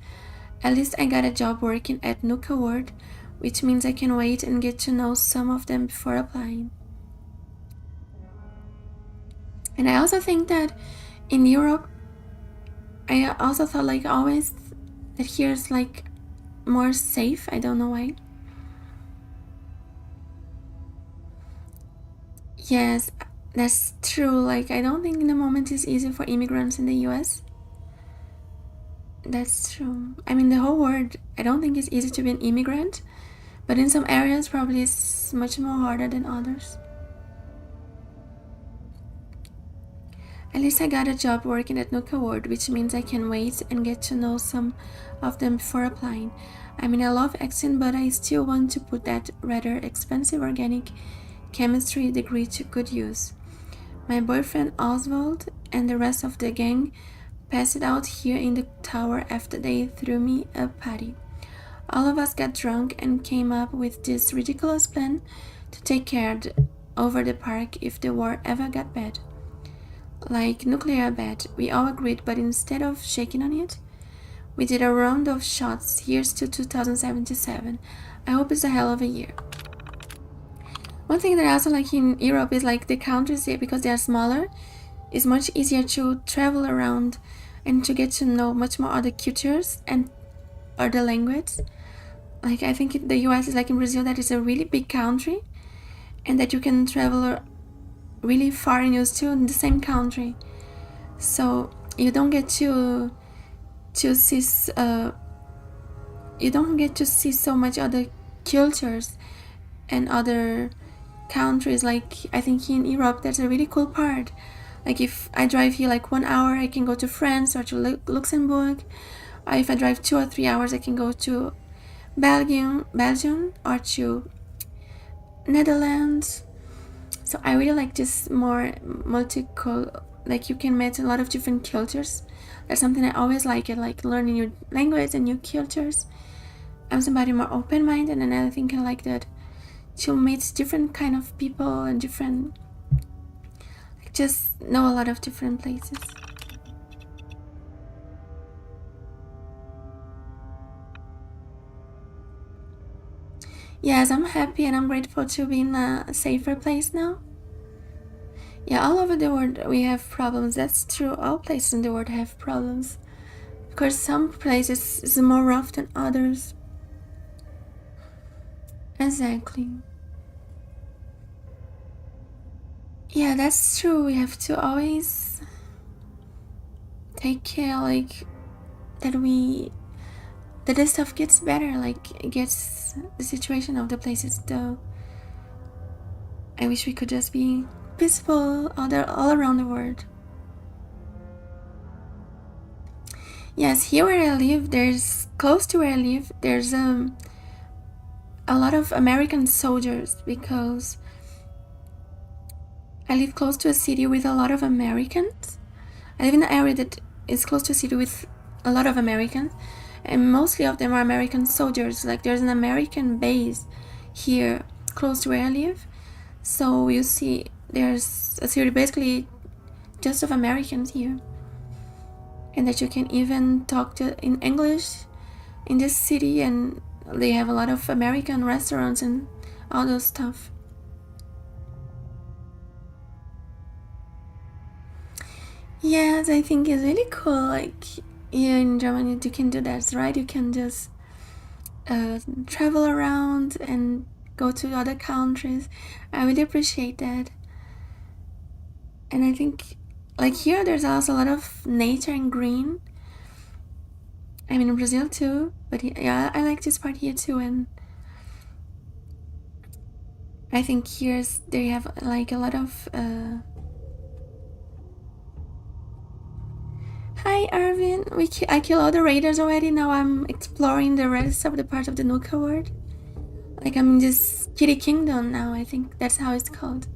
S1: At least I got a job working at Nuka-World, which means I can wait and get to know some of them before applying. And I also think that in Europe, I also thought like always that here's like more safe. I don't know why. Yes, that's true. Like I don't think in the moment it's easy for immigrants in the US. That's true. I mean the whole world, I don't think it's easy to be an immigrant, but in some areas probably it's much more harder than others. At least I got a job working at Nuka-World, which means I can wait and get to know some of them before applying. I mean, I love accent, but I still want to put that rather expensive organic chemistry degree to good use. My boyfriend Oswald and the rest of the gang passed out here in the tower after they threw me a party. All of us got drunk and came up with this ridiculous plan to take care over the park if the war ever got bad. Like nuclear bad, we all agreed, but instead of shaking on it, we did a round of shots. Here's to 2077. I hope it's a hell of a year. One thing that I also like in Europe is like the countries here, because they are smaller, it's much easier to travel around and to get to know much more other cultures and other language. Like I think the US is like in Brazil, that is a really big country and that you can travel really far and you're still in the same country, so you don't get to see you don't get to see so much other cultures and other countries. Like I think in Europe that's a really cool part. Like if I drive here like 1 hour, I can go to France or to Luxembourg, or if I drive 2 or 3 hours, I can go to Belgium or to Netherlands. So I really like this more multicultural, like you can meet a lot of different cultures. That's something I always like it, like learning new language and new cultures. I'm somebody more open-minded, and I think I like that to meet different kind of people and different, like just know a lot of different places. Yes, I'm happy and I'm grateful to be in a safer place now. Yeah, all over the world we have problems. That's true. All places in the world have problems. Of course, some places is more rough than others. Exactly. Yeah, that's true. We have to always take care, like that the stuff gets better, like it gets the situation of the places though. I wish we could just be peaceful all around the world. Yes, here where I live, there's close to where I live, there's a lot of American soldiers, because I live close to a city with a lot of Americans. I live in an area that is close to a city with a lot of Americans, and mostly of them are American soldiers. Like there's an American base here close to where I live, so you see there's a city basically just of Americans here, and that you can even talk to in English in this city, and they have a lot of American restaurants and all those stuff. Yes, I think it's really cool. Like here in Germany, you can do that, right? You can just travel around and go to other countries. I really appreciate that. And I think like here there's also a lot of nature and green. I mean in Brazil too, but yeah, I like this part here too. And I think they have like a lot of Hi Arvin, I killed all the raiders already. Now I'm exploring the rest of the part of the Nuka-World. Like I'm in this Kiddie Kingdom now, I think that's how it's called.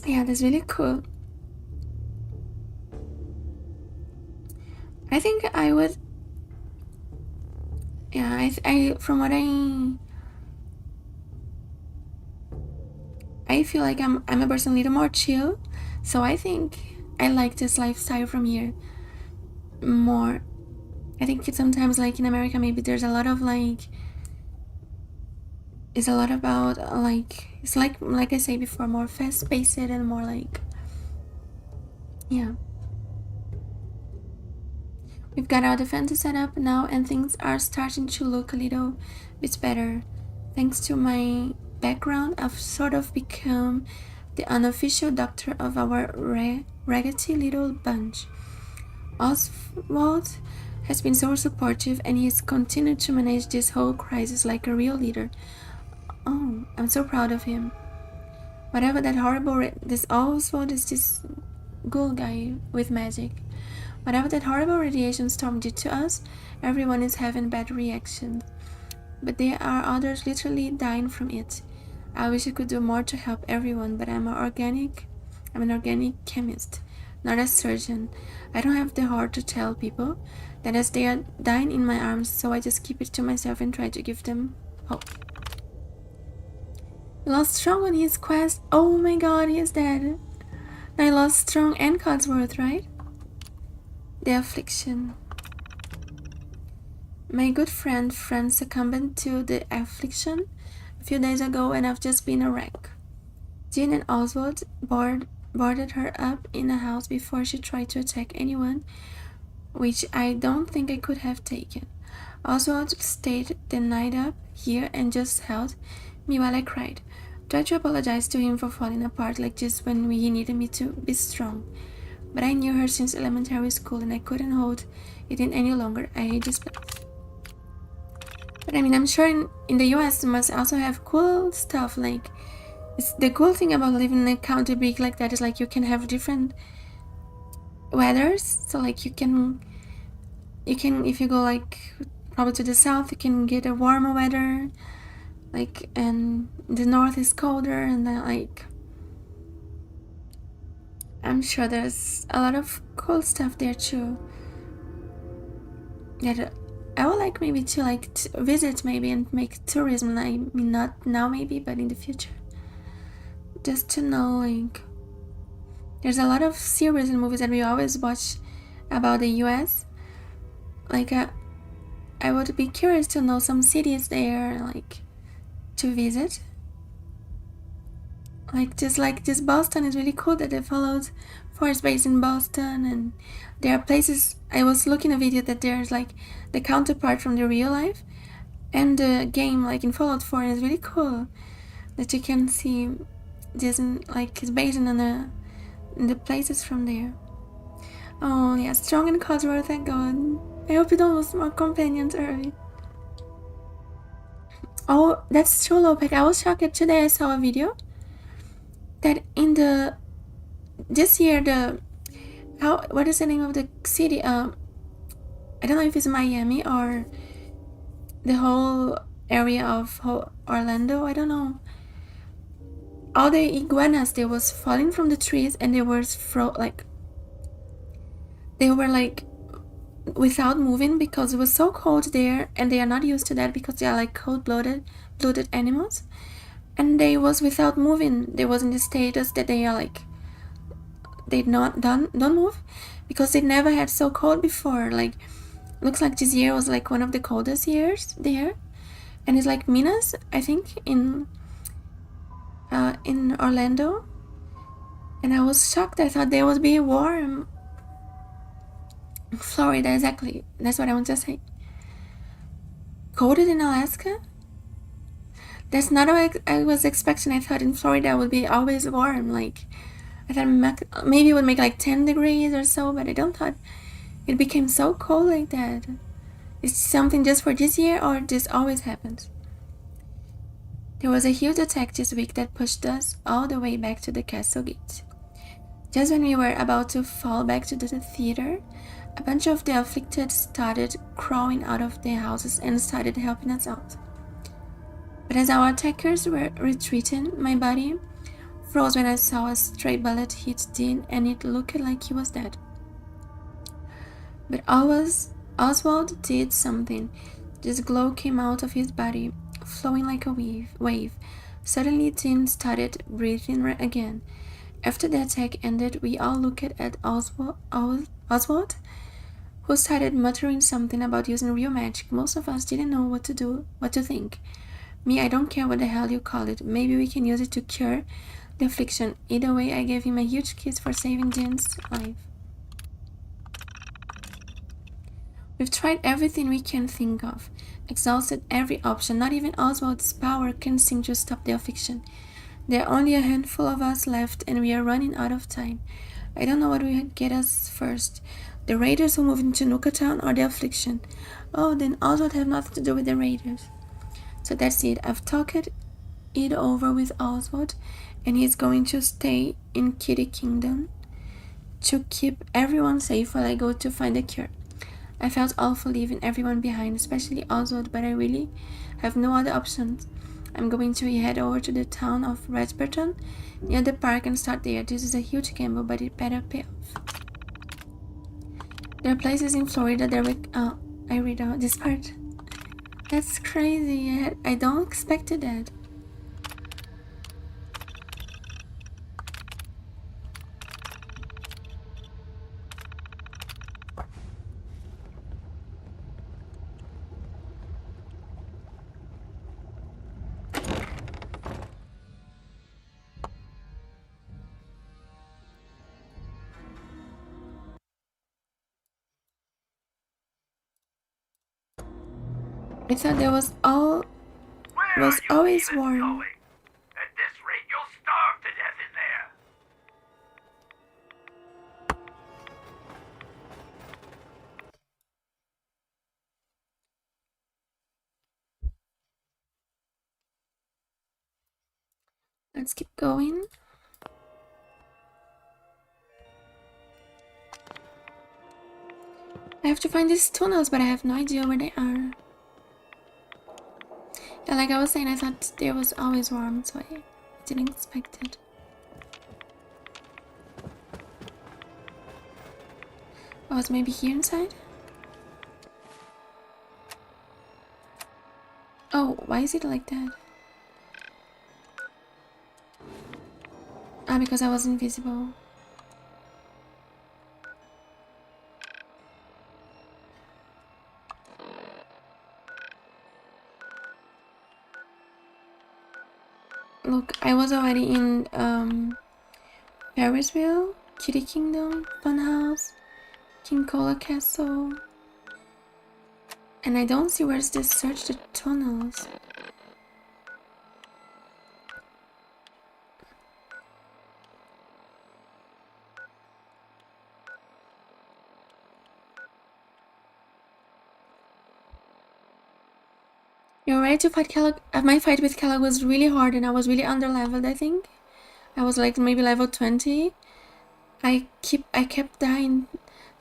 S1: Yeah, that's really cool. I think I would Yeah, from what I feel like I'm a person a little more chill, so I think I like this lifestyle from here more. I think it's sometimes like in America maybe there's a lot of like, it's a lot about like, it's like I say before, more fast paced and more like, yeah. We've got our defenses set up now and things are starting to look a little bit better. Thanks to my background, I've sort of become the unofficial doctor of our raggedy little bunch. Oswald has been so supportive and he's continued to manage this whole crisis like a real leader. Oh, I'm so proud of him. Whatever that horrible this Oswald is this ghoul guy with magic. Whatever that horrible radiation storm did to us, everyone is having bad reactions. But there are others literally dying from it. I wish I could do more to help everyone, but I'm an organic chemist, not a surgeon. I don't have the heart to tell people that as they are dying in my arms, so I just keep it to myself and try to give them hope. We lost Strong on his quest. Oh my god, he is dead. I lost Strong and Codsworth, right? The affliction. My good friend succumbed to the affliction a few days ago and I've just been a wreck. Jean and Oswald boarded her up in a house before she tried to attack anyone, which I don't think I could have taken. Oswald stayed the night up here and just held me while I cried. Tried to apologize to him for falling apart like this when he needed me to be strong. But I knew her since elementary school and I couldn't hold it in any longer. I hate this place. But I mean, I'm sure in the US you must also have cool stuff. Like, the cool thing about living in a country big like that is like you can have different weathers. So like you can if you go like probably to the south, you can get a warmer weather. Like, and the north is colder, and then like I'm sure there's a lot of cool stuff there too that I would like maybe to like visit maybe and make tourism. I mean, not now maybe, but in the future, just to know. Like, there's a lot of series and movies that we always watch about the US. Like, I would be curious to know some cities there, like, to visit. Like this Boston is really cool that they followed Forest Base in Boston, and there are places. I was looking at a video that there's like the counterpart from the real life and the game, like in Fallout 4, and it's really cool that you can see this like it's based on the places from there. Oh yeah, Strong and Codsworth, thank God. I hope you don't lose more companions early. Oh, that's true, Lopek. I was shocked today. I saw a video that in this year what is the name of the city? I don't know if it's Miami or the whole area of Orlando. I don't know. All the iguanas, they was falling from the trees and they were like without moving because it was so cold there, and they are not used to that because they are like cold-blooded animals. And they was without moving. They was in the status that they are like they don't move because they never had so cold before. Like, looks like this year was like one of the coldest years there, and it's like minus, I think, in Orlando. And I was shocked. I thought they would be warm. Florida, exactly. That's what I want to say. Colder in Alaska? That's not what I was expecting. I thought in Florida it would be always warm. Like, I thought maybe it would make like 10 degrees or so, but I don't thought it became so cold like that. Is something just for this year, or this always happens? There was a huge attack this week that pushed us all the way back to the castle gate. Just when we were about to fall back to the theater, a bunch of the afflicted started crawling out of their houses and started helping us out. But as our attackers were retreating, my body froze when I saw a stray bullet hit Dean and it looked like he was dead. But Oswald did something. This glow came out of his body, flowing like a wave. Suddenly, Tim started breathing again. After the attack ended, we all looked at Oswald, who started muttering something about using real magic. Most of us didn't know what to think. Me, I don't care what the hell you call it. Maybe we can use it to cure the affliction. Either way, I gave him a huge kiss for saving Jen's life. We've tried everything we can think of, exhausted every option. Not even Oswald's power can seem to stop the affliction. There are only a handful of us left, and we are running out of time. I don't know what will get us first. The raiders who moved into Nuka-Town or the affliction. Oh, then Oswald have nothing to do with the raiders. So that's it. I've talked it over with Oswald, and he's going to stay in Kiddie Kingdom to keep everyone safe while I go to find a cure. I felt awful leaving everyone behind, especially Oswald, but I really have no other options. I'm going to head over to the town of Redburton near the park and start there. This is a huge gamble, but it better pay off. There are places in Florida that I read out this part. That's crazy. I don't expect that. I thought there was always warm.
S11: At this rate, you'll starve to death in there.
S1: Let's keep going. I have to find these tunnels, but I have no idea where they are. Yeah, like I was saying, I thought there was always warm, so I didn't expect it. Oh, it's maybe here inside? Oh, why is it like that? Ah, because I was invisible. Look, I was already in Ferrisville, Kiddie Kingdom, Funhouse, King Cola Castle, and I don't see where's this search the tunnels. You're ready to fight Kellogg? My fight with Kellogg was really hard and I was really under-leveled, I think. I was like maybe level 20. I kept dying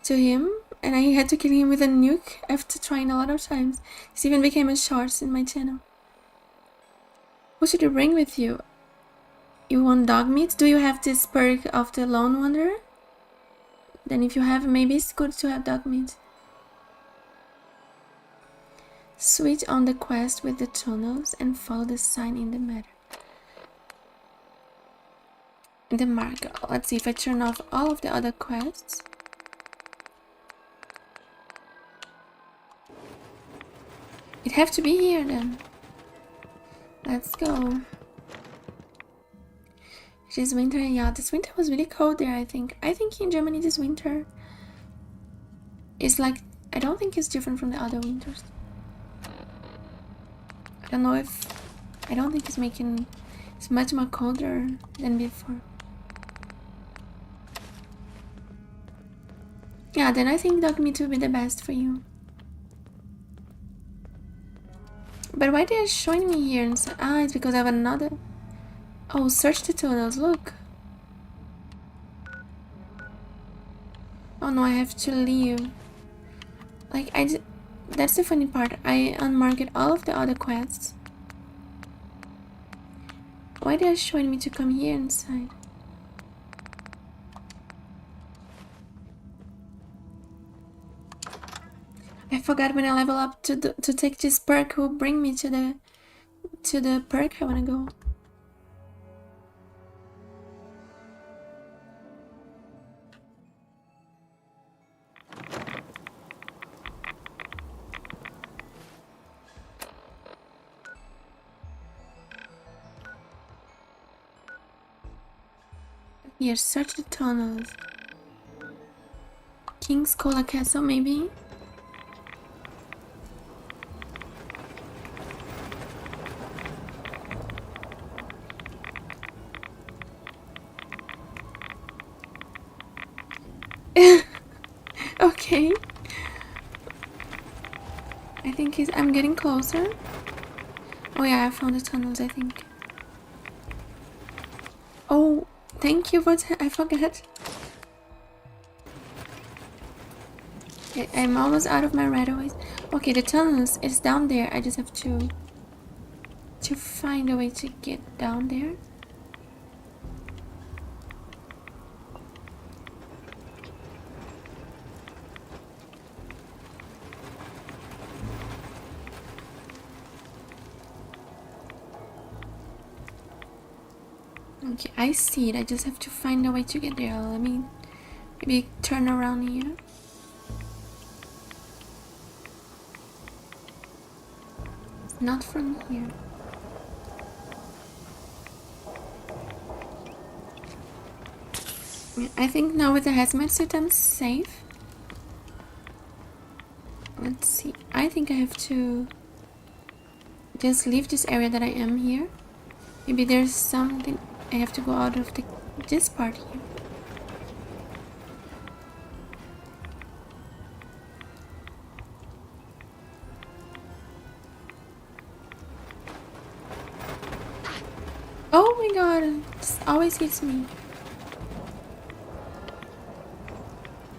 S1: to him and I had to kill him with a nuke after trying a lot of times. This even became a shorts in my channel. Who should you bring with you? You want dog meat? Do you have this perk of the Lone Wanderer? Then if you have, maybe it's good to have dog meat. Switch on the quest with the tunnels and follow the sign in the map. The marker. Let's see if I turn off all of the other quests. It'd have to be here then. Let's go. This winter, yeah, this winter was really cold there, I think. I think in Germany this winter is like, I don't think it's different from the other winters. I don't think it's much more colder than before. Yeah, then I think dog meat will be the best for you. But why they are showing me here inside? Ah, it's because I have another. Oh, search the tunnels, look. Oh no, I have to leave. Like, that's the funny part. I unmarked all of the other quests. Why they are showing me to come here inside? I forgot when I level up to take this perk who bring me to the perk I wanna go. Here, search the tunnels. King's Cola Castle, maybe? Okay. I think I'm getting closer. Oh yeah, I found the tunnels, I think. Oh, thank you for I forgot. I'm almost out of my right-of-ways. Okay, the tunnels is down there. I just have to find a way to get down there. Okay, I see it. I just have to find a way to get there. Let me maybe turn around here. It's not from here. I think now with the hazmat suit I'm safe. Let's see. I think I have to just leave this area that I am here. Maybe there's something. I have to go out of this part here. Oh my god, this always hits me.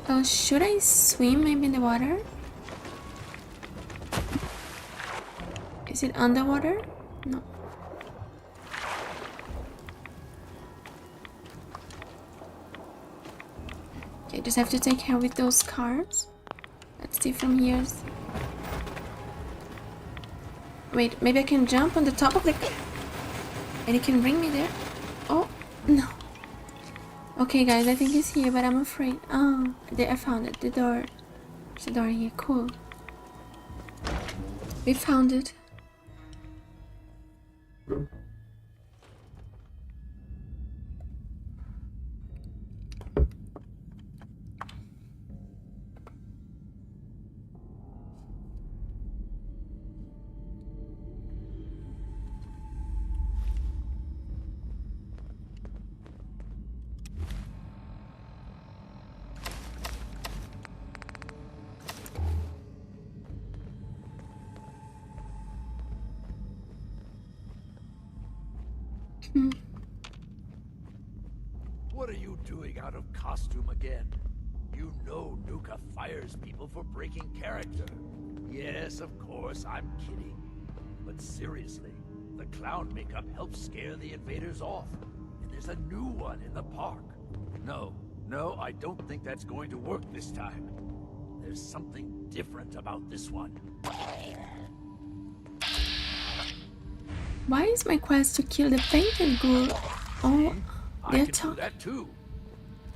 S1: Oh, should I swim maybe in the water? Is it underwater? No. Okay, just have to take care with those cars. Let's see from here. Wait, maybe I can jump on the top of the car and it can bring me there. Oh, no. Okay guys, I think he's here, but I'm afraid. Oh, I found it. The door. There's a door here. Cool. We found it.
S13: What are you doing out of costume again? You know Nuka fires people for breaking character. Yes, of course, I'm kidding. But seriously, the clown makeup helps scare the invaders off. And there's a new one in the park. No, I don't think that's going to work this time. There's something different about this one.
S1: Why is my quest to kill the painted ghoul? Oh,
S13: I can do that too.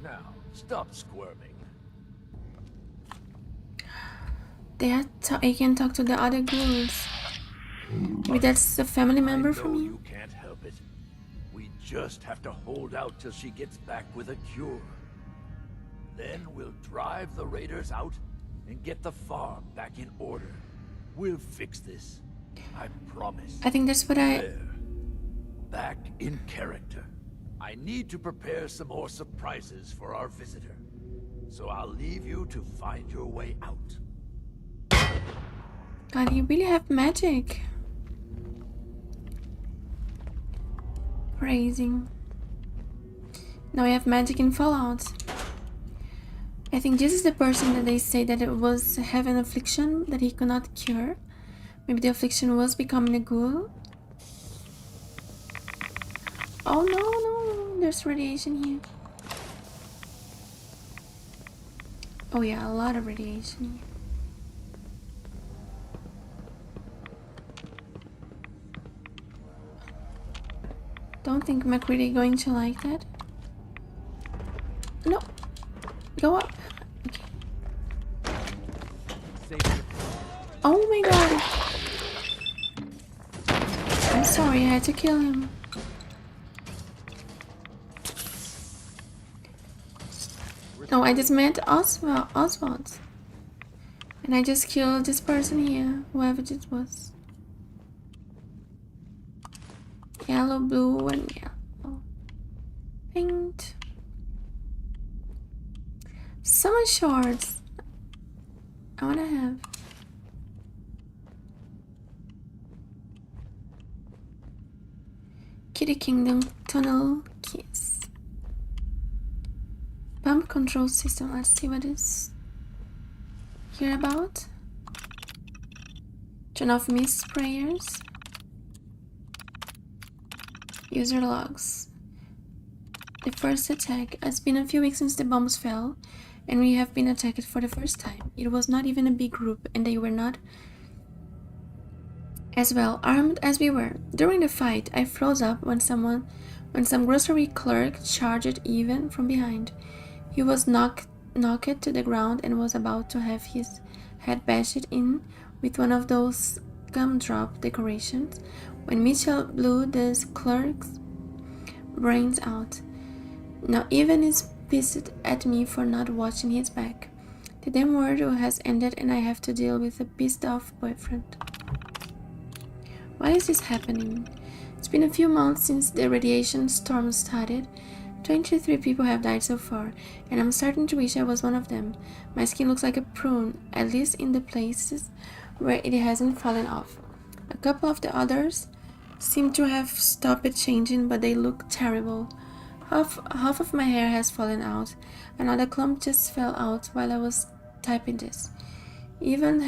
S13: Now, stop squirming.
S1: I can talk to the other ghouls. Maybe that's a family member from you.
S13: You can't help it. We just have to hold out till she gets back with a cure. Then we'll drive the raiders out and get the farm back in order. We'll fix this. I promise.
S1: I think that's what I...
S13: There. Back in character. I need to prepare some more surprises for our visitor. So I'll leave you to find your way out.
S1: God, you really have magic. Crazy. Now I have magic in Fallout. I think this is the person that they say that it was have an affliction that he could not cure. Maybe the affliction was becoming a ghoul. Oh no, there's radiation here. Oh yeah, a lot of radiation here. Don't think McCready going to like that. No. Go up. Okay. Oh my god. I'm sorry, I had to kill him. No, I just met Oswald. And I just killed this person here, whoever it was. Yellow, blue, and yellow. Paint. Summer shorts. I wanna have. Kiddie Kingdom tunnel keys. Pump control system. Let's see what is here about. Turn off mist sprayers. User logs. The first attack. It's been a few weeks since the bombs fell, and we have been attacked for the first time. It was not even a big group, and they were not as well armed as we were. During the fight, I froze up when some grocery clerk charged even from behind. He was knocked to the ground and was about to have his head bashed in with one of those gumdrop decorations when Mitchell blew the clerk's brains out. Now Evan is pissed at me for not watching his back. The damn world has ended and I have to deal with a pissed off boyfriend. Why is this happening? It's been a few months since the radiation storm started. 23 people have died so far, and I'm starting to wish I was one of them. My skin looks like a prune, at least in the places where it hasn't fallen off. A couple of the others seem to have stopped changing, but they look terrible. Half of my hair has fallen out. Another clump just fell out while I was typing this. Evan's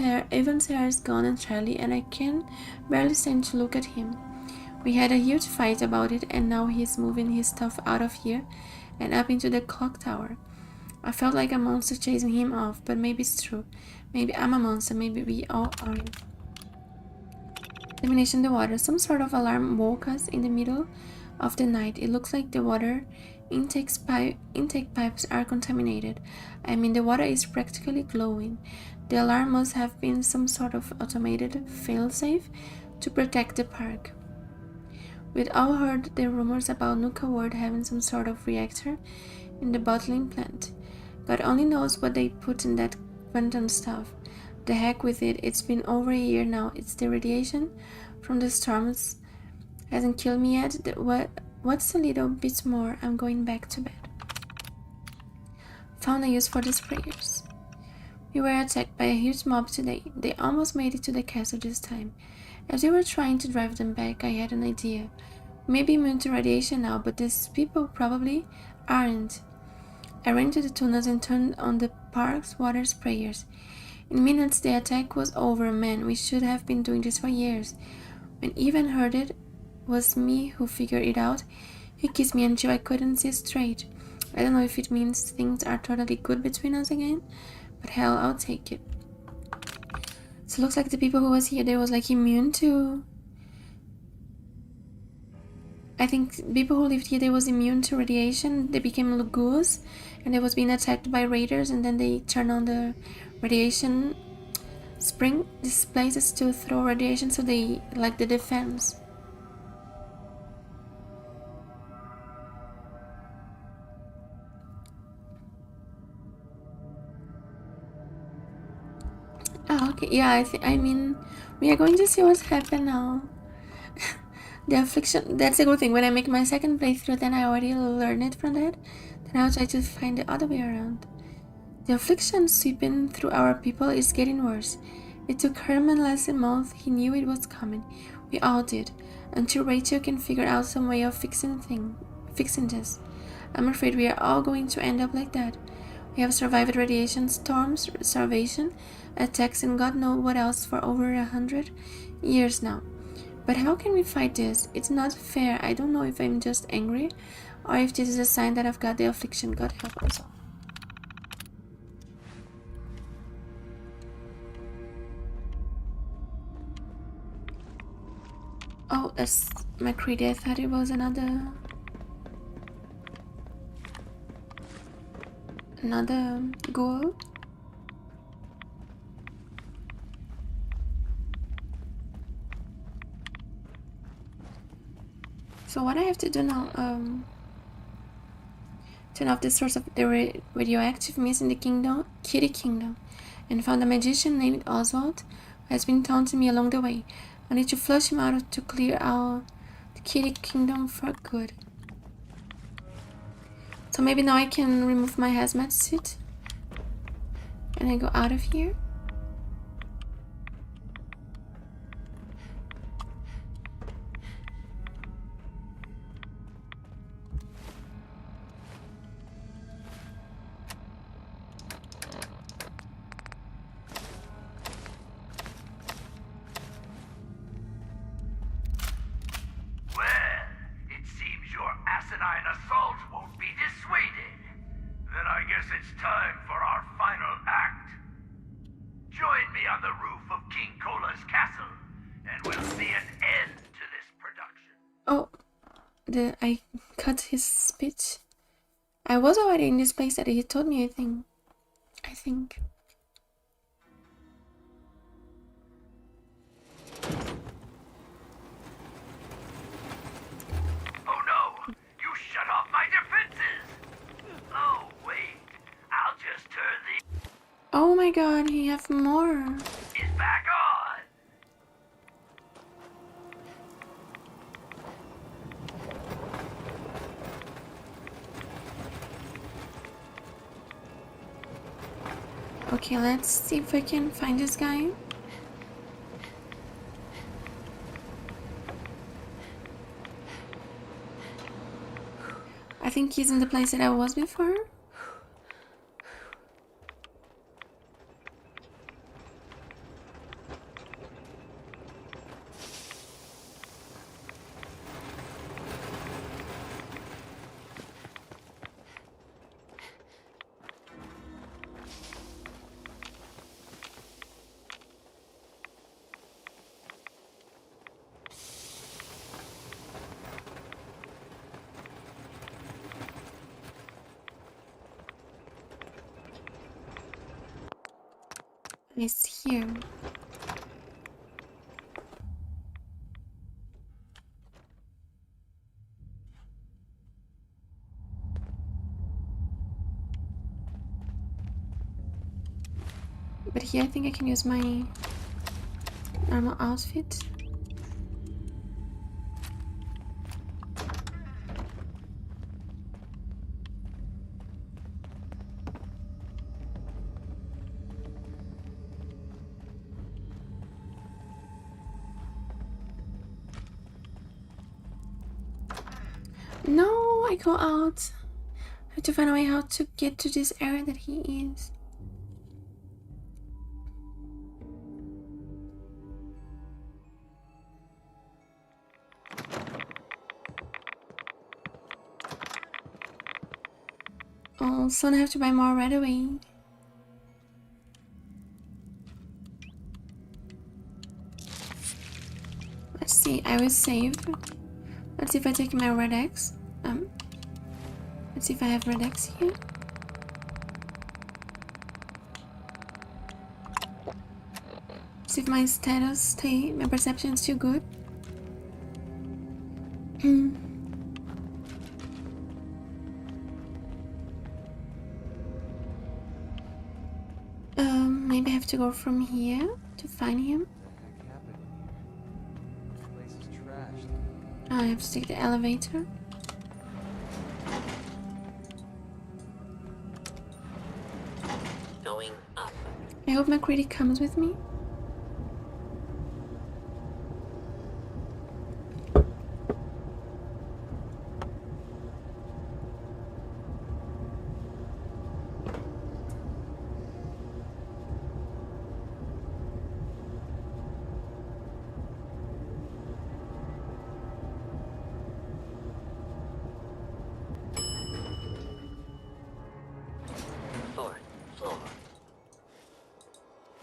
S1: hair is gone entirely, and I can barely stand to look at him. We had a huge fight about it, and now he's moving his stuff out of here and up into the clock tower. I felt like a monster chasing him off, but maybe it's true. Maybe I'm a monster, maybe we all are. Elimination the water. Some sort of alarm woke us in the middle of the night. It looks like the water intake pipes are contaminated. I mean, the water is practically glowing. The alarm must have been some sort of automated failsafe to protect the park. We'd all heard the rumors about Nuka-World having some sort of reactor in the bottling plant. God only knows what they put in that quantum stuff. The heck with it, it's been over a year now. It's the radiation from the storms hasn't killed me yet. What's a little bit more? I'm going back to bed. Found a use for the sprayers. We were attacked by a huge mob today. They almost made it to the castle this time. As we were trying to drive them back, I had an idea. We may be immune to radiation now, but these people probably aren't. I ran to the tunnels and turned on the park's water sprayers. In minutes, the attack was over. Man, we should have been doing this for years. When Evan heard it was me who figured it out, he kissed me until I couldn't see straight. I don't know if it means things are totally good between us again, but hell, I'll take it. So it looks like the people who was here, they was like immune to... I think people who lived here, they was immune to radiation. They became lagoons and they was being attacked by raiders, and then they turned on the radiation spring these places to throw radiation, so they like the defense. Oh, okay, yeah, I mean, we are going to see what's happened now. The affliction, that's a good thing. When I make my second playthrough, then I already learned it from that. Then I'll try to find the other way around. The affliction sweeping through our people is getting worse. It took Herman less a month. He knew it was coming. We all did. Until Rachel can figure out some way of fixing this. I'm afraid we are all going to end up like that. We have survived radiation storms, starvation, attacks, and God knows what else for over 100 years now. But how can we fight this? It's not fair. I don't know if I'm just angry or if this is a sign that I've got the affliction. God help us all. Oh, that's McCready. I thought it was another ghoul. So what I have to do now? Turn off the source of the radioactive mist in the kingdom, Kiddie Kingdom, and found a magician named Oswald who has been taunting me along the way. I need to flush him out to clear out the Kiddie Kingdom for good. So maybe now I can remove my hazmat suit and I go out of here. I cut his speech. I was already in this place that he told me, I think.
S11: Oh no! You shut off my defenses! Oh wait, I'll just turn the...
S1: Oh my god, he have more.
S11: It's back on!
S1: Okay, let's see if I can find this guy. I think he's in the place that I was before. It's here. But here I think I can use my normal outfit. No, I go out. I have to find a way how to get to this area that he is. Oh, soon I have to buy more right away. Let's see, I will save. Let's see if I take my red X. Let's see if I have red X here. See if my status my perception is still good. Maybe I have to go from here to find him. I have to take the elevator.
S3: Going up.
S1: I hope McCready comes with me.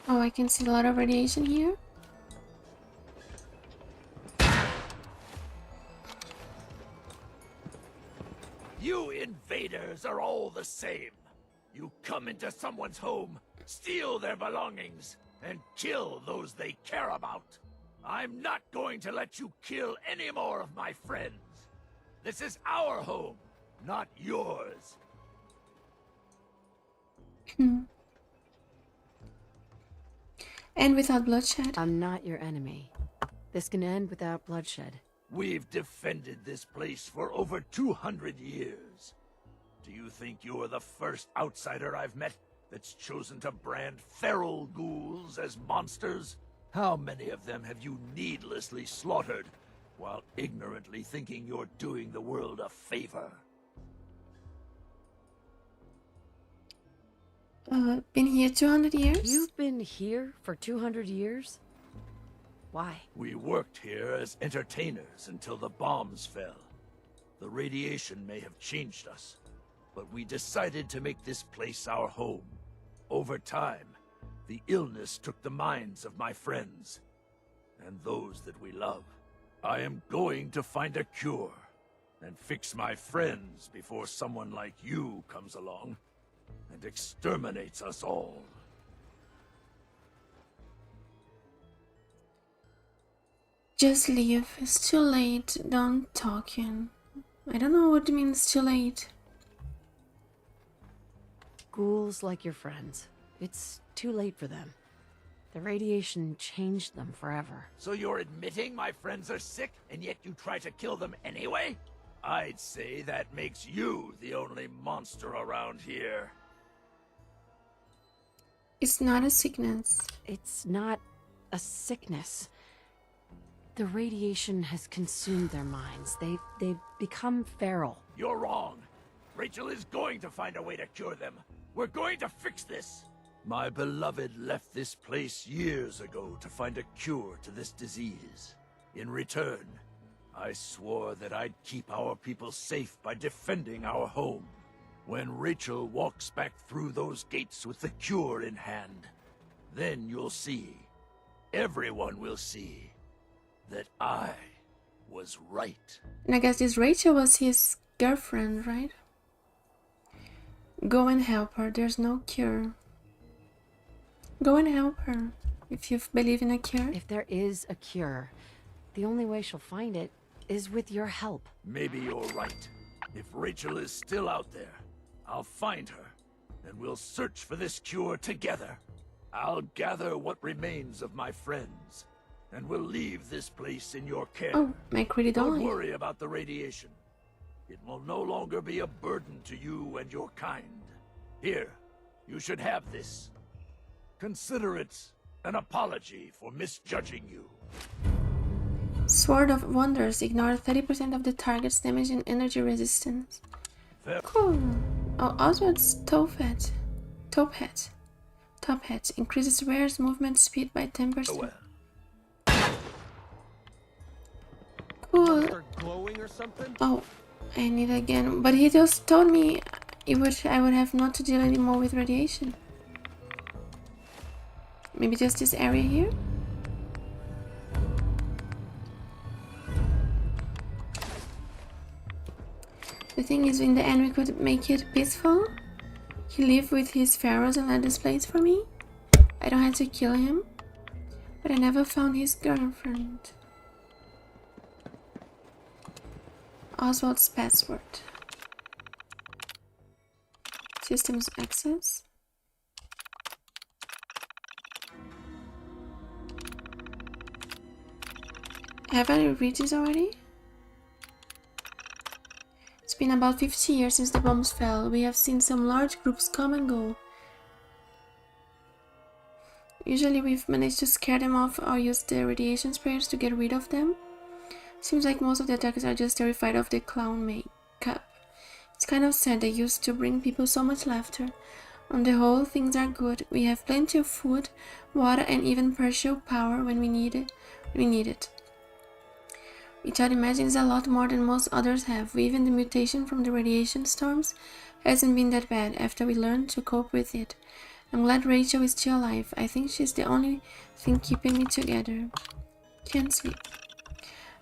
S1: Oh, I can see a lot of radiation here.
S13: You invaders are all the same. You come into someone's home, steal their belongings, and kill those they care about. I'm not going to let you kill any more of my friends. This is our home, not yours.
S1: And without bloodshed.
S2: I'm not your enemy. This can end without bloodshed.
S13: We've defended this place for over 200 years. Do you think you're the first outsider I've met that's chosen to brand feral ghouls as monsters? How many of them have you needlessly slaughtered while ignorantly thinking you're doing the world a favor?
S1: Been here 200 years?
S2: You've been here for 200 years? Why?
S13: We worked here as entertainers until the bombs fell. The radiation may have changed us, but we decided to make this place our home. Over time, the illness took the minds of my friends, and those that we love. I am going to find a cure, and fix my friends before someone like you comes along and exterminates us all.
S1: Just leave. It's too late. Don't talking. I don't know what it means too late.
S2: Ghouls like your friends. It's too late for them. The radiation changed them forever.
S13: So you're admitting my friends are sick, and yet you try to kill them anyway? I'd say that makes you the only monster around here.
S1: It's not a sickness.
S2: It's not a sickness. The radiation has consumed their minds. They've become feral.
S13: You're wrong. Rachel is going to find a way to cure them. We're going to fix this. My beloved left this place years ago to find a cure to this disease. In return, I swore that I'd keep our people safe by defending our home. When Rachel walks back through those gates with the cure in hand, then you'll see, everyone will see, that I was right.
S1: And I guess this Rachel was his girlfriend, right? Go and help her. There's no cure. Go and help her if you believe in a cure.
S2: If there is a cure, the only way she'll find it is with your help.
S13: Maybe you're right. If Rachel is still out there, I'll find her, and we'll search for this cure together. I'll gather what remains of my friends, and we'll leave this place in your care.
S1: Oh, my pretty
S13: Don't
S1: darling.
S13: worry about the radiation. It will no longer be a burden to you and your kind. Here, you should have this. Consider it an apology for misjudging you.
S1: Sword of Wonders. Ignore 30% of the target's damage and energy resistance. Cool. Oh, Oswald's top hat. Top hat. Increases wearer's movement speed by 10%. Cool.
S4: Glowing or something?
S1: Oh, I need again. But he just told me I would have not to deal anymore with radiation. Maybe just this area here? The thing is, in the end we could make it peaceful. He lived with his pharaohs and led this place for me. I don't have to kill him. But I never found his girlfriend. Oswald's password. Systems access. Have I read this already? It's been about 50 years since the bombs fell. We have seen some large groups come and go. Usually we've managed to scare them off or use the radiation sprayers to get rid of them. Seems like most of the attackers are just terrified of the clown makeup. It's kind of sad. They used to bring people so much laughter. On the whole, things are good. We have plenty of food, water, and even partial power when we need it. Which I'd imagine is a lot more than most others have. Even the mutation from the radiation storms hasn't been that bad after we learned to cope with it. I'm glad Rachel is still alive. I think she's the only thing keeping me together. Can't sleep.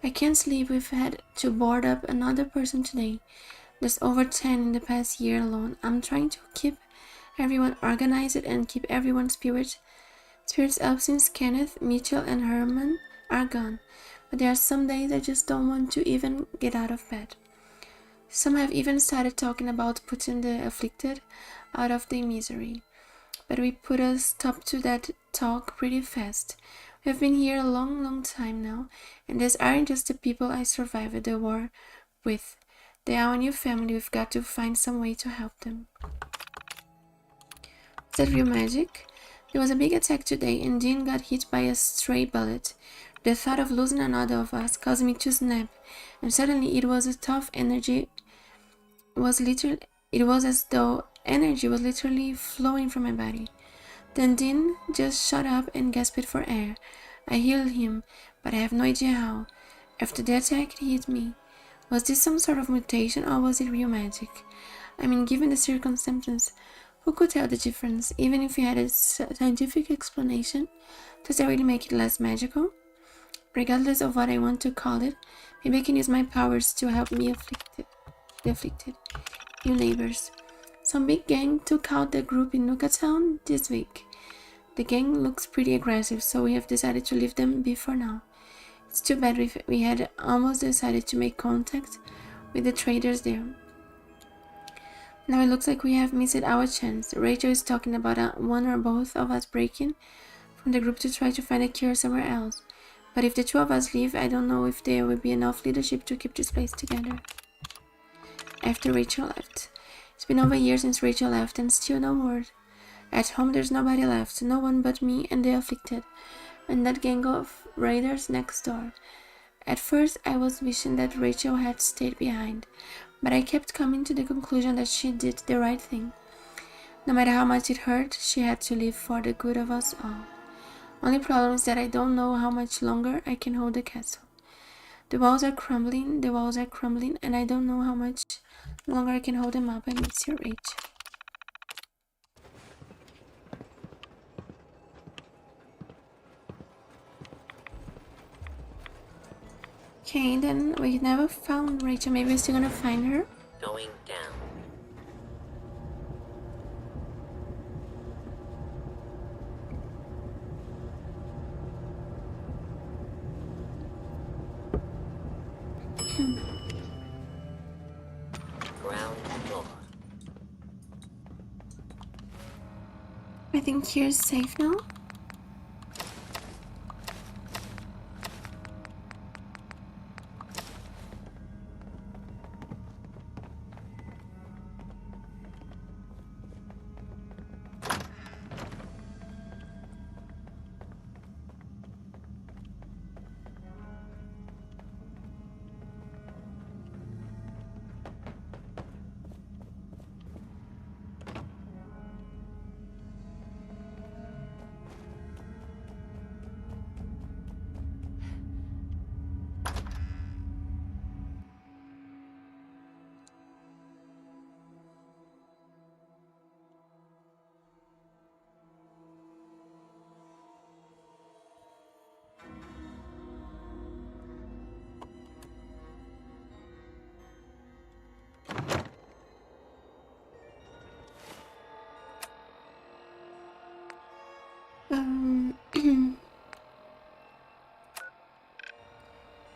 S1: I can't sleep. We've had to board up another person today. There's over 10 in the past year alone. I'm trying to keep everyone organized and keep everyone's spirits up since Kenneth, Mitchell, and Herman are gone. But there are some days I just don't want to even get out of bed. Some have even started talking about putting the afflicted out of their misery. But we put a stop to that talk pretty fast. We have been here a long time now, and these aren't just the people I survived the war with. They are our new family. We've got to find some way to help them. Is that real magic? There was a big attack today, and Dean got hit by a stray bullet. The thought of losing another of us caused me to snap, and suddenly it was a tough energy. It was as though energy was literally flowing from my body. Then Dean just shut up and gasped for air. I healed him, but I have no idea how. After the attack, it hit me. Was this some sort of mutation, or was it real magic? I mean, given the circumstances, who could tell the difference? Even if we had a scientific explanation, does that really make it less magical? Regardless of what I want to call it, maybe I can use my powers to help me the afflicted. You neighbors. Some big gang took out the group in Nuka-Town this week. The gang looks pretty aggressive, so we have decided to leave them be for now. It's too bad we had almost decided to make contact with the traders there. Now it looks like we have missed our chance. Rachel is talking about one or both of us breaking from the group to try to find a cure somewhere else. But if the two of us leave, I don't know if there will be enough leadership to keep this place together. After Rachel left. It's been over a year since Rachel left and still no word. At home there's nobody left, no one but me and the afflicted, and that gang of raiders next door. At first I was wishing that Rachel had stayed behind, but I kept coming to the conclusion that she did the right thing. No matter how much it hurt, she had to leave for the good of us all. Only problem is that I don't know how much longer I can hold the castle. The walls are crumbling, and I don't know how much longer I can hold them up. I miss your age. Okay, then we never found Rachel. Maybe we're still gonna find her.
S14: Going down. Ground floor.
S1: I think here's safe now.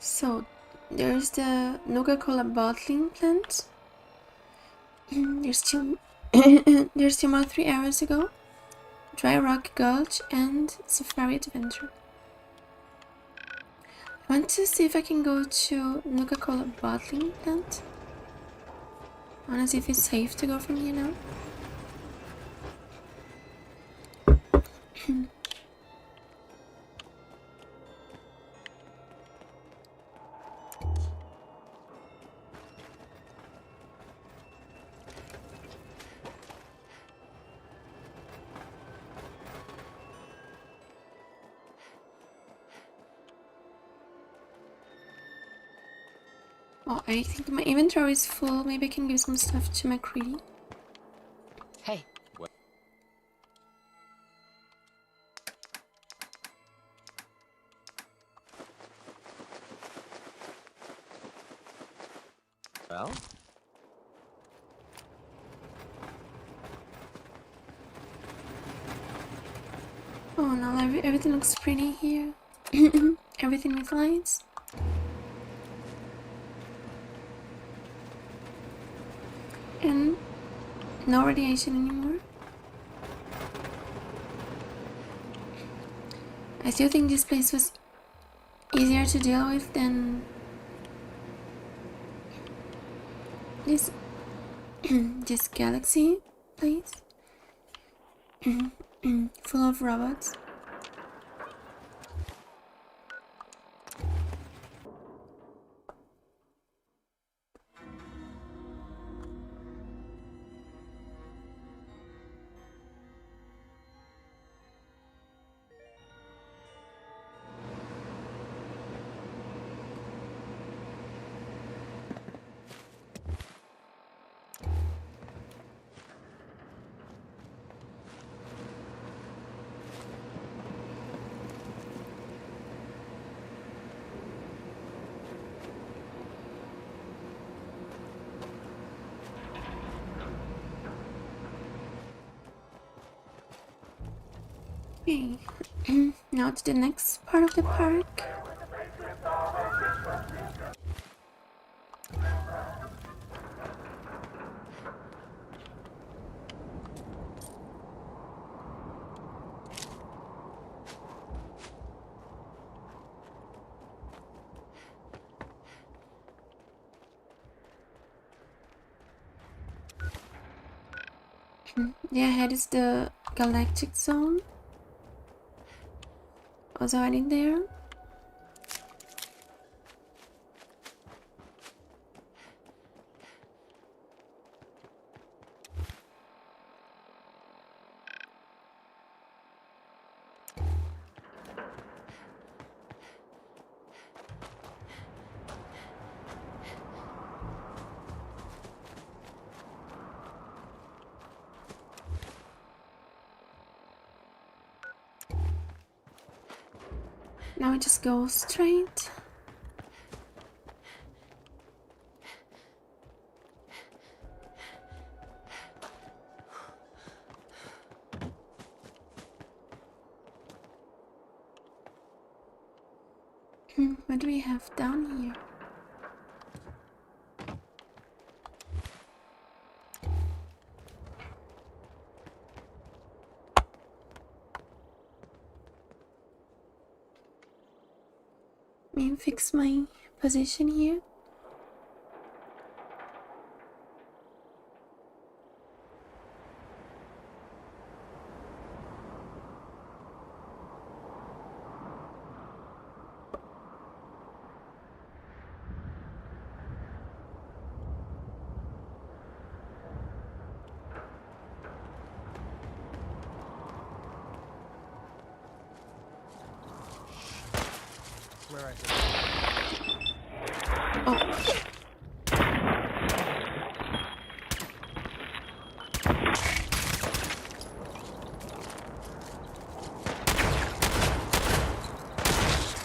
S1: So there's the Nuka-Cola bottling plant. There's still more 3 hours ago. Dry Rock Gulch and Safari Adventure. I want to see if I can go to Nuka-Cola bottling plant. I want to see if it's safe to go from here now. Oh, I think my inventory is full. Maybe I can give some stuff to McCready.
S14: Hey.
S4: What? Well?
S1: Oh no, everything looks pretty here. Everything with lights. And no radiation anymore. I still think this place was easier to deal with than this this galaxy place. Full of robots. Okay, now to the next part of the park. Yeah, ahead is the galactic zone. Also right in there. Now we just go straight. What do we have down here? Let me fix my position here.
S6: Where I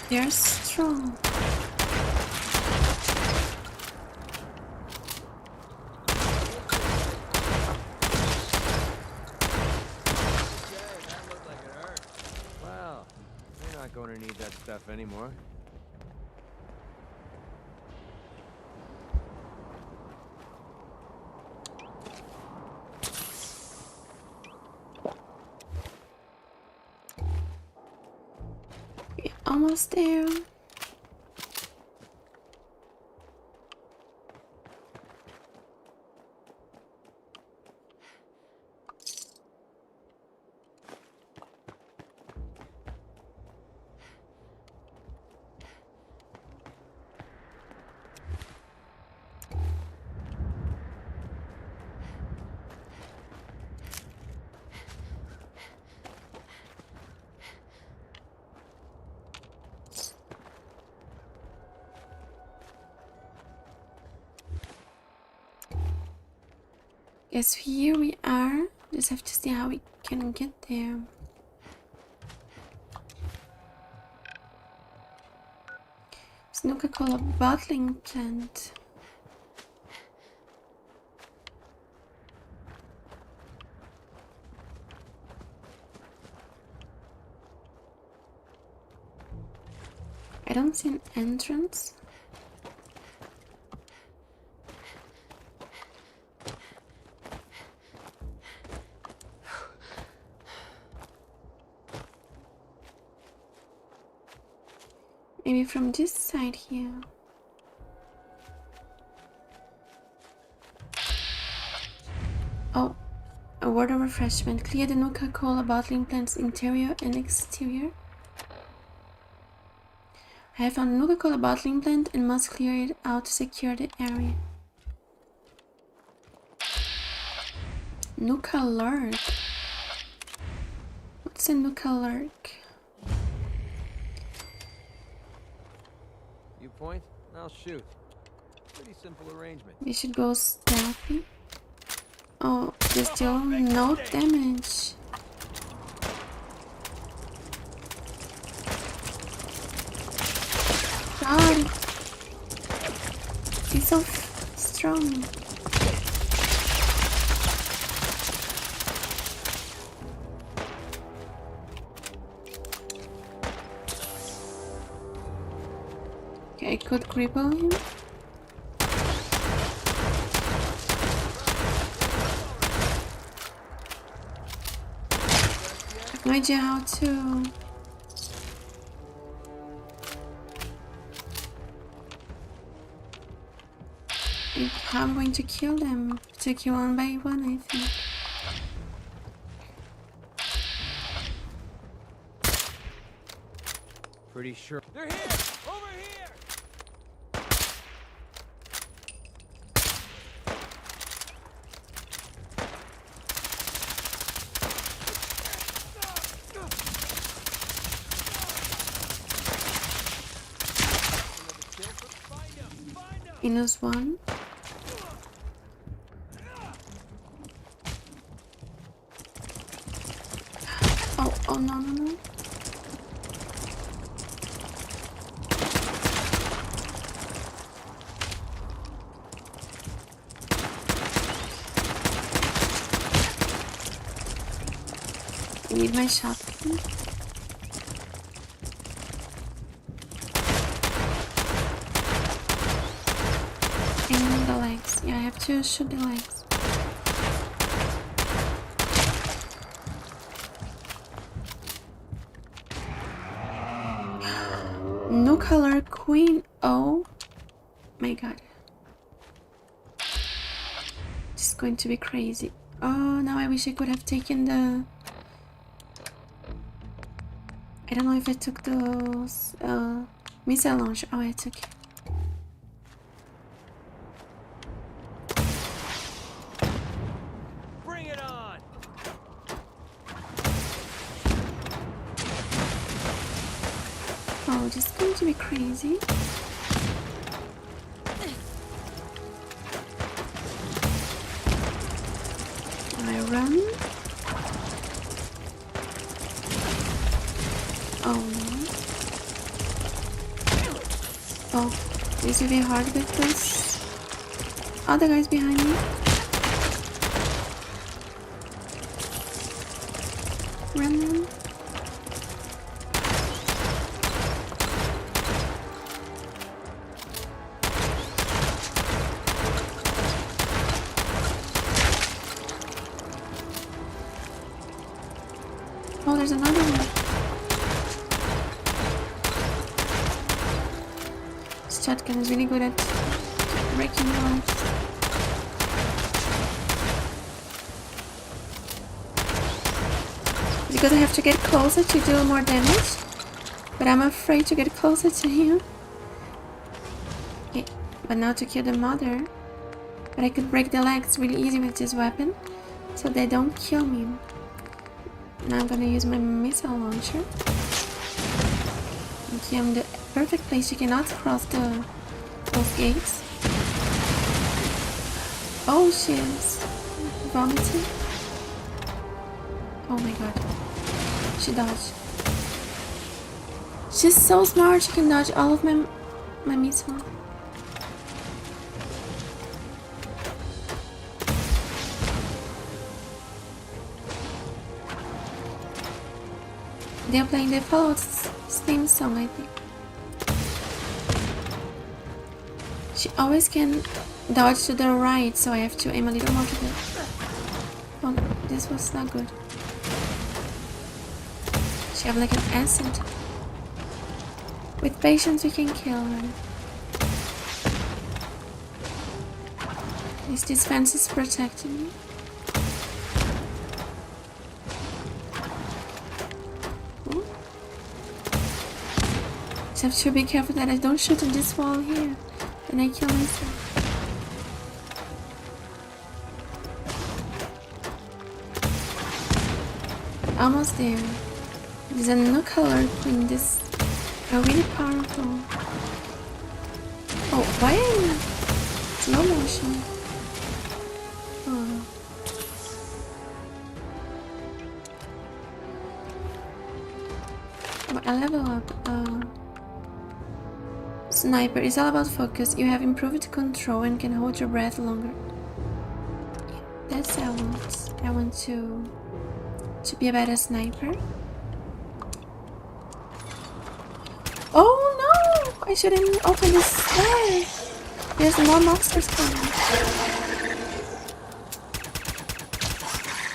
S1: They're strong.
S4: Well, you're not going to need that stuff anymore.
S1: We're almost there. Yes, here we are. Just have to see how we can get there. It's Nuka-Cola bottling plant. I don't see an entrance. Maybe from this side here. Oh, a word of refreshment. Clear the Nuka-Cola bottling plant's interior and exterior. I have found a Nuka-Cola bottling plant and must clear it out to secure the area. Nuka-Lurk? What's a Nuka-Lurk?
S4: You point, I'll shoot. Pretty simple arrangement.
S1: We should go stealthy. Oh, there's still no damage. God, he's so strong. Okay, I could cripple him. I have no idea how to. How I'm going to kill them. To kill one by one, I think.
S4: Pretty sure. They're here! Over here!
S1: -1. Oh no no no. I need my shotgun. And the legs. Yeah, I have to shoot the legs. No color queen. Oh my god. This is going to be crazy. Oh, now I wish I could have taken the... I don't know if I took those missile launcher. Oh, I took it.
S4: Bring it on!
S1: Oh, this is going to be crazy. I run. Oh no. Oh, this will be hard with this. Other guys behind me. Run. Oh, there's another one. This shotgun is really good at breaking walls. Because I have to get closer to do more damage. But I'm afraid to get closer to him. Okay, but now to kill the mother. But I could break the legs really easy with this weapon. So they don't kill me. Now I'm gonna use my missile launcher. Okay, I'm the perfect place. You cannot cross those gates. Oh, she is vomiting. Oh my god. She dodged. She's so smart. She can dodge all of my missile. They're playing the Fallout theme song, I think. She always can dodge to the right, so I have to aim a little more to the... Oh, this was not good. She have like an acid. With patience we can kill her. At least this fence is protecting me. Ooh. Just have to be careful that I don't shoot in this wall here. And I kill myself. Almost there. There's a Nuka-World in this. Are really powerful. Oh, why in slow motion? Oh. I level up. Sniper is all about focus. You have improved control and can hold your breath longer. That's what I want. I want to be a better sniper. Oh no! I shouldn't open this door. There's more monsters coming.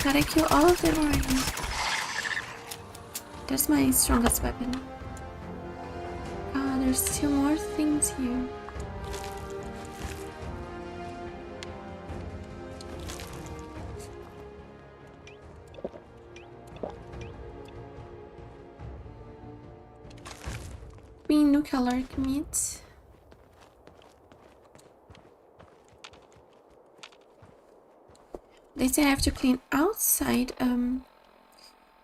S1: Gotta kill all of them already. That's my strongest weapon. Ah, there's still more things here. Nuka-World meat. They say I have to clean outside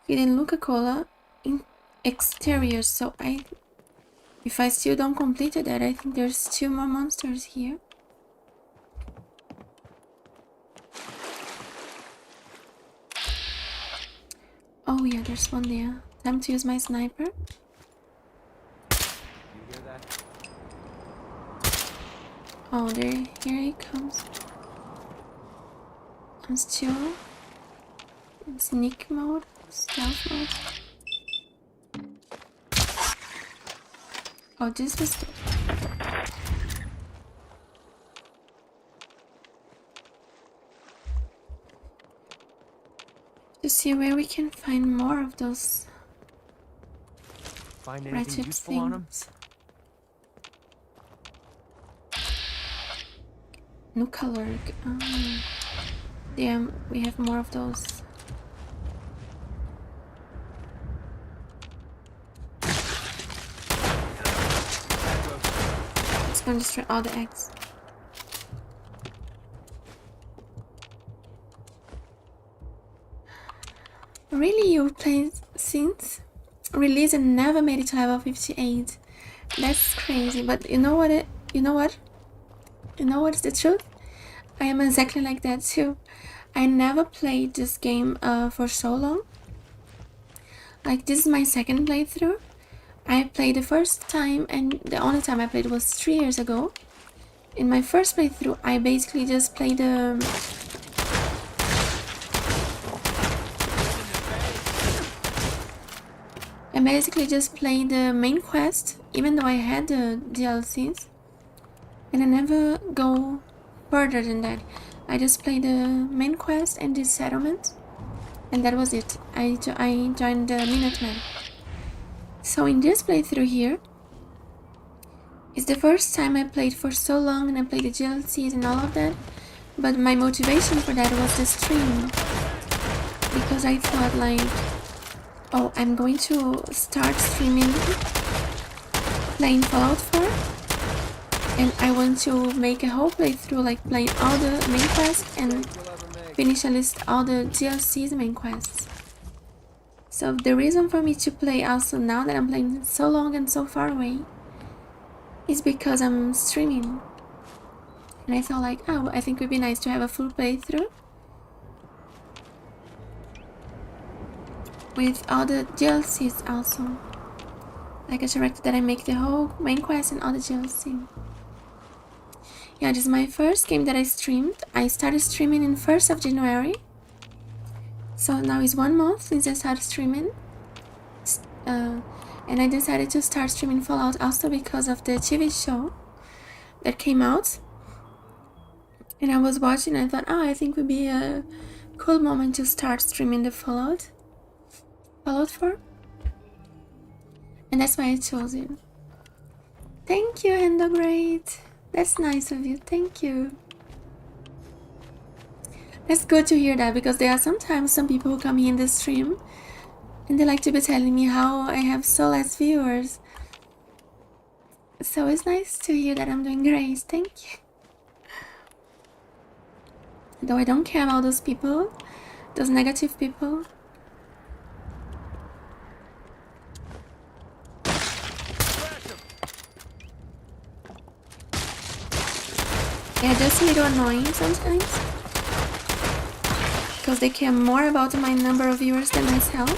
S1: hidden Nuka-Cola in exterior, so if I still don't complete that, I think there's 2 more monsters here. Oh yeah, there's one there. Time to use my sniper. Oh, there, here he comes. I'm still in sneak mode, stealth mode. Oh, this was good. To see where we can find more of those wretched things. Nuka-World. Damn, we have more of those. It's gonna destroy all the eggs. Really, you played since release and never made it to level 58? That's crazy. But you know what? You know what's the truth? I am exactly like that too. I never played this game for so long. Like, this is my second playthrough. I played the first time, and the only time I played was 3 years ago. In my first playthrough, I basically just played the main quest, even though I had the DLCs. And I never go further than that. I just played the main quest and the settlement, and that was it. I joined the Minutemen. So in this playthrough here, it's the first time I played for so long, and I played the DLCs and all of that. But my motivation for that was the stream, because I thought like, oh, I'm going to start streaming playing Fallout 4. And I want to make a whole playthrough, like playing all the main quests and finish at least all the DLC's main quests. So the reason for me to play also now that I'm playing so long and so far away is because I'm streaming. And I thought like, oh, I think it would be nice to have a full playthrough with all the DLCs also. Like I directed that I make the whole main quest and all the DLC. Yeah, this is my first game that I streamed. I started streaming in 1st of January. So now it's 1 month since I started streaming. And I decided to start streaming Fallout also because of the TV show that came out, and I was watching. I thought, oh, I think would be a cool moment to start streaming the Fallout 4, and that's why I chose it. Thank you, Hendo Great. That's nice of you. Thank you. That's good to hear that, because there are sometimes some people who come in the stream and they like to be telling me how I have so less viewers. So it's nice to hear that I'm doing great. Thank you. Though I don't care about those people, those negative people. They're just a little annoying sometimes, because they care more about my number of viewers than myself.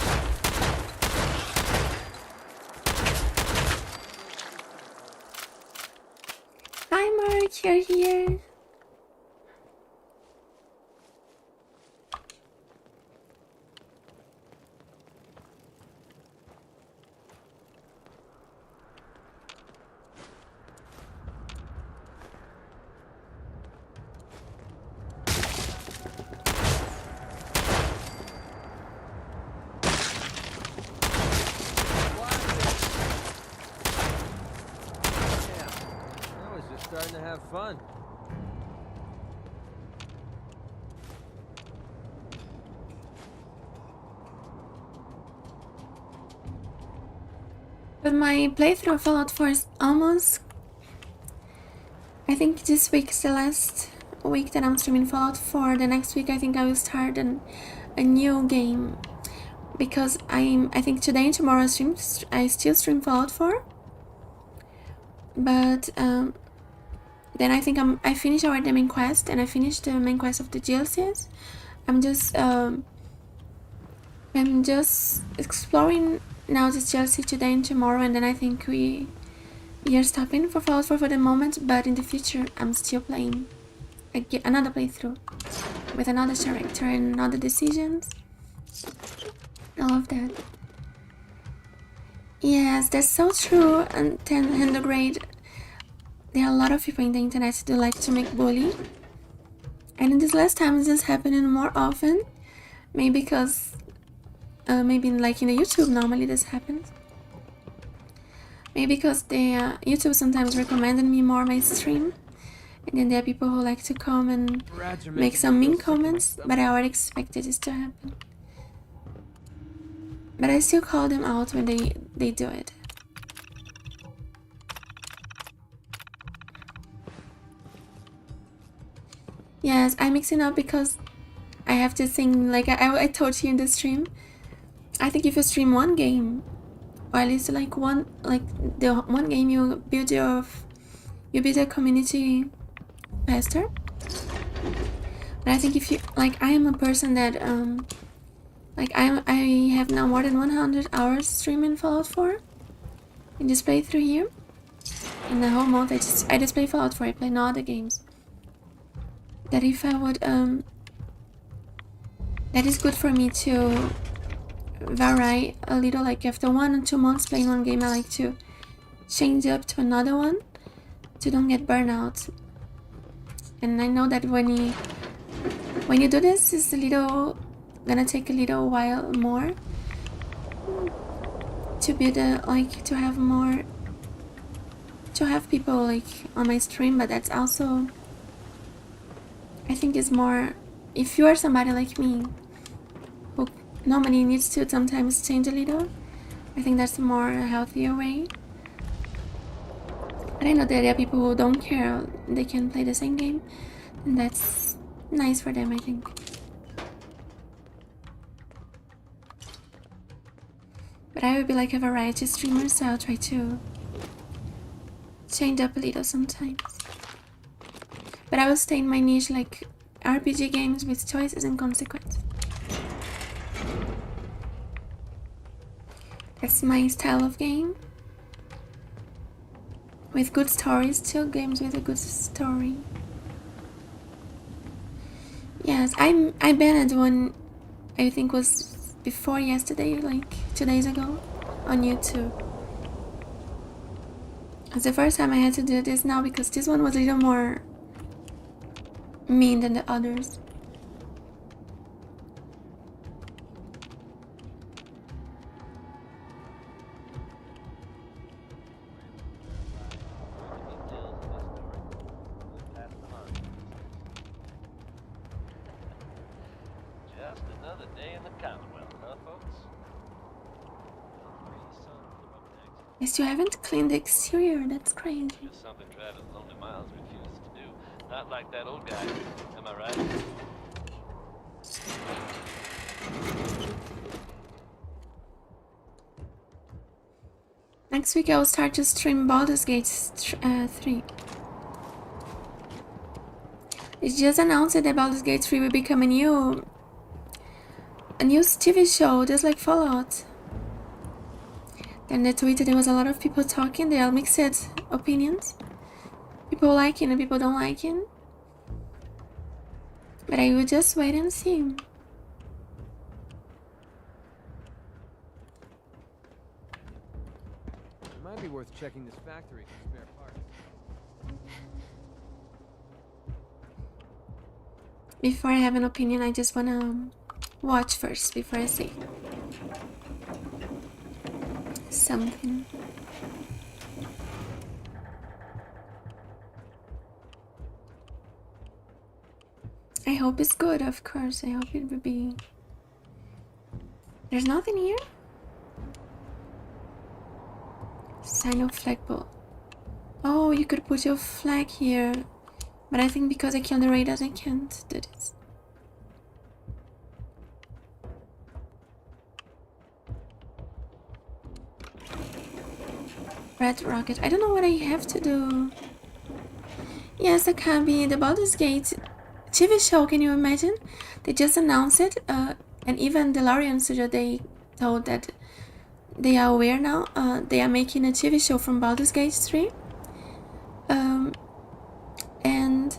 S1: Hi Mark, you're here.
S4: Starting to have fun.
S1: But my playthrough of Fallout 4 is almost... I think this week is the last week that I'm streaming Fallout 4. The next week I think I will start a new game. Because I think today and tomorrow I still stream Fallout 4. But then I think I finished already the main quest, and I finished the main quest of the DLCs. I'm just exploring now this DLC today and tomorrow, and then I think we are stopping for Fallout 4 for the moment. But in the future, I'm still playing another playthrough with another character and other decisions. All of that. Yes, that's so true. And the grade. There are a lot of people in the internet who like to make bully, and in this last time this is happening more often. Maybe because maybe like in the YouTube normally this happens. Maybe because the YouTube sometimes recommended me more my stream, and then there are people who like to come and make some mean comments, but I already expected this to happen. But I still call them out when they do it. Yes, I'm mixing up because I have to think, like I told you in the stream. I think if you stream one game, or at least like the one game, you build a community faster. But I think if you I am a person that I have now more than 100 hours streaming Fallout 4 in this playthrough here. In the whole month, I just play Fallout 4. I play no other games. That if I would that is good for me to vary a little. Like after 1 or 2 months playing one game, I like to change up to another one to don't get burnout. And I know that when you do this, it's gonna take a little while more to build to have people on my stream. But that's also, I think, is more if you are somebody like me who normally needs to sometimes change a little. I think that's a more healthier way. But I know that there are people who don't care, they can play the same game, and that's nice for them, I think. But I will be like a variety streamer, so I'll try to change up a little sometimes. But I will stay in my niche, like RPG games with choices and consequences. That's my style of game. With good stories too, games with a good story. Yes, I banned one, I think was before yesterday, like 2 days ago, on YouTube. It's the first time I had to do this now because this one was a little more mean than the others.
S15: Just another day in the Commonwealth, huh, folks?
S1: I still haven't cleaned the exterior, that's crazy.
S15: Just something Travis Lonely Miles refuses to do. Not like that old guy. Am I right?
S1: Next week I will start to stream Baldur's Gate 3. It's just announced that Baldur's Gate 3 will become a new TV show, just like Fallout. Then the Twitter, there was a lot of people talking, there are mixed opinions. People like it and people don't like it. But I will just wait and see.
S4: It might be worth checking this factory for spare parts.
S1: Before I have an opinion, I just wanna watch first before I say something. I hope it's good, of course. I hope it will be. There's nothing here? Sign of flagpole. Oh, you could put your flag here. But I think because I killed the raiders, I can't do this. Red rocket. I don't know what I have to do. Yes, Akabi, the Baldur's Gate TV show, can you imagine? They just announced it, and even the Larian Studio, they told that they are aware now. They are making a TV show from Baldur's Gate 3. And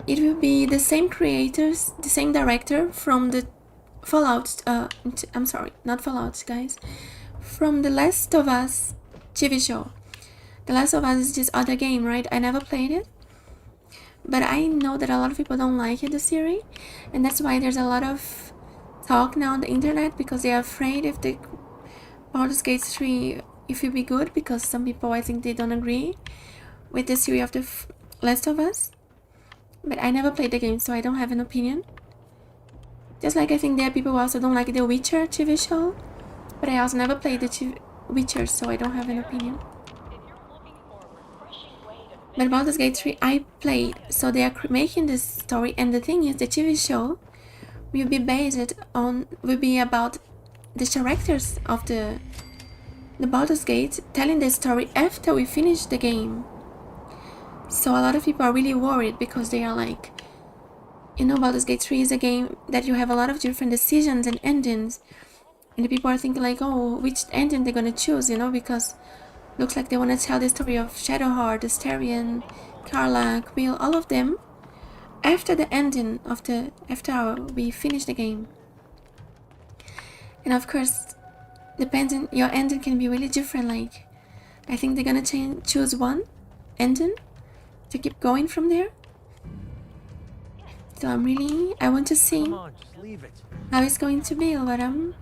S1: it will be the same creators, the same director from the Fallout, I'm sorry, not Fallout, guys. From The Last of Us TV show. The Last of Us is this other game, right? I never played it. But I know that a lot of people don't like it, the series. And that's why there's a lot of talk now on the internet, because they are afraid if the Baldur's Gate 3, if it will be good, because some people, I think, they don't agree with the series of the Last of Us. But I never played the game, so I don't have an opinion. Just like I think there are people who also don't like the Witcher TV show. But I also never played the Witcher, so I don't have an opinion. But Baldur's Gate 3 I played, so they are making this story, and the thing is, the TV show will be about the characters of the Baldur's Gate telling the story after we finish the game. So a lot of people are really worried because they are like, you know, Baldur's Gate 3 is a game that you have a lot of different decisions and endings, and the people are thinking like, oh, which ending they're gonna choose, you know, because looks like they want to tell the story of Shadowheart, Asterion, Karlach, Will, all of them after the ending of after we finish the game. And of course, depending, your ending can be really different. Like, I think they're gonna choose one ending to keep going from there. So I want to see how it's going to be, but I'm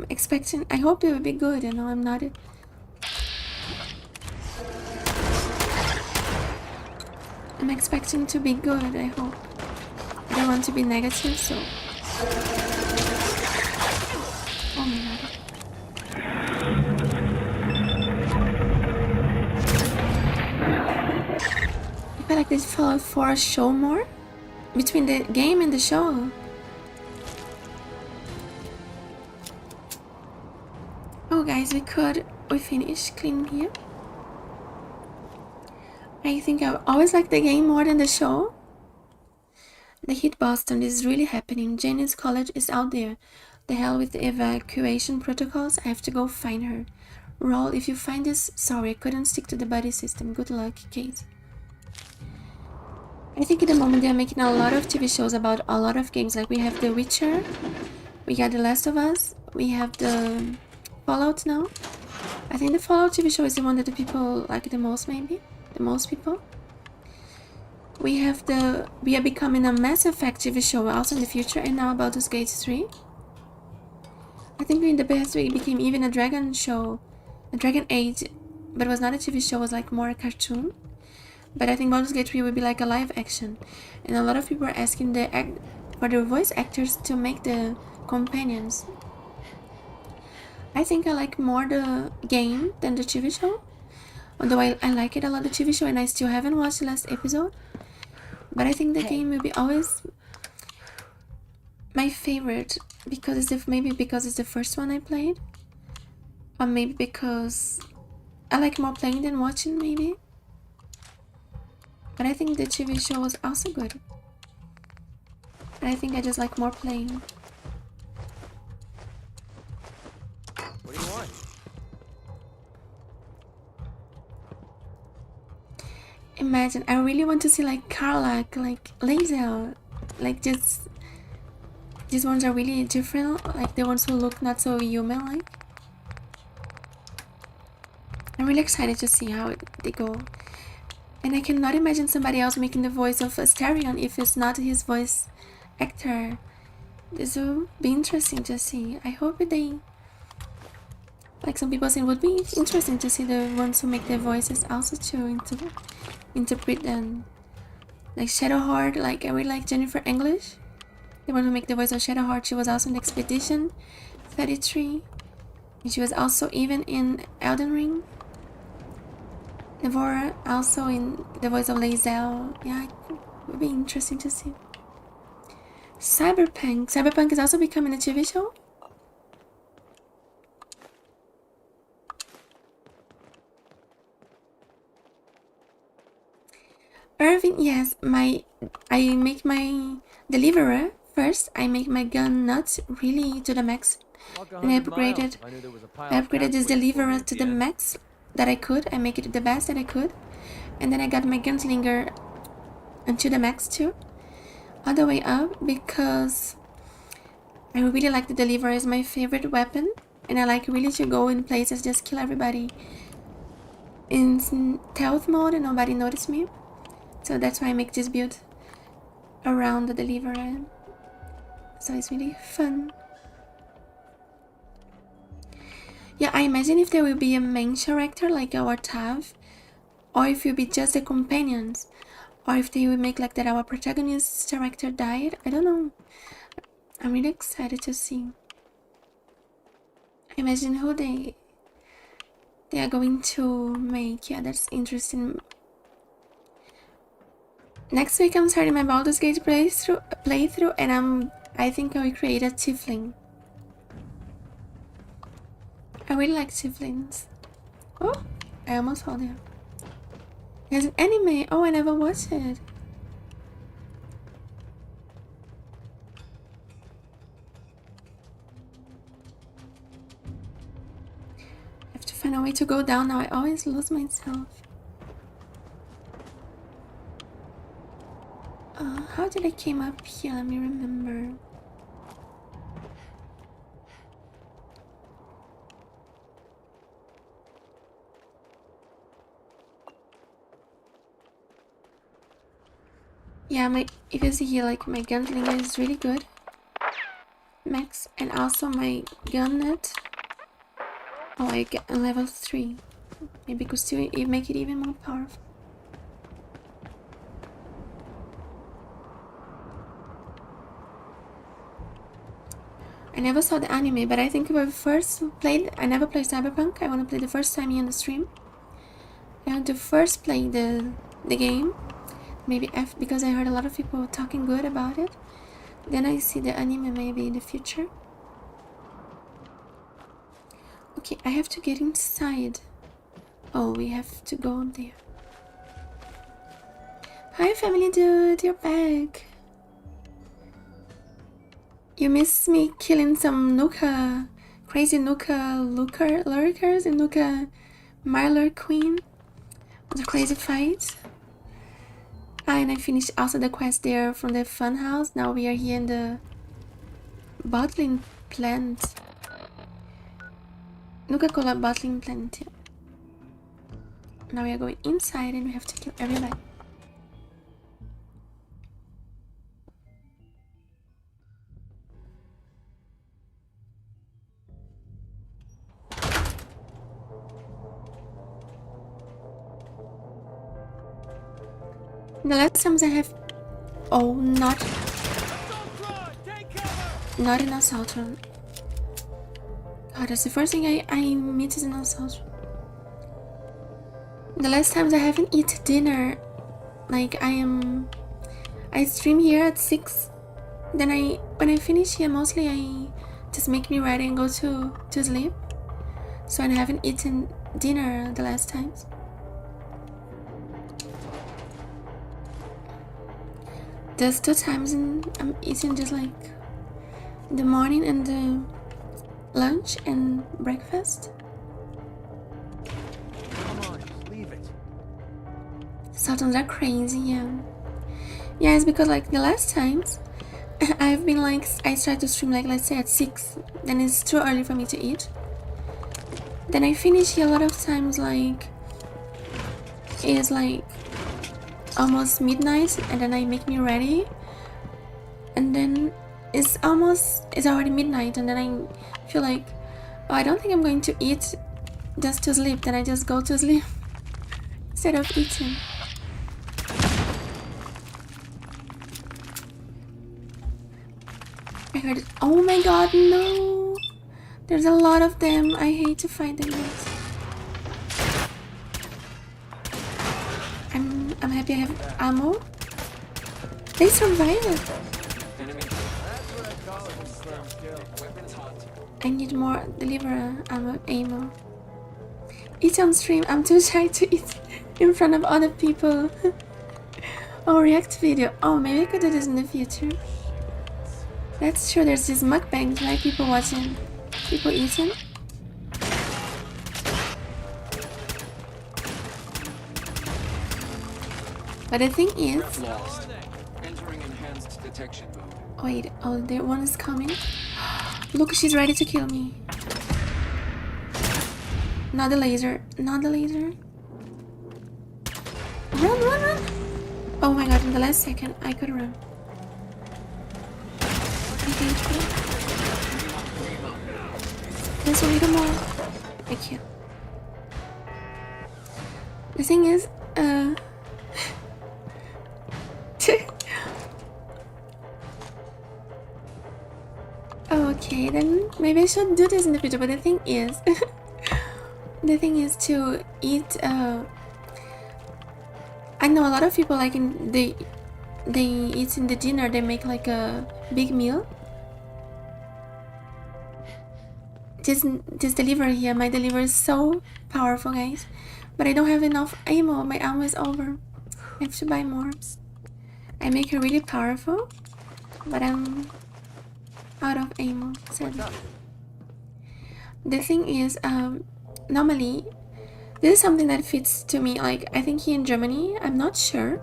S1: expecting, I hope it will be good, you know, I'm expecting to be good, I hope. I don't want to be negative, so. Oh my god. I feel like this Fallout 4 show more between the game and the show. Oh guys, we finished cleaning here. I think I always like the game more than the show. The hit Boston is really happening. Janice College is out there. The hell with the evacuation protocols. I have to go find her. Roll, if you find this, sorry, I couldn't stick to the buddy system. Good luck, Kate. I think at the moment they're making a lot of TV shows about a lot of games. Like we have The Witcher, we got The Last of Us, we have the Fallout now. I think the Fallout TV show is the one that the people like the most, maybe. The most people. We are becoming a Mass Effect TV show also in the future, and now Baldur's Gate 3. I think in the past we became even a Dragon show, a Dragon Age, but it was not a TV show, it was like more a cartoon. But I think Baldur's Gate 3 will be like a live action, and a lot of people are asking for the voice actors to make the companions. I think I like more the game than the TV show, although I like it a lot, the TV show, and I still haven't watched the last episode. But I think the game will be always my favorite, because maybe because it's the first one I played, or maybe because I like more playing than watching, maybe. But I think the TV show was also good. But I think I just like more playing.
S4: What do you want?
S1: Imagine, I really want to see like Karlach, like Lae'zel, like just these ones are really different, like the ones who look not so human-like. I'm really excited to see how they go. And I cannot imagine somebody else making the voice of Asterion if it's not his voice actor. This will be interesting to see. I hope they... Like some people say, it would be interesting to see the ones who make their voices also to interpret them. Like Shadowheart, like I really like Jennifer English. The one who make the voice of Shadowheart, she was also in Expedition 33. And she was also even in Elden Ring. Devora also in the voice of Lae'zel. Yeah, it would be interesting to see. Cyberpunk. Cyberpunk is also becoming a TV show. Irving, yes, I make my deliverer first. I make my gun nuts really to the max, and I upgraded this deliverer to the max that I could. I make it the best that I could, and then I got my gunslinger until the max too, all the way up, because I really like the deliverer as my favorite weapon, and I like really to go in places, just kill everybody in stealth mode and nobody notice me. So that's why I make this build around the deliverer. So it's really fun. Yeah, I imagine if there will be a main character like our Tav, or if it will be just the companions, or if they will make like that our protagonist character died. I don't know. I'm really excited to see. Imagine who they are going to make. Yeah, that's interesting. Next week I'm starting my Baldur's Gate playthrough, and I think I will create a tiefling. I really like tieflings. Oh, I almost fell there. There's an anime. Oh, I never watched it. I have to find a way to go down now. I always lose myself. How did I came up here? Let me remember. Yeah, if you see here, like my gunslinger is really good, max, and also my gun nut. Oh, I get a level 3. Maybe could still make it even more powerful. I never saw the anime, but I think when I first played, I never played Cyberpunk. I want to play the first time here on the stream. I want to first play the game, maybe because I heard a lot of people talking good about it. Then I see the anime maybe in the future. Okay, I have to get inside. Oh, we have to go there. Hi, family dude, you're back. You miss me killing some crazy Nuka lurkers and Nuka Myler Queen. The crazy fight. And I finished also the quest there from the fun house. Now we are here in the bottling plant. Nuka-Cola bottling plant. Now we are going inside and we have to kill everybody. The last times I have... Oh, not an assault run. God, that's the first thing I meet is an assault run. The last times I haven't eaten dinner, like I stream here at 6. Then when I finish here, mostly I just make me ready and go to sleep. So I haven't eaten dinner the last times. There's 2 times I'm eating just like the morning and the lunch and breakfast.
S6: Come on, just leave it.
S1: Sultans are crazy, yeah. Yeah, it's because like the last times I've been like, I try to stream like, let's say at 6, then it's too early for me to eat. Then I finish here a lot of times like, it's like almost midnight, and then I make me ready, and then it's already midnight, and then I feel like, oh, I don't think I'm going to eat just to sleep. Then I just go to sleep instead of eating. I heard it. Oh my god, no! There's a lot of them. I hate to fight them. Guys. I'm happy I have ammo. They survived. I need more deliver ammo. Eat on stream. I'm too shy to eat in front of other people. Oh, react video. Oh, maybe I could do this in the future. That's true. There's this mukbang, like people watching, people eating. But the thing is, wait, oh, the one is coming. Look, she's ready to kill me. Not the laser, not the laser. Run, run, run! Oh my god, in the last second, I could run. There's a little more. I can't. The thing is, okay, then maybe I should do this in the future, but the thing is, to eat, I know a lot of people like they eat in the dinner, they make like a big meal. Just delivery here, my delivery is so powerful, guys, but I don't have enough ammo, my ammo is over. I have to buy more. I make her really powerful, but I'm out of ammo, sadly. The thing is, normally, this is something that fits to me, like, I think here in Germany, I'm not sure,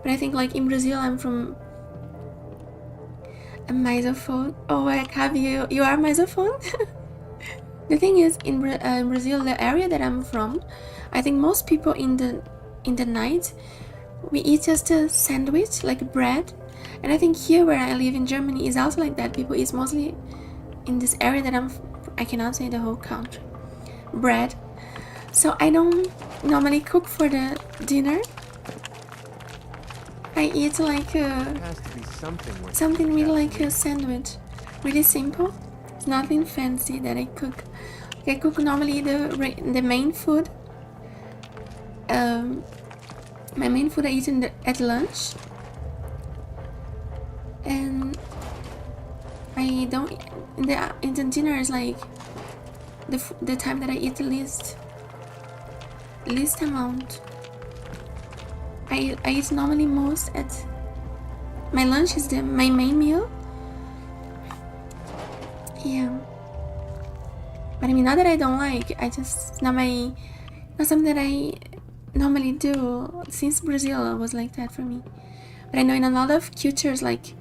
S1: but I think like in Brazil, I'm from a misophone. Oh, like, have you are misophone? The thing is, in Brazil, the area that I'm from, I think most people in the night, we eat just a sandwich, like bread. And I think here where I live in Germany is also like that. People eat mostly in this area that I cannot say the whole country, bread. So I don't normally cook for the dinner. I eat like something really like a sandwich, really simple. It's nothing fancy that I cook. I cook normally the main food. My main food I eat at lunch, and I don't. In the dinner is like the time that I eat the least amount. I eat normally most at my lunch is my main meal. Yeah, but I mean, not that I don't like. It's not something that I normally do. Since Brazil was like that for me. But I know in a lot of cultures, like,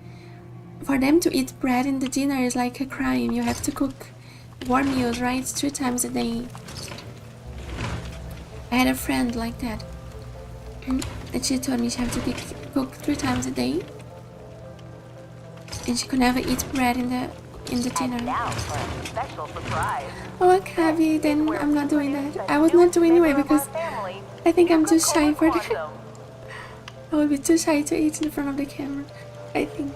S1: for them to eat bread in the dinner is like a crime. You have to cook warm meals, right? 3 times a day. I had a friend like that. And she told me she had to cook 3 times a day. And she could never eat bread in the dinner.
S16: Now for a special surprise.
S1: Oh, Kavi, then I'm not doing that. I would not do anyway because I think I'm too shy for that. I would be too shy to eat in front of the camera, I think.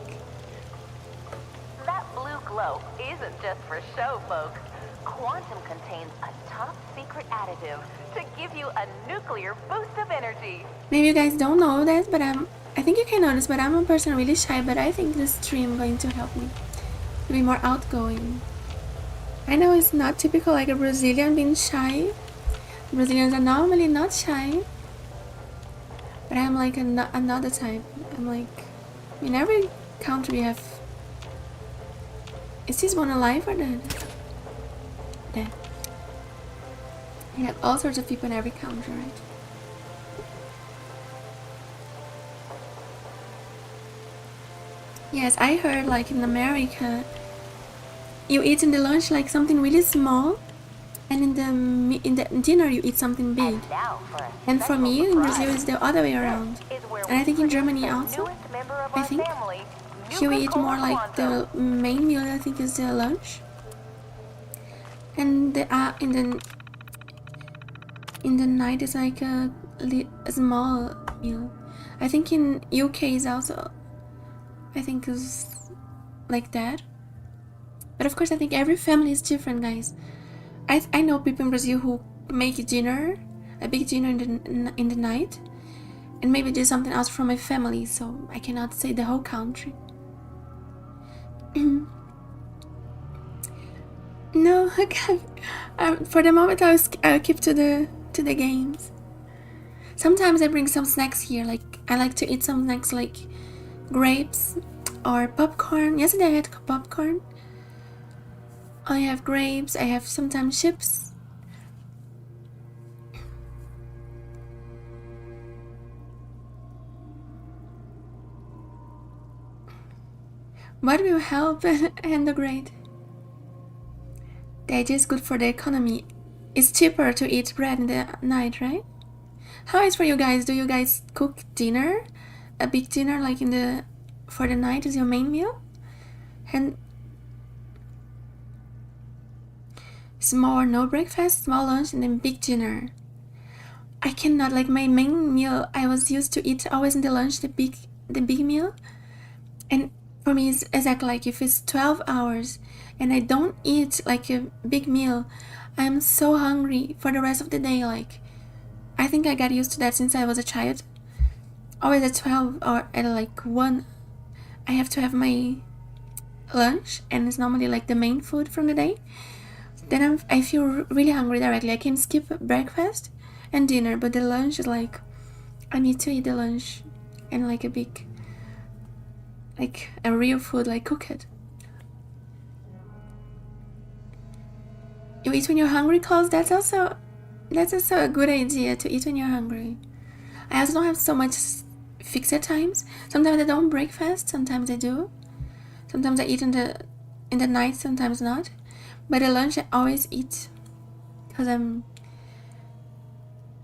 S16: That blue glow isn't just for show, folks. Quantum contains a top secret additive to give you a nuclear boost of energy.
S1: Maybe you guys don't know that, but I think you can notice, but I'm a person really shy, but I think this stream is going to help me to be more outgoing. I know it's not typical like a Brazilian being shy. Brazilians are normally not shy. But I'm like another type. I'm like, in every country we have... Is this one alive or dead? Dead. You have all sorts of people in every country, right? Yes, I heard like in America, you eat in the lunch like something really small, and in the dinner you eat something big. And for me, in Brazil, it's the other way around. And I think in Germany also, I think here we eat more like the main meal. I think is the lunch, and in the night is like a small meal. I think in UK is also, I think is like that. But of course, I think every family is different, guys. I know people in Brazil who make dinner, a big dinner in the night, and maybe do something else for my family. So I cannot say the whole country. No, okay. For the moment, I'll keep to the games. Sometimes I bring some snacks here. Like I like to eat some snacks like grapes or popcorn. Yesterday I had popcorn. I have grapes, I have sometimes chips. What will help and the grade? That is good for the economy. It's cheaper to eat bread in the night, right? How is for you guys? Do you guys cook dinner? A big dinner like for the night is your main meal? And small no breakfast, small lunch, and then big dinner. I cannot, like my main meal I was used to eat always in the lunch, the big meal. And for me it's exactly like if it's 12 hours and I don't eat like a big meal, I'm so hungry for the rest of the day. Like I think I got used to that since I was a child. Always at 12 or at like 1 I have to have my lunch, and it's normally like the main food from the day. Then I feel really hungry directly. I can skip breakfast and dinner, but the lunch is like, I need to eat the lunch and like a big, like a real food, like cook it. You eat when you're hungry, Klaus? That's also a good idea to eat when you're hungry. I also don't have so much fixed times. Sometimes I don't breakfast, sometimes I do. Sometimes I eat in the night, sometimes not. But at lunch I always eat, because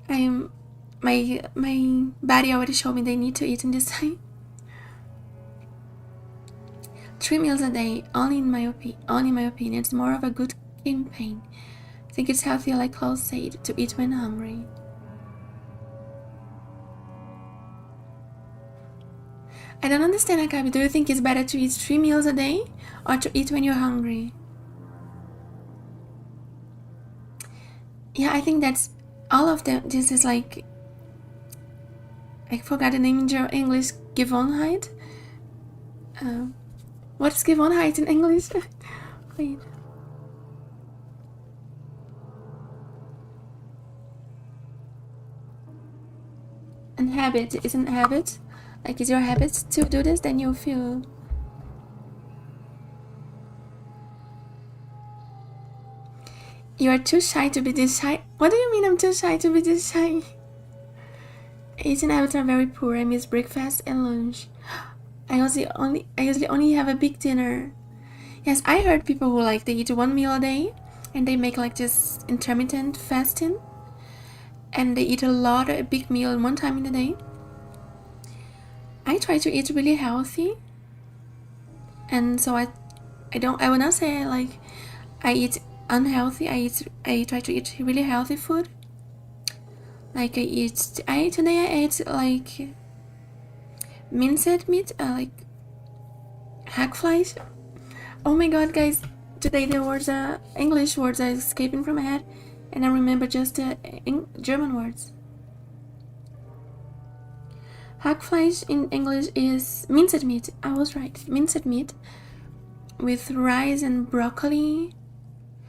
S1: my body already showed me they need to eat in this time. 3 meals a day, only in my opinion, it's more of a good campaign. I think it's healthier, like Klaus said, to eat when hungry. I don't understand, Akabi. Do you think it's better to eat 3 meals a day or to eat when you're hungry? Yeah, I think that's all of them. This is like, I forgot the name in English. Gewohnheit. What is Gewohnheit in English? Wait. And habit isn't habit. Like, is your habit to do this? Then you feel. You are too shy to be this shy. What do you mean I'm too shy to be this shy? Eating habits are very poor. I miss breakfast and lunch. I usually only have a big dinner. Yes, I heard people who like they eat 1 meal a day and they make like this intermittent fasting, and they eat a big meal one time in the day. I try to eat really healthy, and so I will not say like I eat unhealthy. I try to eat really healthy food. Like today I ate like minced meat, like hackfleisch. Oh my god, guys! Today there was English words are escaping from my head, and I remember just German words. Hackfleisch in English is minced meat. I was right, minced meat with rice and broccoli.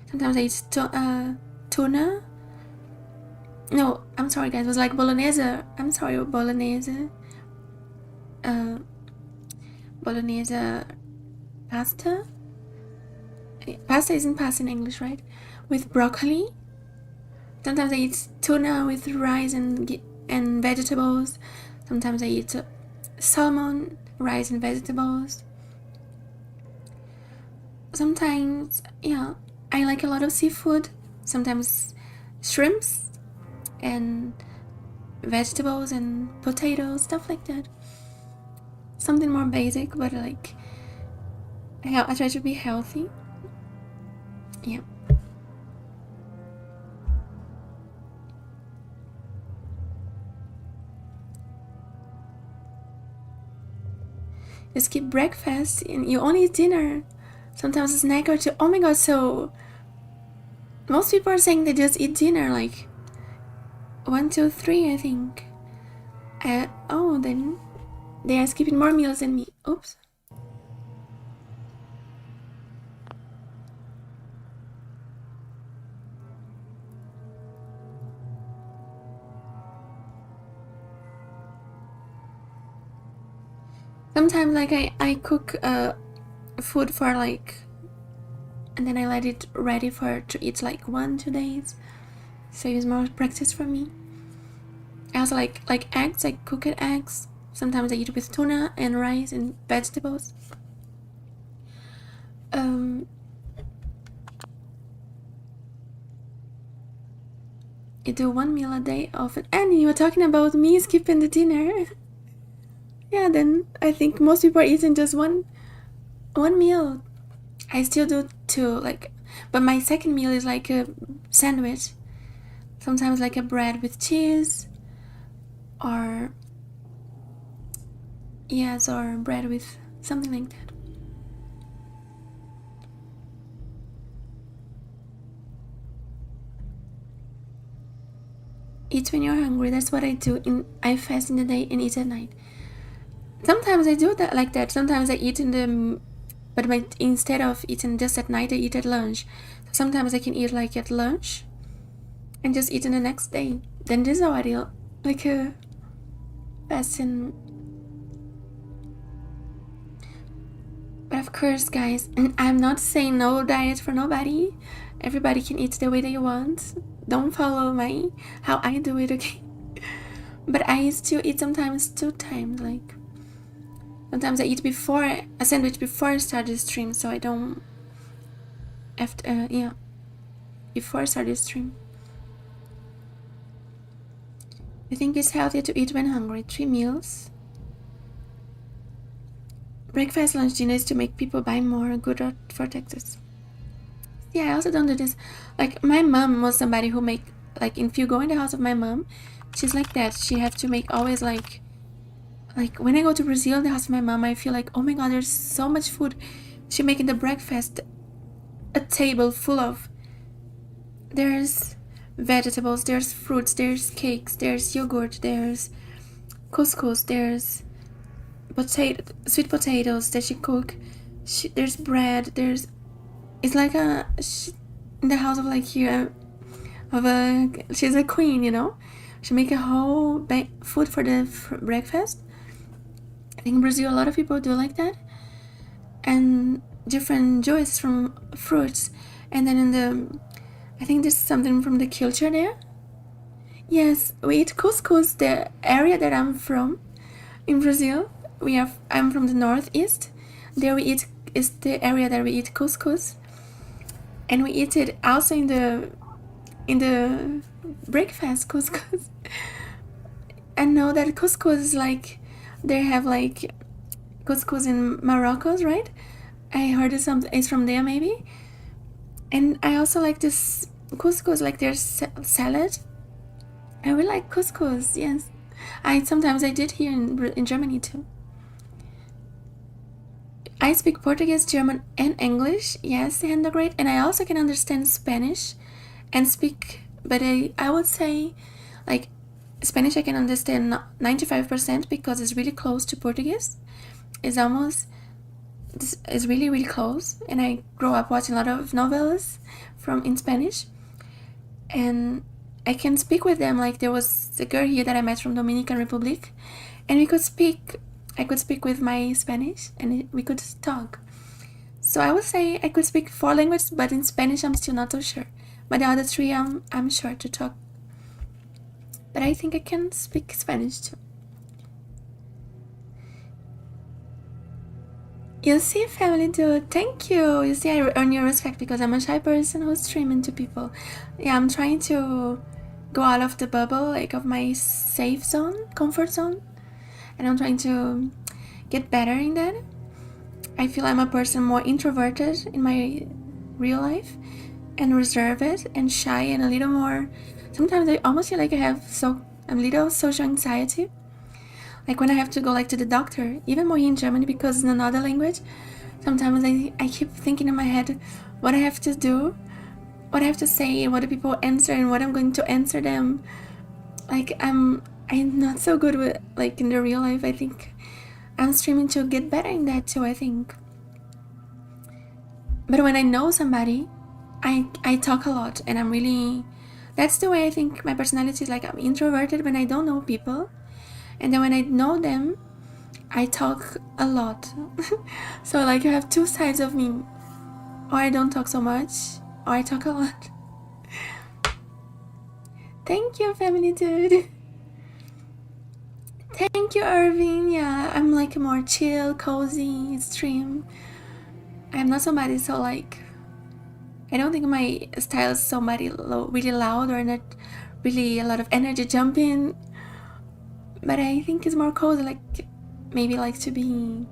S1: Sometimes I eat tuna. No, I'm sorry, guys. It was like bolognese. I'm sorry, bolognese. Bolognese pasta. Pasta isn't pasta in English, right? With broccoli. Sometimes I eat tuna with rice and vegetables. Sometimes I eat salmon, rice and vegetables. Sometimes, yeah, I like a lot of seafood. Sometimes shrimps and vegetables and potatoes, stuff like that. Something more basic, but like I try to be healthy. Yeah. You skip breakfast and you only eat dinner. Sometimes a snack or two. Oh my god, so most people are saying they just eat dinner like 1, 2, 3, I think. Oh, then they are skipping more meals than me. Oops. Sometimes like I cook food for like, and then I let it ready to eat like 1, 2 days. So it's more practice for me. I also like eggs, like cooked eggs. Sometimes I eat with tuna and rice and vegetables. You do 1 meal a day often. And you were talking about me skipping the dinner. Yeah, then I think most people are eating just one meal. I still do 2, like, but my second meal is like a sandwich. Sometimes like a bread with cheese, or yes, or bread with something like that. Eat when you're hungry. That's what I do. I fast in the day and eat at night. Sometimes I do that like that. Sometimes I eat but instead of eating just at night, I eat at lunch. Sometimes I can eat like at lunch and just eat in the next day. Then this is how I do like a fasting. But of course, guys, and I'm not saying no diet for nobody. Everybody can eat the way they want. Don't follow how I do it, okay? But I used to eat sometimes 2 times, like sometimes I eat a sandwich before I start the stream, so I don't before I start the stream. I think it's healthier to eat when hungry. 3 meals. Breakfast, lunch, dinner is to make people buy more. Good for taxes. Yeah, I also don't do this. Like my mom was somebody who make like if you go in the house of my mom, she's like that. She have to make always like when I go to Brazil, the house of my mom, I feel like, oh my god, there's so much food. She making the breakfast, a table full of. There's vegetables, there's fruits, there's cakes, there's yogurt, there's couscous, there's sweet potatoes that she cook. There's bread. It's like in the house of like here she's a queen, you know. She make a whole food for the breakfast. I think in Brazil a lot of people do like that, and different juices from fruits. And then I think there's something from the culture there. Yes, we eat couscous. The area that I'm from in Brazil, I'm from the northeast. There is the area that we eat couscous. and we eat it also in the breakfast couscous. I know that couscous is like, they have like couscous in Morocco, right? I heard it's from there maybe. And I also like this couscous, like their salad. I really like couscous, yes. Sometimes I did here in Germany too. I speak Portuguese, German, and English. Yes, and great. And I also can understand Spanish and speak, but I would say, like, Spanish I can understand 95% because it's really close to Portuguese. It's really, really close. And I grew up watching a lot of novellas in Spanish. And I can speak with them. Like, there was a girl here that I met from Dominican Republic, and I could speak with my Spanish, and we could talk. So I would say I could speak 4 languages, but in Spanish I'm still not so sure. But the other 3 I'm sure to talk. But I think I can speak Spanish too. You see, family dude, thank you. You see, I earn your respect because I'm a shy person who's streaming to people. Yeah, I'm trying to go out of the bubble, like of my safe zone, comfort zone. And I'm trying to get better in that. I feel I'm a person more introverted in my real life and reserved and shy and a little more. Sometimes I almost feel like I'm a little social anxiety. Like when I have to go like to the doctor, even more in Germany because it's another language. Sometimes I keep thinking in my head what I have to do, what I have to say, and what do people answer and what I'm going to answer them. Like I'm not so good with like in the real life. I think I'm streaming to get better in that too, I think. But when I know somebody, I talk a lot and I'm really, that's the way I think my personality is. Like I'm introverted when I don't know people, and then when I know them, I talk a lot. So like you have 2 sides of me, or I don't talk so much, or I talk a lot. Thank you, family dude. Thank you, Irving. Yeah, I'm like a more chill, cozy stream. I'm not somebody so like, I don't think my style is somebody really loud or not really a lot of energy jumping. But I think it's more cozy, like maybe like to be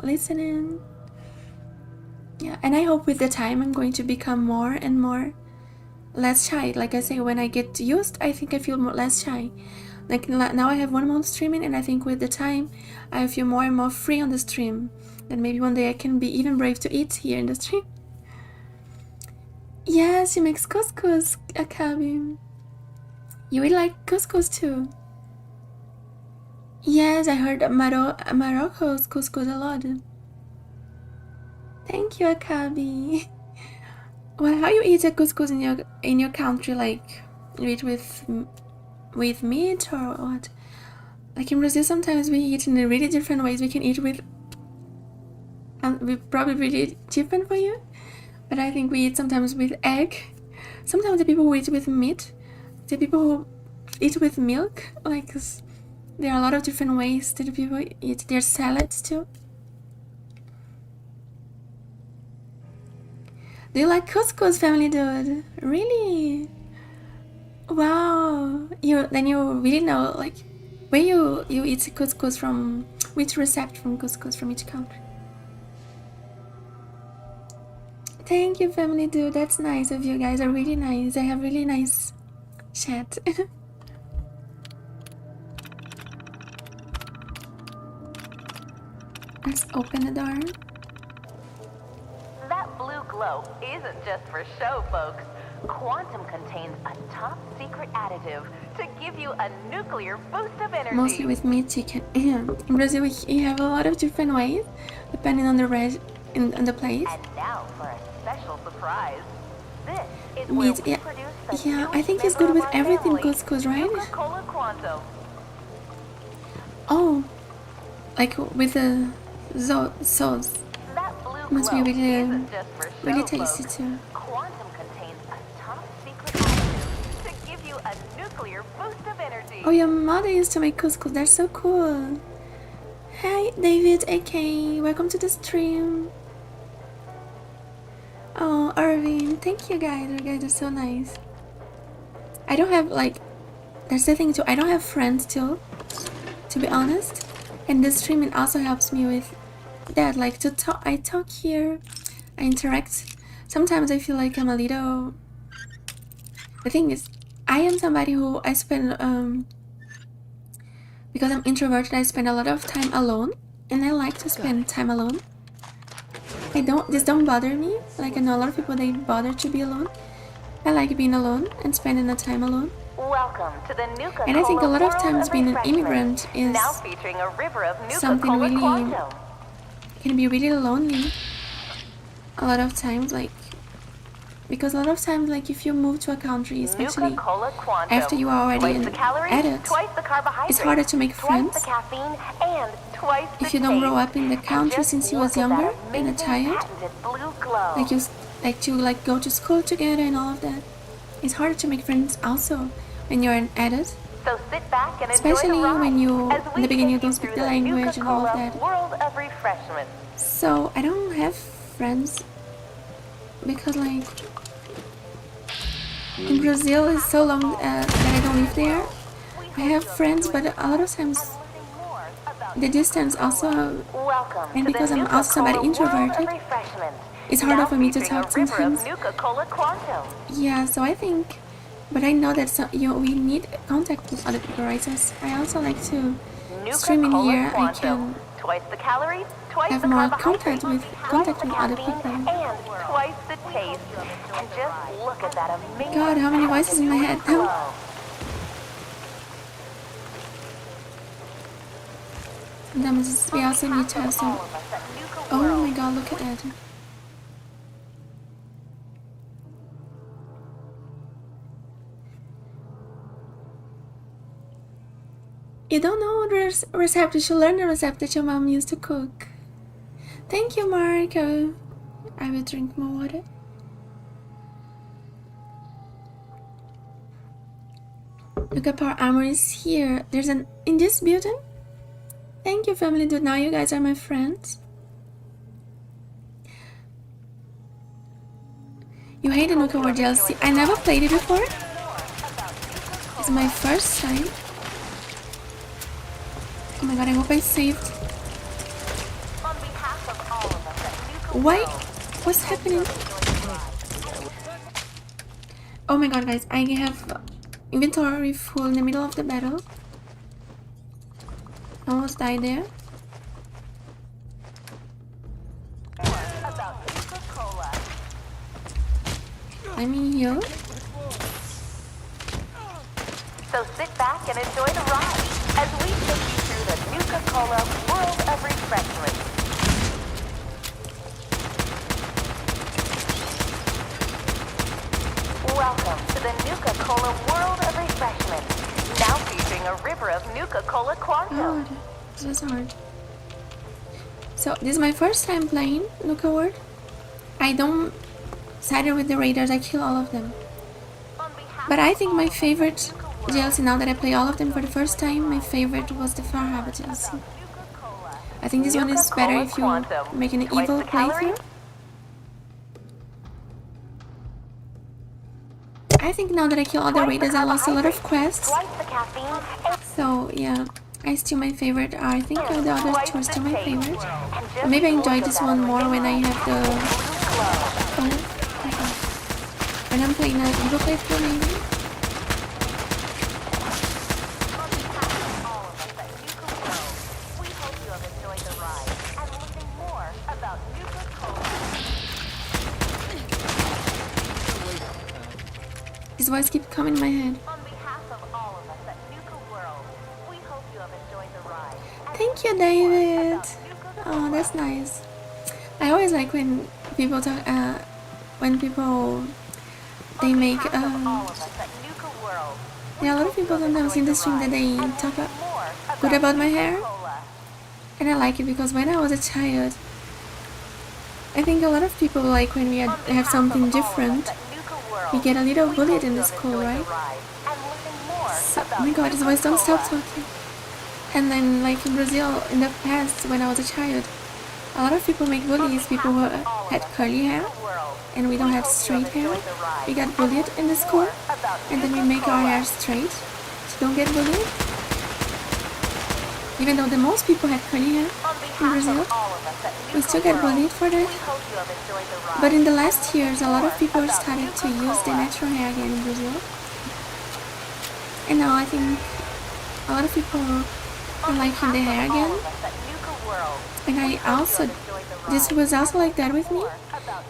S1: listening. Yeah, and I hope with the time I'm going to become more and more less shy. Like I say, when I get used, I think I feel less shy. Like now I have 1 month streaming, and I think with the time I feel more and more free on the stream. And maybe one day I can be even brave to eat here in the stream. Yes, she makes couscous, Akabi. You will like couscous too. Yes, I heard Morocco's couscous a lot. Thank you, Akabi. Well, how you eat a couscous in your country? Like, you eat with meat or what? Like in Brazil, sometimes we eat in really different ways. We can eat with, we probably really different for you, but I think we eat sometimes with egg. Sometimes the people who eat with meat, the people who eat with milk. Like there are a lot of different ways that the people eat their salads too. Do you like couscous, family dude? Really? Wow. Then you really know like where you eat couscous from, which recipe from couscous from each country. Thank you, family dude. That's nice of you guys. Are really nice. I have really nice chat. Let's open the door.
S16: That blue glow isn't just for show, folks. Quantum contains a top secret additive to give you a nuclear boost of energy.
S1: Mostly with meat, chicken. In Brazil, we have a lot of different ways, depending on the on the place.
S16: And now for a special surprise. This is
S1: meat,
S16: where we
S1: yeah,
S16: produce the
S1: yeah. I think it's good with everything couscous, right?
S16: Nuka-Cola Quantum.
S1: Oh, like with the sauce. Must be really, really tasty too.
S16: Quantum contains a top secret additive to give you a nuclear boost of energy.
S1: Oh, your mother used to make couscous. That's so cool. Hi, David, AK. Welcome to the stream. Oh, Irving, thank you guys. You guys are so nice. I don't have like, that's the thing too. I don't have friends too, to be honest. And this streaming also helps me with that. Like to talk, I talk here, I interact. Sometimes I feel like I'm a little. The thing is, I am somebody who I spend because I'm introverted. I spend a lot of time alone, and I like to spend time alone. This don't bother me. Like I know a lot of people, they bother to be alone. I like being alone and spending the time alone.
S16: Welcome to the Nuka-Cola
S1: And I think a lot of
S16: World
S1: times being an
S16: Refreshment.
S1: immigrant is
S16: Now featuring a river of
S1: something
S16: Nuka-Cola
S1: really
S16: Quantum.
S1: can be really lonely. A lot of times, like because a lot of times, like if you move to a country, especially
S16: Nuka-Cola Quantum.
S1: after you are already
S16: Twice
S1: an
S16: the calories,
S1: adult,
S16: twice the carbohydrates,
S1: it's harder to make
S16: twice
S1: friends.
S16: the caffeine, and twice the
S1: If you don't
S16: taste.
S1: grow up in the country
S16: Just
S1: since you was
S16: look at that
S1: younger and a
S16: amazing
S1: child,
S16: patented blue glow.
S1: like you like to like go to school together and all of that, it's harder to make friends also when you're an adult.
S16: So sit back and
S1: Especially
S16: enjoy the ride
S1: when you
S16: as
S1: in
S16: we
S1: the beginning you
S16: take
S1: don't speak
S16: through
S1: the language and all of
S16: Nuka-Cola
S1: that.
S16: World of Refreshment.
S1: So I don't have friends because like in Brazil it's so long that I don't live there. I have friends, but a lot of times the distance also,
S16: Welcome
S1: and
S16: to
S1: because
S16: the
S1: I'm also somebody
S16: Nuka-Cola World of
S1: introverted,
S16: Refreshment.
S1: it's harder
S16: Now
S1: for me to
S16: featuring
S1: talk
S16: a river of
S1: sometimes.
S16: Nuka-Cola Quantum.
S1: Yeah, so I think, but I know that we need contact with other people, right? So I also like to stream in
S16: Nuka-Cola
S1: here. I
S16: Quantum.
S1: can
S16: Twice the calories, twice
S1: have
S16: the
S1: more
S16: carbohydrates,
S1: contact with other
S16: caffeine,
S1: people.
S16: and twice the taste. And just look at that amazing
S1: God, how many voices in my head now?
S16: glow.
S1: Sometimes we also need to have some. Oh my God, look at that. You don't know the recipe, you should learn the recipe that your mom used to cook. Thank you, Mark. I will drink more water. Nuka-Power Armor is here. There's an in this building. Thank you, family dude. Now you guys are my friends. You hate the Nuka-World DLC. I never played it before. It's my first time. Oh my God, I hope I saved. Why? What's happening? Oh my God, guys, I have inventory full in the middle of the battle. Almost died there. Let me heal.
S16: So sit back and enjoy the ride as we take you through the Nuka-Cola World of Refreshment. Welcome to the Nuka-Cola World of Refreshment. Now featuring a river of Nuka-Cola Quantum.
S1: God, this is hard. So this is my first time playing Nuka-World. I don't sided with the raiders. I kill all of them. But I think my favorite DLC, now that I play all of them for the first time, my favorite was the Far Harbor DLC. I think this one is better if you make an evil playthrough. I think now that I kill all the raiders, I lost a lot of quests. So yeah, I still my favorite. I think the other two are still my favorite. But maybe I enjoy this one more when I have the. Oh my God. When I'm playing an evil playthrough, maybe. His voice keeps coming in my head. Thank you, David. Oh, that's nice. I always like when people talk. When people they make. There are a lot of people sometimes in the stream that they talk good about my hair, and I like it because when I was a child, I think a lot of people like when we have something different. We get a little bullied in the school, right? So, oh my God, his voice don't stop talking. And then, like in Brazil, in the past, when I was a child, a lot of people make bullies, people who had curly hair, and we don't have straight hair. We got bullied in the school, and then we make our hair straight, so don't get bullied. Even though the most people had curly hair in Brazil, we still get bullied for that. But in the last years, a lot of people started to use the natural hair again in Brazil. And now I think a lot of people are liking the hair again. And I also, this was also like that with me.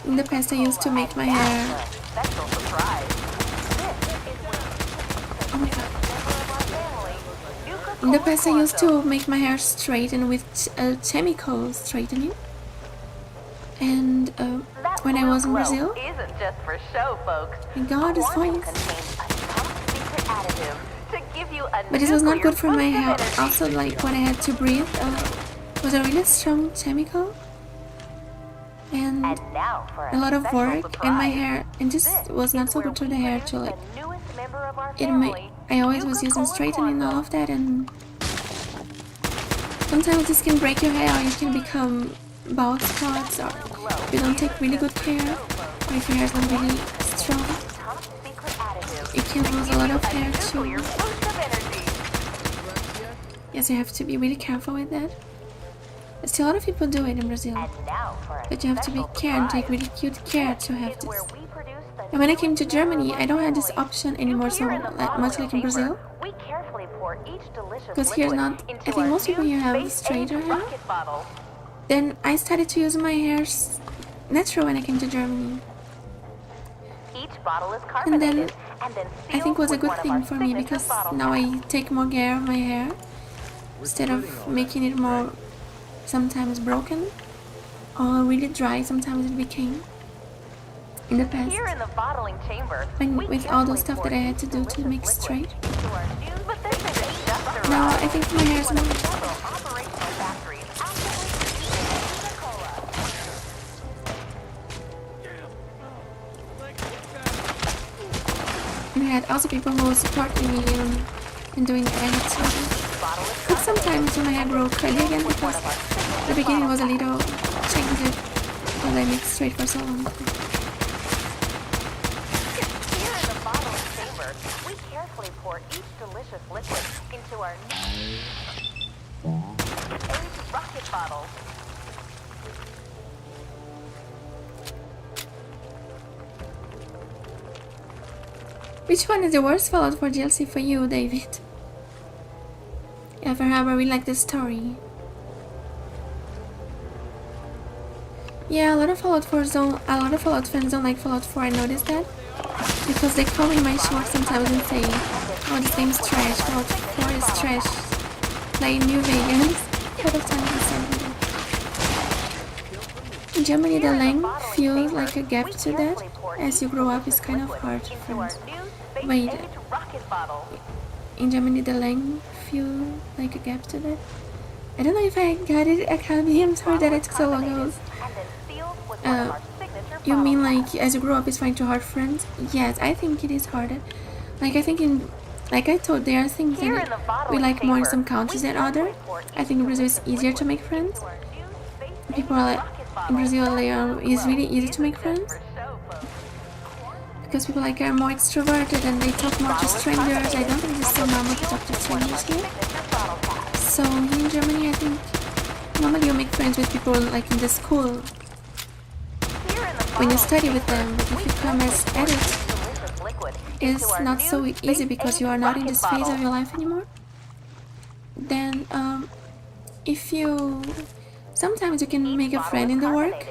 S1: In the past I used to make my hair, oh my god. In the past I used to make my hair straighten with chemical straightening. And when I was in Brazil, my god, this voice. But it was not good for my hair. Also, like when I had to breathe, was a really strong chemical, and a lot of work, and my hair, and this was not so good to the hair too. Like I always was using straightening and all of that, and sometimes this can break your hair, or you can become bald spots, or if you don't take really good care, or if your hair is not really strong, you can lose a lot of hair too. Yes, you have to be really careful with that. Still, a lot of people do it in Brazil, but you have to be careful and take really good care to have this. And when I came to Germany, I don't have this option anymore so much like in Brazil, because here's not, I think most people here have straighter hair. Then I started to use my hair natural when I came to Germany. And then I think it was a good thing for me, because now I take more care of my hair instead of making it more sometimes broken or really dry. Sometimes it became in the past with all those stuff that I had to do to make straight. Now I think my hair is more. And I had also people who supported me in doing the edits. But sometimes when my hair grow curly again, because the beginning was a little changed because I made straight for so long.
S16: Here in the bottling chamber, we carefully pour each delicious liquid into our new aged rocket bottles.
S1: Which one is the worst Fallout 4 DLC for you, David? Yeah, for her, I really like the story. Yeah, a lot of Fallout fans don't like Fallout 4. I noticed that because they call me my short sometimes and say, "Oh, this game's trash. Fallout 4 is trash. Play New Vegas." A lot of times they say that. In Germany, the length feels like a gap to that. As you grow up, it's kind of hard to find. Wait, in Germany, the length feels like a gap to that. I don't know if I got it. I can't be. I'm sorry that it took so long. You mean like as you grow up, it's finding too hard friends? Yes, I think it is harder. Like I think like I told, there are things that we like more in some countries than others. I think in Brazil it's easier to make friends. People are like, in Brazil it's really easy to make friends because people like are more extroverted and they talk more to strangers. I don't think it's so normal to talk to strangers here. So here in Germany, I think normally you make friends with people like in the school when you study with them, but if you come as adults, it's not so easy because you are not in this phase of your life anymore. Then if you sometimes you can make a friend in the work,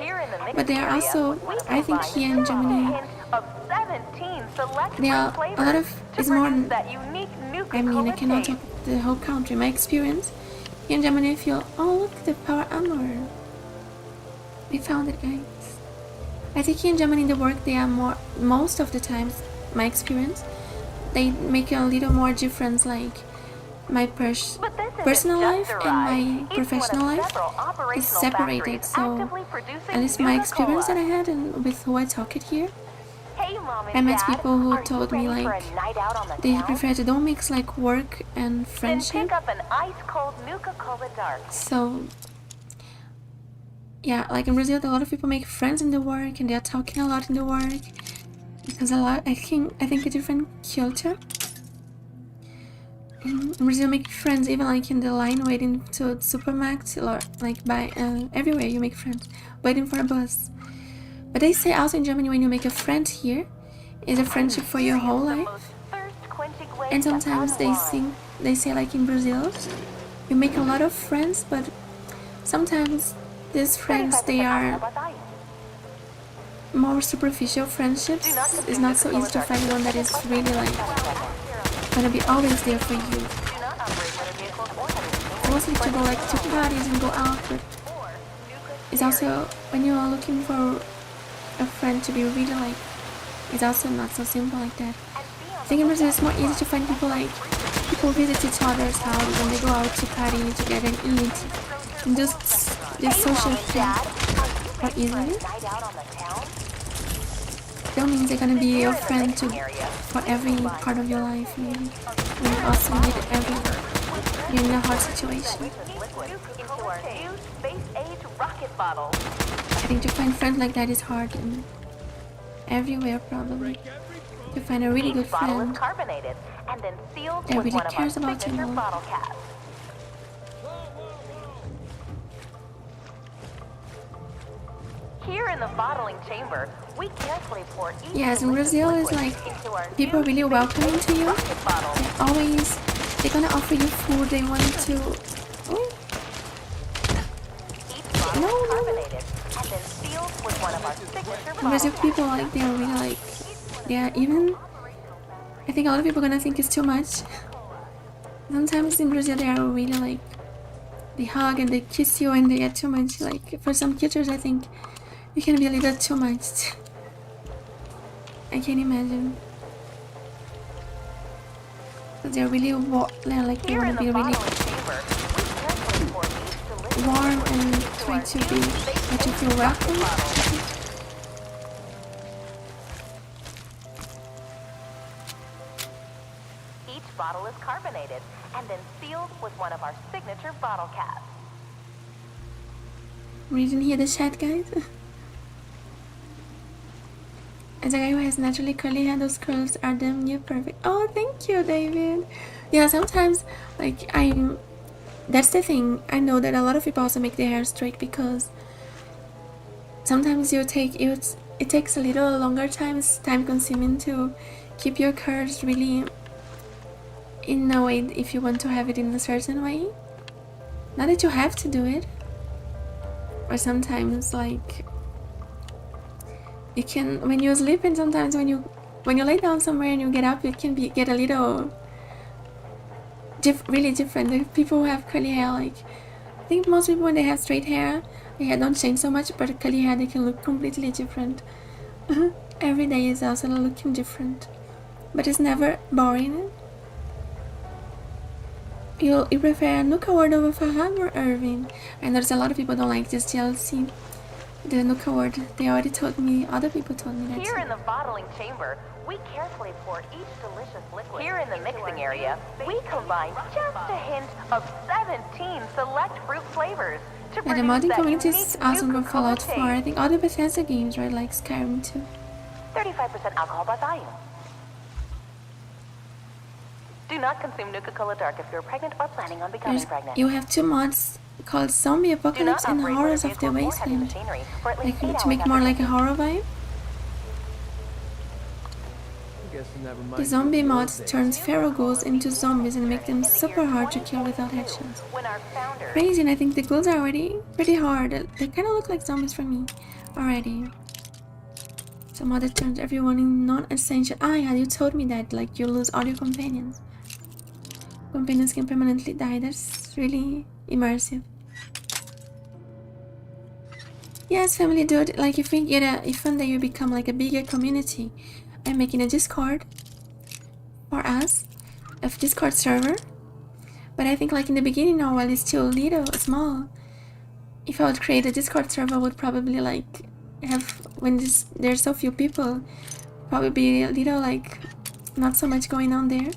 S1: but there are also, I think here in Germany, there are a lot of, it's more, I mean I cannot talk the whole country, my experience here in Germany I feel, oh look, the power armor, we found it guys. I think here in Germany in the work they are more, most of the times, my experience, they make a little more difference, like my personal life and my professional life is separated, so at least my experience that I had and with who I talked here, I met people who told me like they prefer to don't mix like work and friendship. So yeah, like in Brazil, a lot of people make friends in the work and they're talking a lot in the work because I think a different culture. In Brazil, make friends even like in the line waiting to the supermarket or like by everywhere you make friends waiting for a bus. But they say also in Germany when you make a friend here, it's a friendship for your whole life. And sometimes they say like in Brazil, you make a lot of friends, but sometimes these friends, they are more superficial friendships. It's not so easy to find one that is really like gonna be always there for you. Mostly to go like to parties and go out, but it's also when you are looking for a friend to be really like, it's also not so simple like that. I think in Brazil it's more easy to find people like people visit each other's house when they go out to party together and eat and just social thing more easily. Don't mean they're gonna be your friend for every part of your life, maybe. And also need you're in a hard situation. I think to find friends like that is hard and everywhere probably. To find a really good friend that really cares about you more.
S16: Here in the bottling chamber, we carefully pour each
S1: yes, in Brazil it's like people are really welcoming to you. They're gonna offer you food. They want to. Oh. In Brazil, people like they are really like they are even. I think a lot of people are gonna think it's too much. Sometimes in Brazil they are really like they hug and they kiss you and they get too much. Like for some cultures, I think it can be a little too much. I can't imagine. But they're really they're like they want to be really warm and try to let you feel welcome.
S16: Each bottle is carbonated and then sealed with one of our signature bottle caps.
S1: We didn't hear the chat, guys. As a guy who has naturally curly hair, those curls are damn near perfect. Oh, thank you, David. Yeah, sometimes, like, that's the thing. I know that a lot of people also make their hair straight because sometimes it takes a little longer time. It's time consuming to keep your curls really in a way if you want to have it in a certain way. Not that you have to do it. Or sometimes, like, you can, when you're sleeping, sometimes when you lay down somewhere and you get up, it can get a little really different. The people who have curly hair, like, I think most people when they have straight hair, their hair don't change so much, but curly hair, they can look completely different. Every day is also looking different, but it's never boring. You prefer Nuka-World over Faham or Irving? I know there's a lot of people don't like this DLC. The Nuka-World, they already told me, other people told me that.
S16: Here in the bottling chamber, we carefully pour each delicious liquid. Here in the mixing area, we combine just a hint of 17 select fruit flavors to
S1: Yeah, the modding community is awesome for Fallout 4. I think all the Bethesda games, right, like Skyrim too.
S16: 35% alcohol by volume. Do not consume Nuka-Cola Dark if you're pregnant or planning on becoming pregnant.
S1: You have two mods called Zombie Apocalypse and Horrors of the Wasteland. Like to make more like a horror vibe. The zombie mod turns feral ghouls into zombies and make them super hard to kill without headshots. Crazy, and I think the ghouls are already pretty hard. They kind of look like zombies for me already. So mod that turns everyone in non-essential. Ah yeah, you told me that, like you lose all your companions. Companions can permanently die. That's really immersive. Yes, family dude, like if one day you become like a bigger community, I'm making a Discord for us, a Discord server. But I think like in the beginning now, while it's still small, if I would create a Discord server, I would probably like have, when there's so few people, probably be a little like not so much going on there.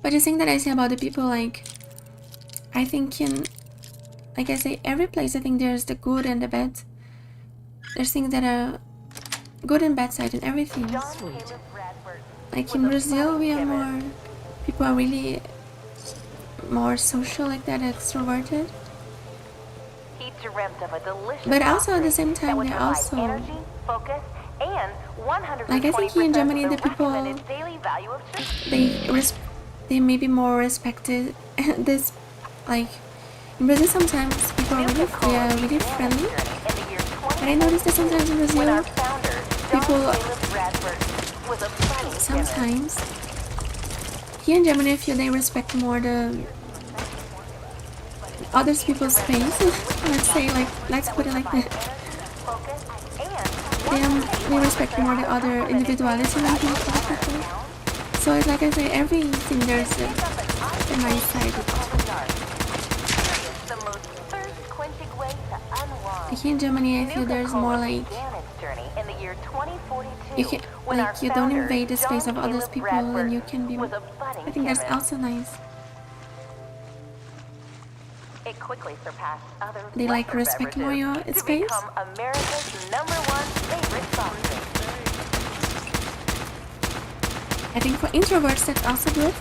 S1: But the thing that I say about the people, like I think in, like I say, every place I think there's the good and the bad. There's things that are good and bad side in everything.
S2: Sweet.
S1: Like in Brazil, we are more, people are really more social like that, extroverted.
S16: He dreamt of a delicious
S1: But also at the same
S16: that
S1: time,
S16: would
S1: they're
S16: provide
S1: also,
S16: energy, focus, and 120%
S1: like I think here in Germany, the people,
S16: recommended daily value of
S1: they may be more respected. This, like, in Brazil sometimes people are really, they are really friendly. But I noticed that sometimes in Brazil, people, sometimes, here in Germany I feel they respect more the other people's space. Let's say, like, let's put it like that. They respect more the other individuality than people. So it's like I say, everything there's a nice side. Here in Germany, I feel there's more like you can, like, you don't invade the space of other people, and you can be. I think that's also nice.
S16: It quickly surpassed other
S1: They like respect more your space.
S16: become America's #1 favorite soft drink.
S1: I think for introverts that's also good.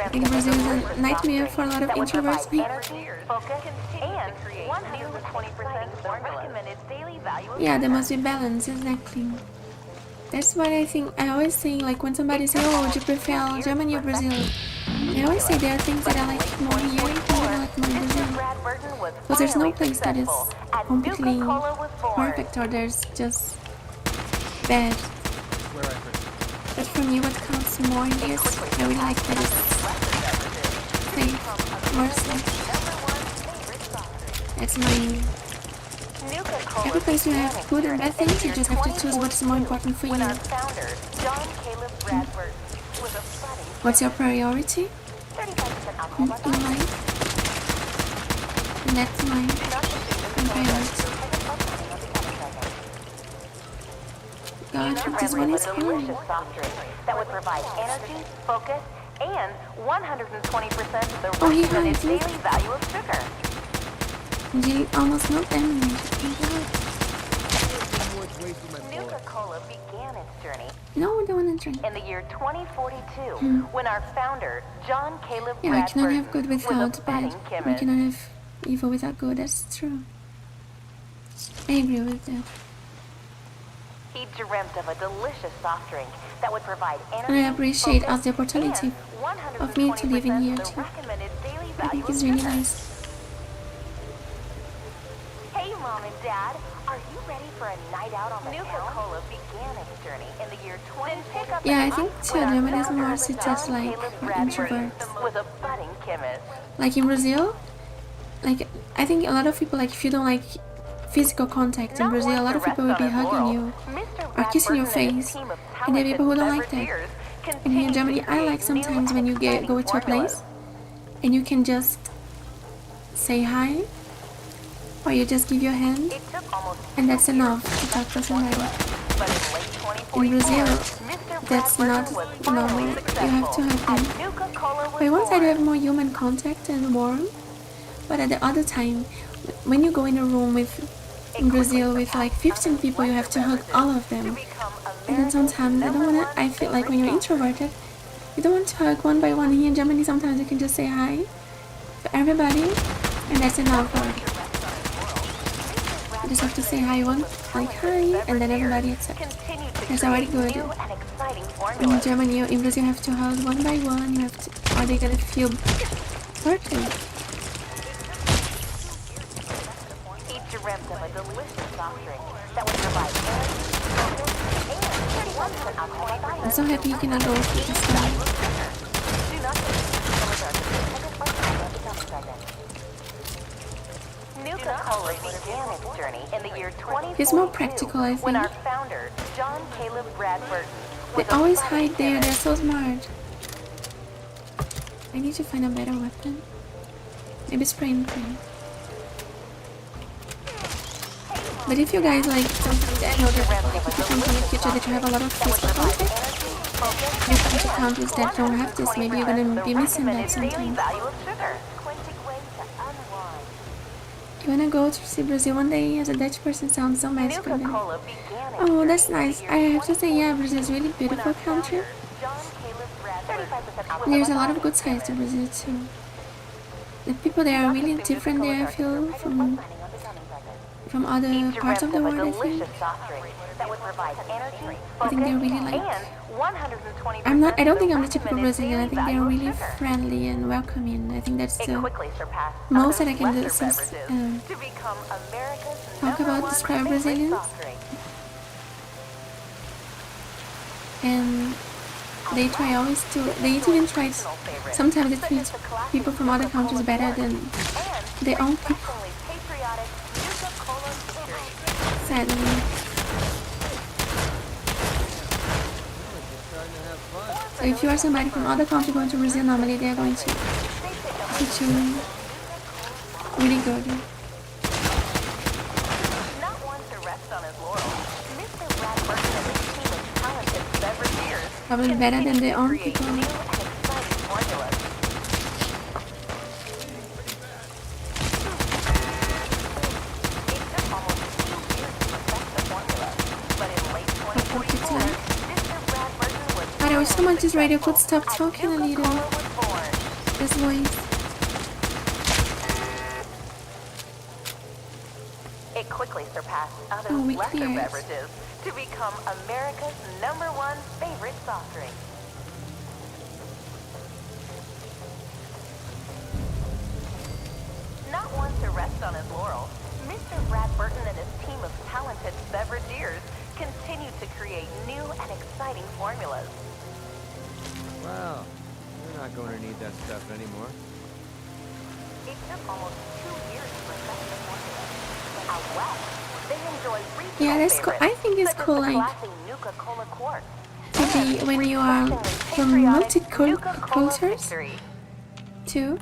S1: I think Brazil is a nightmare for a lot of introverts. Yeah, there must be balance, exactly. That's why I think, I always say, like, when somebody says, oh, would you prefer Germany or Brazil? I always say there are things that I like more here and things that I like more in Brazil. Because there's no place that is completely perfect or there's just bad. But for me, what counts more here is I really like that it's safe, more safe. That's my... Every place you have good and bad things, you just have to choose what's more important for you. What's your priority in life? And that's my priority. God, this one is hard.
S16: That would provide energy, focus, and 120% of the
S1: Oh, he
S16: recommended
S1: hides it.
S16: daily value of sugar.
S1: You almost not damaged.
S16: Nuka-Cola began its journey
S1: No, I don't want to drink.
S16: in the year 2042 when our founder, John Caleb
S1: Yeah, I cannot have good
S16: was a
S1: without bad.
S16: budding
S1: I
S16: chemist.
S1: cannot have evil without good, that's true. I agree with that.
S16: He dreamt of a delicious soft drink that would provide
S1: And
S16: energy,
S1: I appreciate
S16: focus,
S1: us the opportunity
S16: and
S1: of me to live in here
S16: 120% of the
S1: too.
S16: recommended daily
S1: I
S16: value
S1: think it's
S16: of
S1: really
S16: sugar.
S1: nice.
S16: Hey, Mom and Dad, are you ready for a night out on the Nuka-Cola began its journey in the year 20.
S1: Yeah, I think too, Germany is more suited like for introverts.
S16: Was a budding chemist.
S1: Like in Brazil, like I think a lot of people, like if you don't like physical contact in Brazil, a lot of people will be hugging you or kissing your face, and there are people who don't like that. And here in Germany, I like sometimes when you go to a place and you can just say hi, or you just give your hand, and that's enough to talk to somebody. In Brazil, that's not normal. You have to hug them. But one side you have more human contact and warm, but at the other time, when you go in a room in Brazil with like 15 people, you have to hug all of them. And then sometimes I feel like when you're introverted, you don't want to hug one by one. Here in Germany, sometimes you can just say hi to everybody, and that's enough. You just have to say hi once, like hi, and then everybody accepts. That's already good. In Germany, in Brazil, you have to hug one by one. You have to, or they're gonna feel hurted. I'm so happy you cannot go through this time.
S16: Nuka-Cola began its journey in the year 2042
S1: It's more practical, I
S16: when
S1: think.
S16: our founder, John Caleb Bradford,
S1: They always hide there, they're so smart. I need to find a better weapon. Maybe spray and pray. But if you guys like sometimes I know that like if you come from a future that you have a lot of physical contact, you come to countries that don't have this, maybe you're gonna be missing that sometimes. You wanna go to see Brazil one day? As a Dutch person, sounds so magical. Oh, that's nice. I have to say, yeah, Brazil is a really beautiful country. There's a lot of good sides to Brazil too. The people there are really different there, I feel, from other parts of the world, I think. I think they're really like... I don't think I'm the typical Brazilian. I think they're really friendly and welcoming. I think that's the most that I can talk about, describe Brazilians. And they try always to, they even try to, sometimes they treat people from other countries better than their own people. Sadly. So if you are somebody from other country going to Brazil, normally they are going to treat you really good. Probably better than their own people. I wish someone just radio could stop talking a little. This voice.
S16: It quickly surpassed other lesser beverages to become America's #1 favorite soft drink. Not one to rest on his laurels, Mr. Brad Burton and his team of talented beverageers continue to create new and exciting formulas.
S4: Wow, we're not going to need that stuff anymore.
S16: It took almost 2 years to perfect the formula. Out west, they enjoy retail
S1: Yeah, that's cool. I think it's cool, like,
S16: Nuka-Cola quartz.
S1: to be when you are from multicultures too.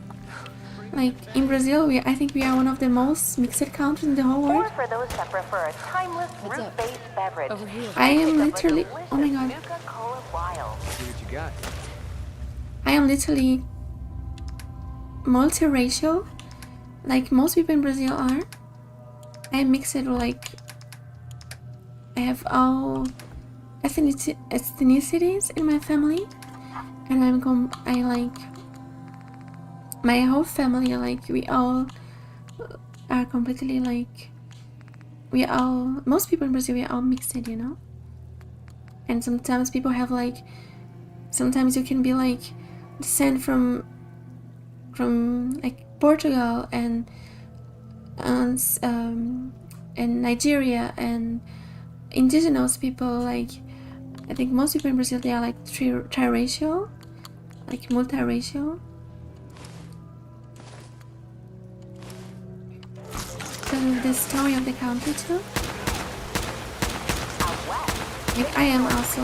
S1: Like in Brazil, I think we are one of the most mixed countries in the whole world.
S16: Or for those that prefer a timeless fruit-based beverage.
S10: Over here.
S1: I am literally, oh my god,
S16: Nuka-Cola Wild.
S4: See what you got.
S1: I am literally multiracial, like most people in Brazil are. I am mixed, like I have all ethnicities in my family, and I like my whole family. Like we all are completely like most people in Brazil, we are all mixed, you know. And sometimes people have like, sometimes you can be like descend from like Portugal and Nigeria and indigenous people. Like I think most people in Brazil, they are like triracial, like multiracial. So the story of the country too. Like I am also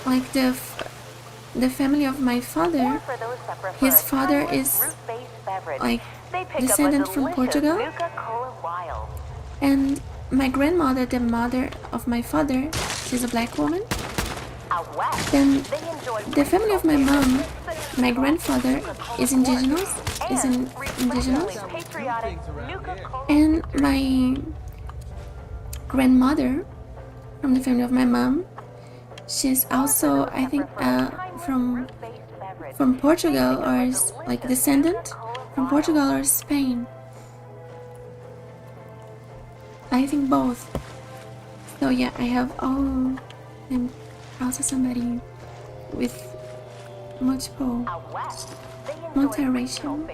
S1: like the family of my father. His father is like descendant from Portugal, and my grandmother, the mother of my father, she's a black woman. Then the family of my mom, my grandfather is indigenous, and my grandmother from the family of my mom, she's also, I think, from Portugal, or is like descendant from Portugal or Spain. I think both. So yeah, I have all. I'm also somebody with multiple multiracial.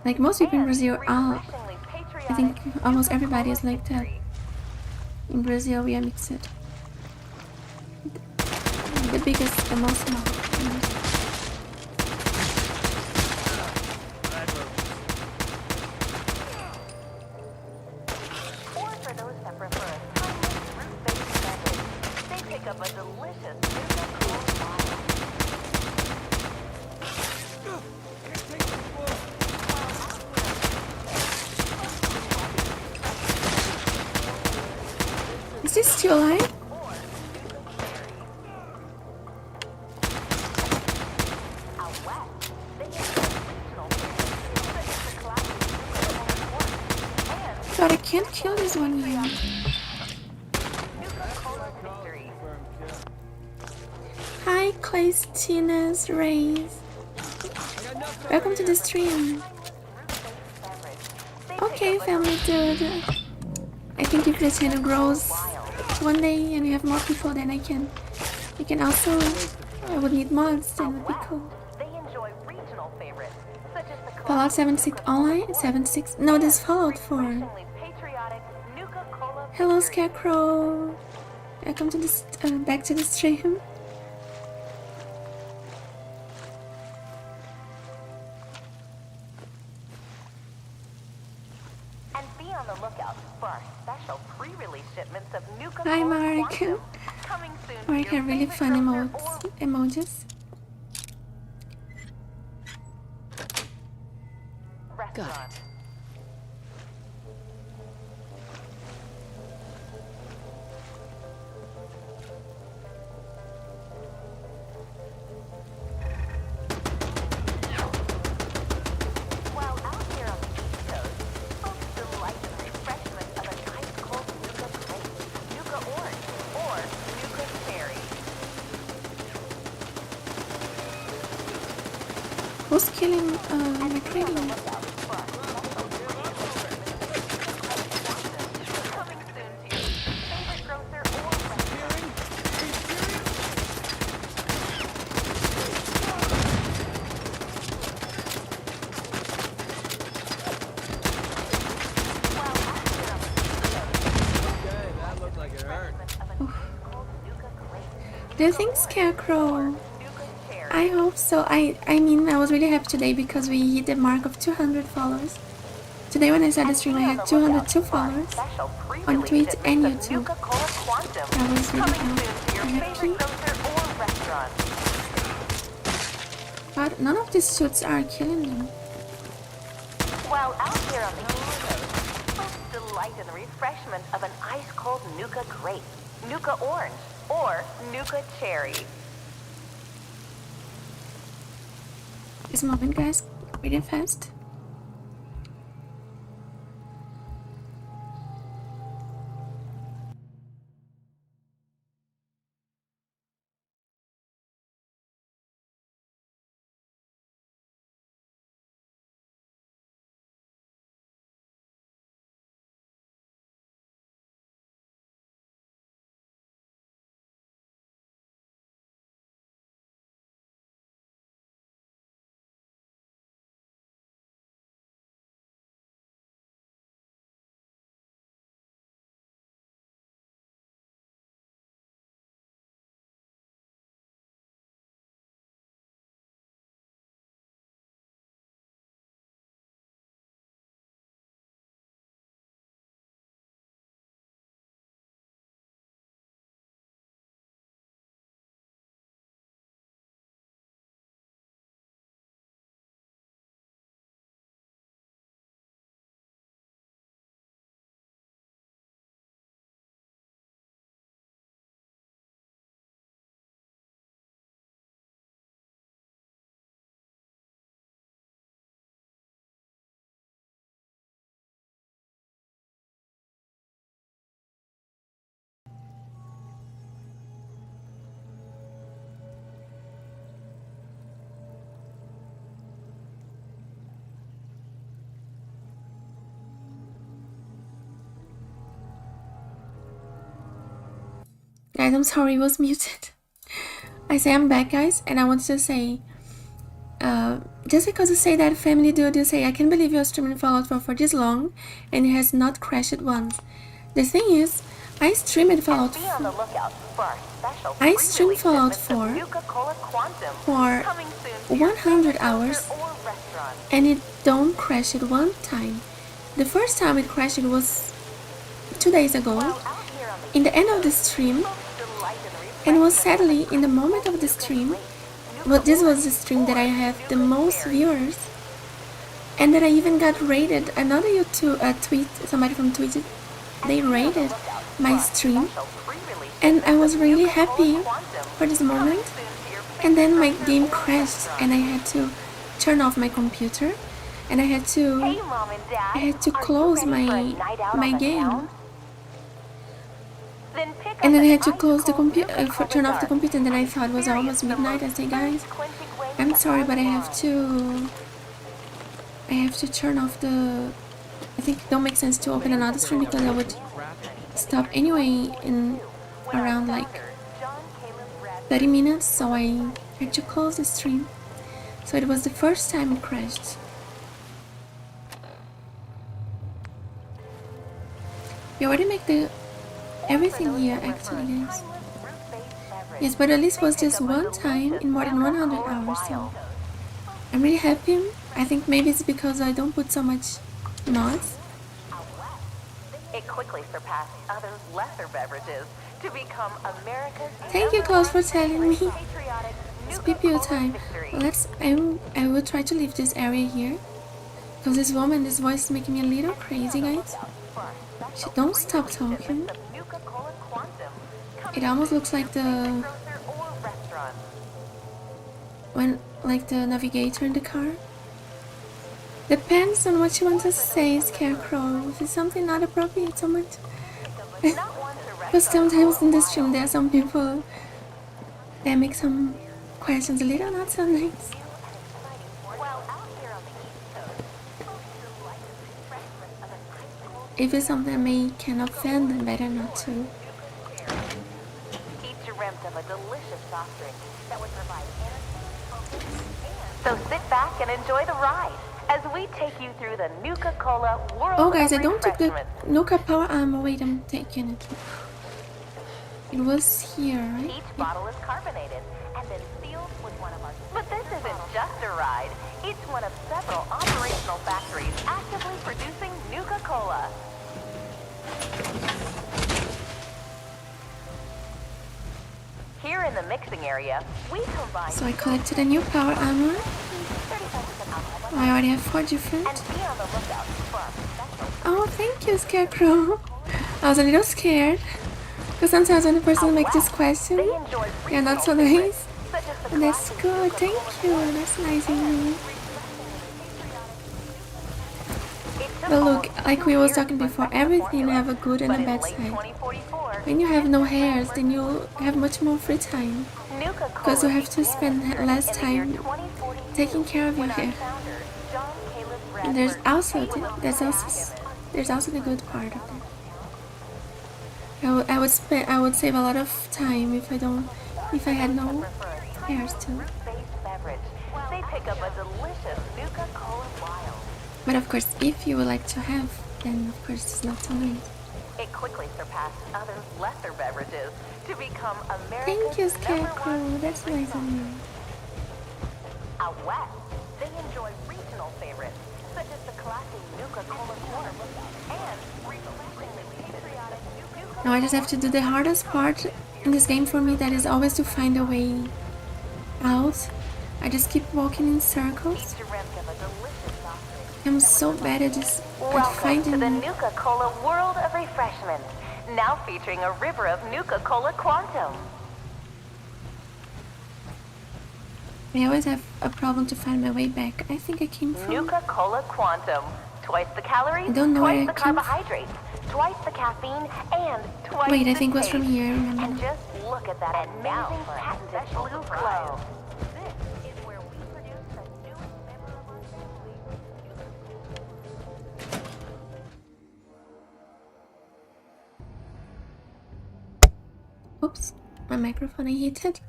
S1: Like most people in Brazil are. I think almost everybody is like that. In Brazil, we are mixed. The biggest, the most small.
S16: Or for those that prefer a timeless fruit-based beverage, they pick up a delicious Nuka-Cola Wild.
S1: this still alive? God, I can't kill this one here. Hi, Claytina's Rays. Welcome to the stream. Okay, family dude. I think if the channel grows one day and you have more people, then you can also, I would need mods, then it would be cool. Fallout 76 online? 76? No, this Fallout 4. Hello, Scarecrow. Welcome to this, back to the stream.
S16: And be on the lookout for our special pre-release shipments of Nuka-Cola.
S1: Hi, Mark.
S16: Coming soon.
S1: Mark have really fun emojis.
S2: Got it.
S16: While out here on the East Coast, folks delight in the refreshment of an ice-cold Nuka Grape, Nuka Orange, or Nuka Cherry.
S1: Who's killing McCready? Do you think Scarecrow? I hope so. I mean, I was really happy today because we hit the mark of 200 followers. Today when I started the stream I had 202 followers on Twitch and YouTube. I was really happy. But none of these suits are killing them.
S16: While out here on the East Coast, folks delight in the refreshment of an ice-cold Nuka Grape, Nuka Orange, or Nuka Cherry.
S1: This moment, guys, really fast. Guys, I'm sorry, it was muted. I say I'm back, guys, and I wanted to say, just because you say that, family dude, you say, I can't believe you're streaming Fallout 4 for this long, and it has not crashed once. The thing is, I streamed Fallout 4. I streamed Fallout 4 for 100 hours, and it don't crash it one time. The first time it crashed it was 2 days ago, in the end of the stream, and was sadly in the moment of the stream, but this was the stream that I have the most viewers, and that I even got rated. Another YouTube tweet, somebody from Twitch, they rated my stream, and I was really happy for this moment. And then my game crashed, and I had to turn off my computer, and I had to close my game. And then I had to close the computer, turn off the computer, and then I thought it was almost midnight. I say, guys, I'm sorry, but I have to turn off the. I think it don't make sense to open another stream because I would stop anyway in around like 30 minutes, so I had to close the stream. So it was the first time it crashed. We already make the everything here actually, guys. Yes, but at least was just one time in more than 100 hours, so I'm really happy. I think maybe it's because I don't put so much mods.
S16: It quickly surpassed other lesser beverages to become America's.
S1: Thank you, Klaus, for telling me. It's PPO time. I will try to leave this area here because this woman, this voice is making me a little crazy, guys. She don't stop talking. It almost looks like the navigator in the car. Depends on what you want to say, Scarecrow. If it's something not appropriate, so much. Because sometimes in the stream there are some people that make some questions a little not so nice. If it's something that can offend, then better not to.
S16: Each dreamt of a delicious soft drink that would provide energy. So sit back and enjoy the ride as we take you through the Nuka-Cola world.
S1: Oh guys, I don't take the Nuka Power Armor. Wait, I'm taking it. It was here, right?
S16: Each bottle is carbonated and then sealed with one of our. But this isn't just a ride. It's one of several operational factories actively producing Nuka-Cola. Here in the mixing area, we combine.
S1: So I collected a new Power Armor. I already have 4 different. Oh, thank you, Scarecrow. I was a little scared because sometimes when the person makes this question, they're not so nice. And that's good. Thank you. That's nice of you. But look, like we was talking before, everything have a good and a bad side. When you have no hairs, then you have much more free time because you have to spend less time taking care of your hair. And there's also the good part of it. I would save a lot of time if I had no hairs too.
S16: They pick up a delicious Nuka-Cola Wild.
S1: But of course, if you would like to have, then of course it's not so nice.
S16: It quickly surpassed other lesser beverages to become America's.
S1: Thank you, Scarecrow. That's nice of you.
S16: Out west, they enjoy regional favorites such as the classic Nuka-Cola Corn and refreshingly patriotic Nuka-Cola.
S1: Now I just have to do the hardest part in this game for me. That is always to find a way out. I just keep walking in circles. I'm so bad at just finding.
S16: To the Nuka-Cola world of refreshment, now featuring a river of Nuka-Cola Quantum.
S1: I always have a problem to find my way back. I think I came from
S16: Nuka-Cola Quantum. Twice the calories,
S1: I don't know
S16: twice
S1: where
S16: the
S1: I came
S16: carbohydrates, twice the caffeine, and twice
S1: Wait, I
S16: the
S1: think it was from
S16: taste.
S1: here, I remember.
S16: And just look at that amazing patented blue glow. This is where we produce the newest member of our family.
S1: Oops, my microphone, I hit it.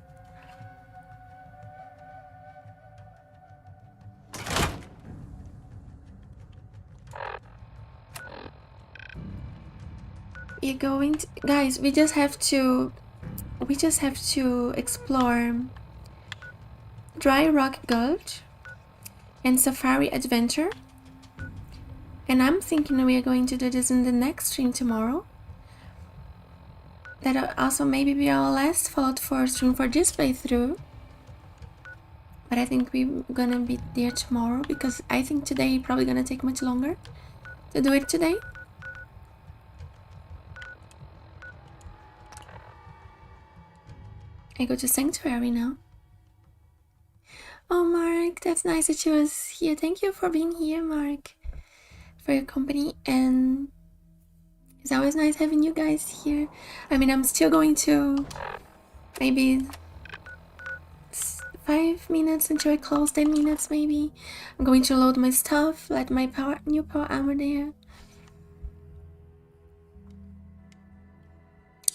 S1: We're going to, guys, we just have to explore Dry Rock Gulch and Safari Adventure. And I'm thinking we are going to do this in the next stream tomorrow. That'll also maybe be our last Fallout 4 stream for this playthrough. But I think we're gonna be there tomorrow because I think today probably gonna take much longer to do it today. I go to Sanctuary now. Oh, Mark, that's nice that you was here. Thank you for being here, Mark, for your company. And it's always nice having you guys here. I mean, I'm still going to maybe 5 minutes until I close, 10 minutes maybe. I'm going to load my stuff, let my new power armor there.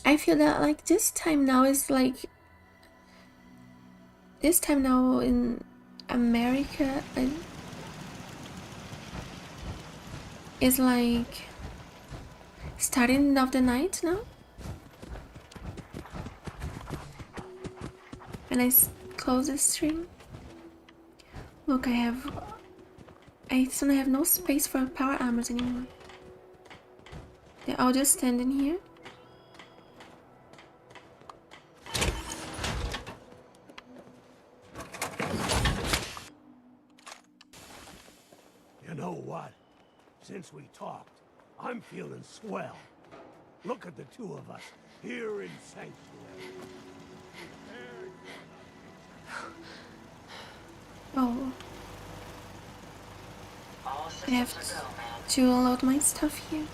S1: I feel that like this time now in America is like starting of the night now. And I close the stream. Look, I soon have no space for power armors anymore. They're all just standing here.
S5: You know what? Since we talked, I'm feeling swell. Look at the two of us here in Sanctuary.
S1: Oh. I have to load my stuff here.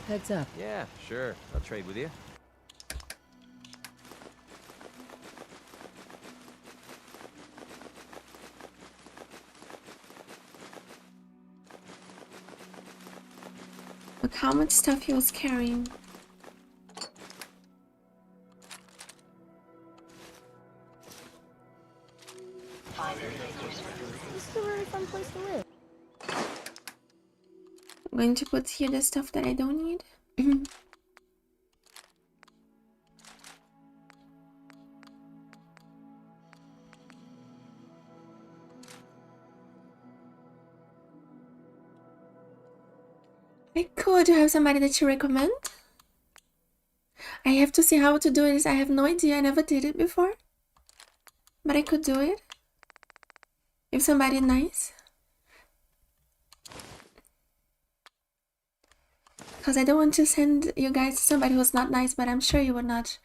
S10: Heads up.
S4: Yeah, sure. I'll trade with you.
S1: Look how much stuff he was carrying.
S10: This is a really fun place to live.
S1: I'm going to put here the stuff that I don't need. I could have somebody that you recommend. I have to see how to do this. I have no idea. I never did it before. But I could do it. If somebody nice. Because I don't want to send you guys to somebody who's not nice, but I'm sure you would not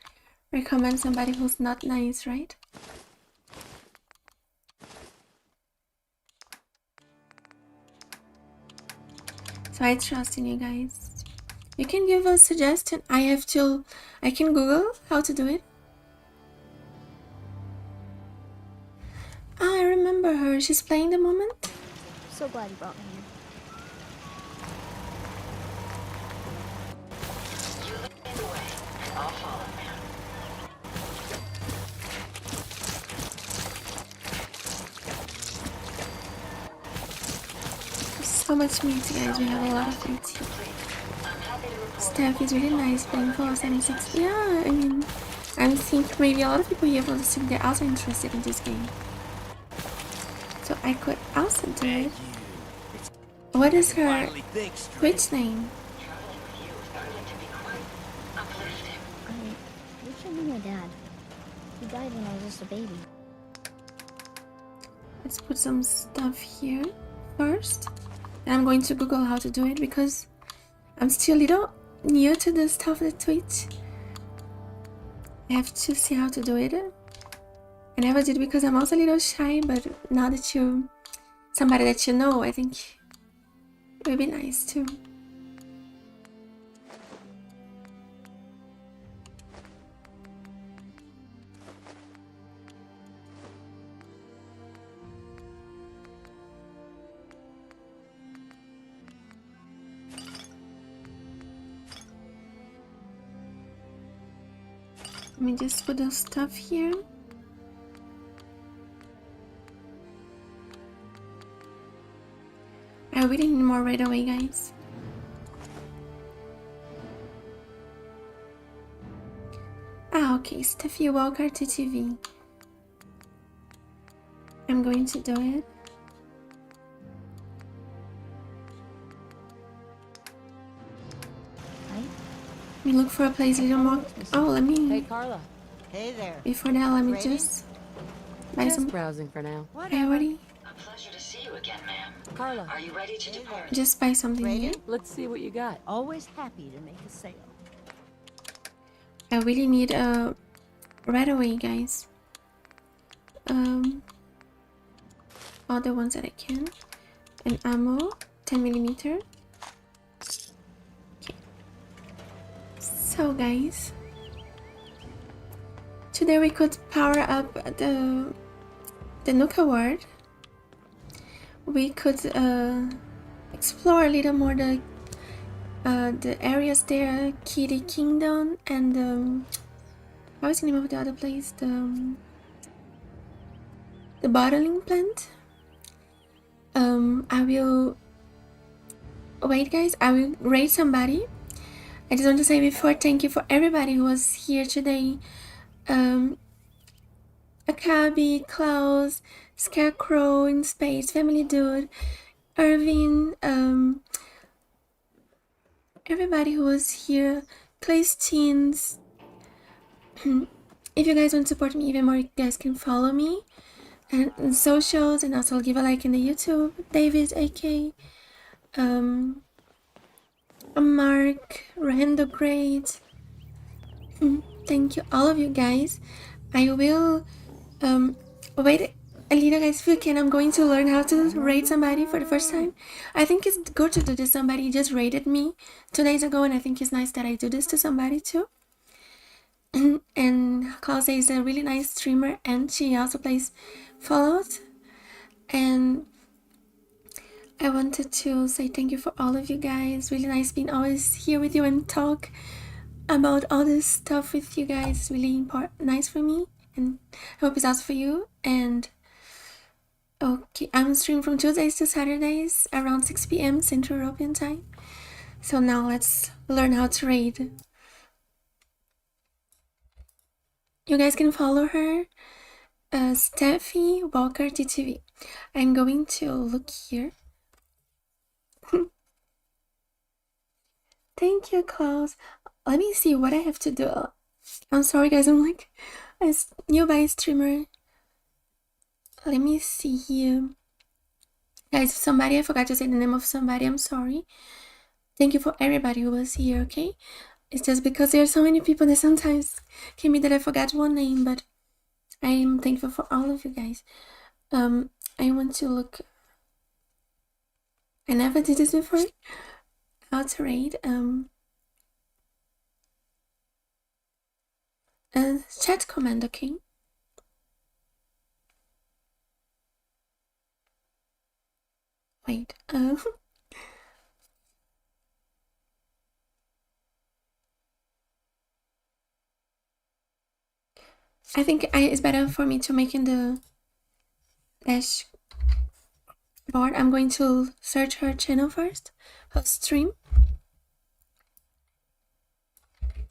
S1: recommend somebody who's not nice, right? So I trust in you guys. You can give a suggestion. I can Google how to do it. Oh, I remember her. She's playing the moment.
S10: So glad you brought me here.
S3: You lead the way, and I'll follow, man.
S1: So much meat, guys. We have a lot of meat here. Steph is really nice playing for 76. Yeah, I mean, I think maybe a lot of people here from the stream, they're also interested in this game. So I could also do it. What is her Twitch name?
S10: I wish I knew my dad. He died when I was just a baby.
S1: Let's put some stuff here first. And I'm going to Google how to do it because I'm still a little new to the stuff at Twitch. I have to see how to do it. I never did because I'm also a little shy, but now that somebody that you know, I think it would be nice too. Let me just put the stuff here. I really need more right away, guys. Ah, okay, Steffi Walker to TV. I'm going to do it. Let me look for a place a little more. Oh, let me.
S10: Hey, Carla.
S12: Hey there.
S1: Before that, let me
S12: Ready?
S1: just buy some.
S10: Browsing for now.
S1: Priority.
S3: A pleasure to see you again, ma'am.
S10: Carla.
S3: Are you ready to depart?
S1: Just buy something here.
S10: Let's see what you got. Always happy to make a sale.
S1: I really need a right away, guys. All the ones that I can. And ammo, 10mm. Okay. So guys, today we could power up the Nuka-World. We could explore a little more the areas there, Kiddie Kingdom, and what was the name of the other place? The bottling plant. I will wait, guys. I will rate somebody. I just want to say before, thank you for everybody who was here today. Akabi, Klaus, Scarecrow in Space, Family Dude, Irvin, everybody who was here, Clay's Teens. If you guys want to support me even more, you guys can follow me and socials, and also give a like in the YouTube. David, AK, Mark, Rando Great. Thank you, all of you guys. I will wait a little, guys. If you can, I'm going to learn how to rate somebody for the first time. I think it's good to do this. Somebody just rated me 2 days ago, and I think it's nice that I do this to somebody too. And Klaus is a really nice streamer, and she also plays Fallout. And I wanted to say thank you for all of you guys. Really nice being always here with you and talk about all this stuff with you guys. It's really important, nice for me, and I hope it's also for you. And okay, I'm streaming from Tuesdays to Saturdays around 6 p.m. Central European time. So now let's learn how to raid. You guys can follow her, Steffi Walker TTV. I'm going to look here. Thank you, Klaus. Let me see what I have to do. I'm sorry, guys. I'm like a newbie streamer. Let me see here. Guys, somebody, I forgot to say the name of somebody. I'm sorry. Thank you for everybody who was here, okay? It's just because there are so many people that sometimes can be that I forgot one name, but I am thankful for all of you guys. I want to look. I never did this before. How to raid. Chat command, okay? Wait. I think it's better for me to make in the dashboard. I'm going to search her channel first, her stream.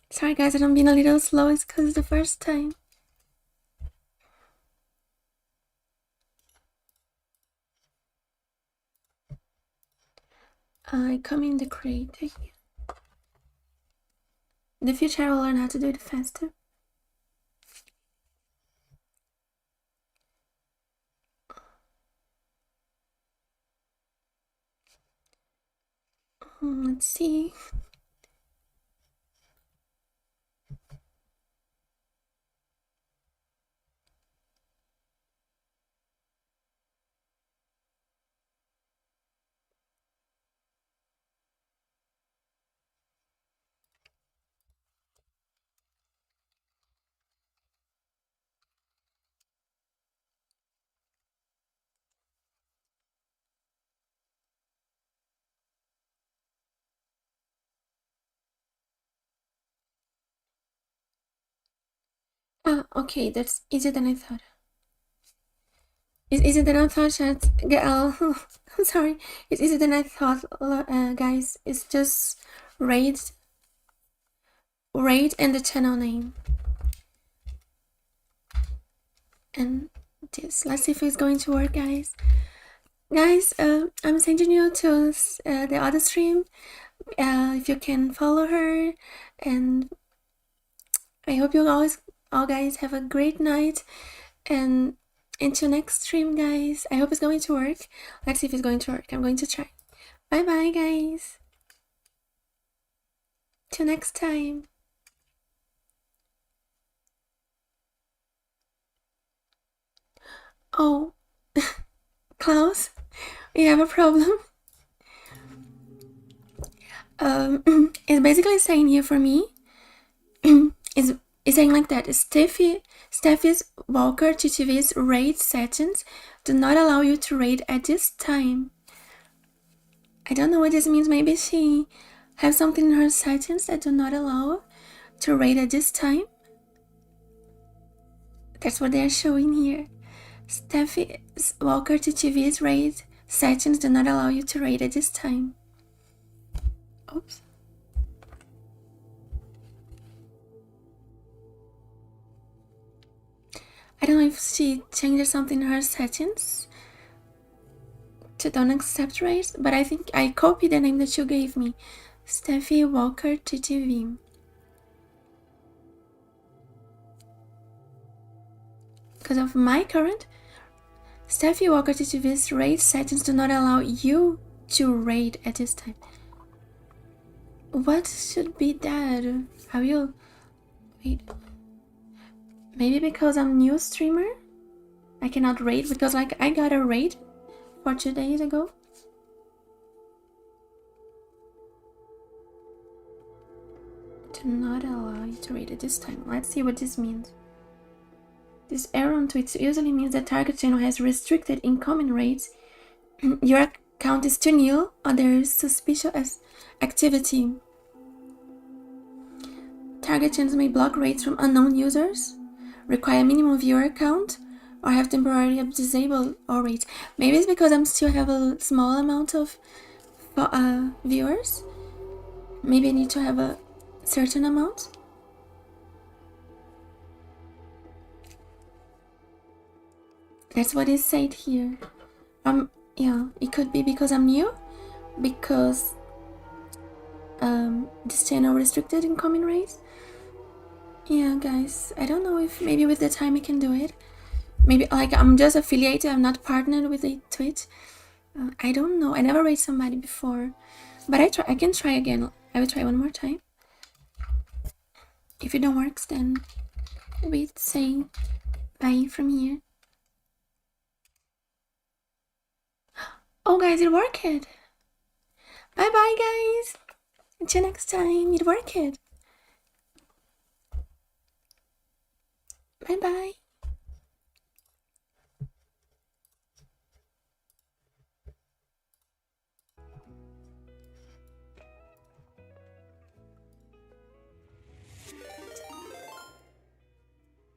S1: Sorry guys, I'm being a little slow. It's because it's the first time. I come in the creator. In the future, I will learn how to do it faster. Let's see. Ah, okay, that's easier than I thought. It's easier than I thought, chat. I'm sorry. It's easier than I thought, guys. It's just raid and the channel name. And this. Let's see if it's going to work, guys. Guys, I'm sending you to the other stream. If you can follow her, and I hope you all guys have a great night, and until next stream, guys. I hope it's going to work. Let's see if it's going to work. I'm going to try. Bye bye, guys. Till next time. Oh, Klaus, we have a problem. It's basically saying here for me, it's saying like that. Steffi's Walker TTV's raid settings do not allow you to raid at this time. I don't know what this means. Maybe she has something in her settings that do not allow to raid at this time. That's what they're showing here. Steffi's Walker TTV's raid settings do not allow you to raid at this time. Oops. I don't know if she changed something in her settings to don't accept raids, but I think I copied the name that you gave me. Steffi Walker TTV. Because of my current Steffi Walker TTV's raid settings do not allow you to raid at this time. What should be that? How you wait? Maybe because I'm new streamer, I cannot raid because like I got a raid for 2 days ago. Do not allow you to raid at this time. Let's see what this means. This error on Twitch usually means the target channel has restricted incoming raids. Your account is too new or there is suspicious activity. Target channels may block raids from unknown users, require minimum viewer count, or have temporarily disabled all raids. Maybe it's because I still have a small amount of viewers. Maybe I need to have a certain amount. That's what is said here. Yeah, it could be because I'm new, because this channel restricted incoming raids. Yeah, guys, I don't know if maybe with the time I can do it. Maybe like I'm just affiliated, I'm not partnered with a Twitch. I don't know. I never raided somebody before, but I can try again. I will try one more time. If it don't work, then we say bye from here. Oh, guys, it worked. Bye bye, guys. Until next time, it worked. Bye bye.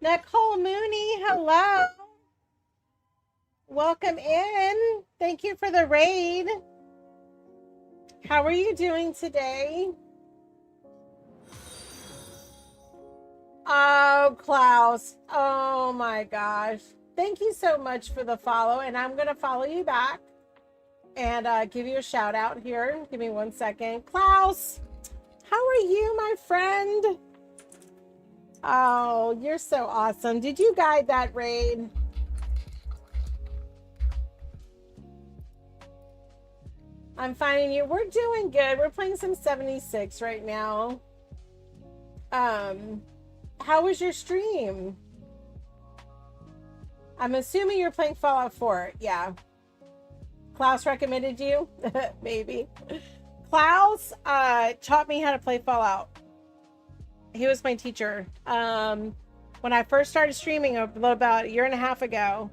S17: Nicolymoony, hello. Welcome in. Thank you for the raid. How are you doing today? Oh, Klaus. Oh my gosh. Thank you so much for the follow, and I'm going to follow you back and give you a shout out here. Give me 1 second. Klaus, how are you, my friend? Oh, you're so awesome. Did you guide that raid? I'm finding you. We're doing good. We're playing some 76 right now. How was your stream? I'm assuming you're playing Fallout 4. Yeah. Klaus recommended you? Maybe. Klaus taught me how to play Fallout. He was my teacher. When I first started streaming about a year and a half ago,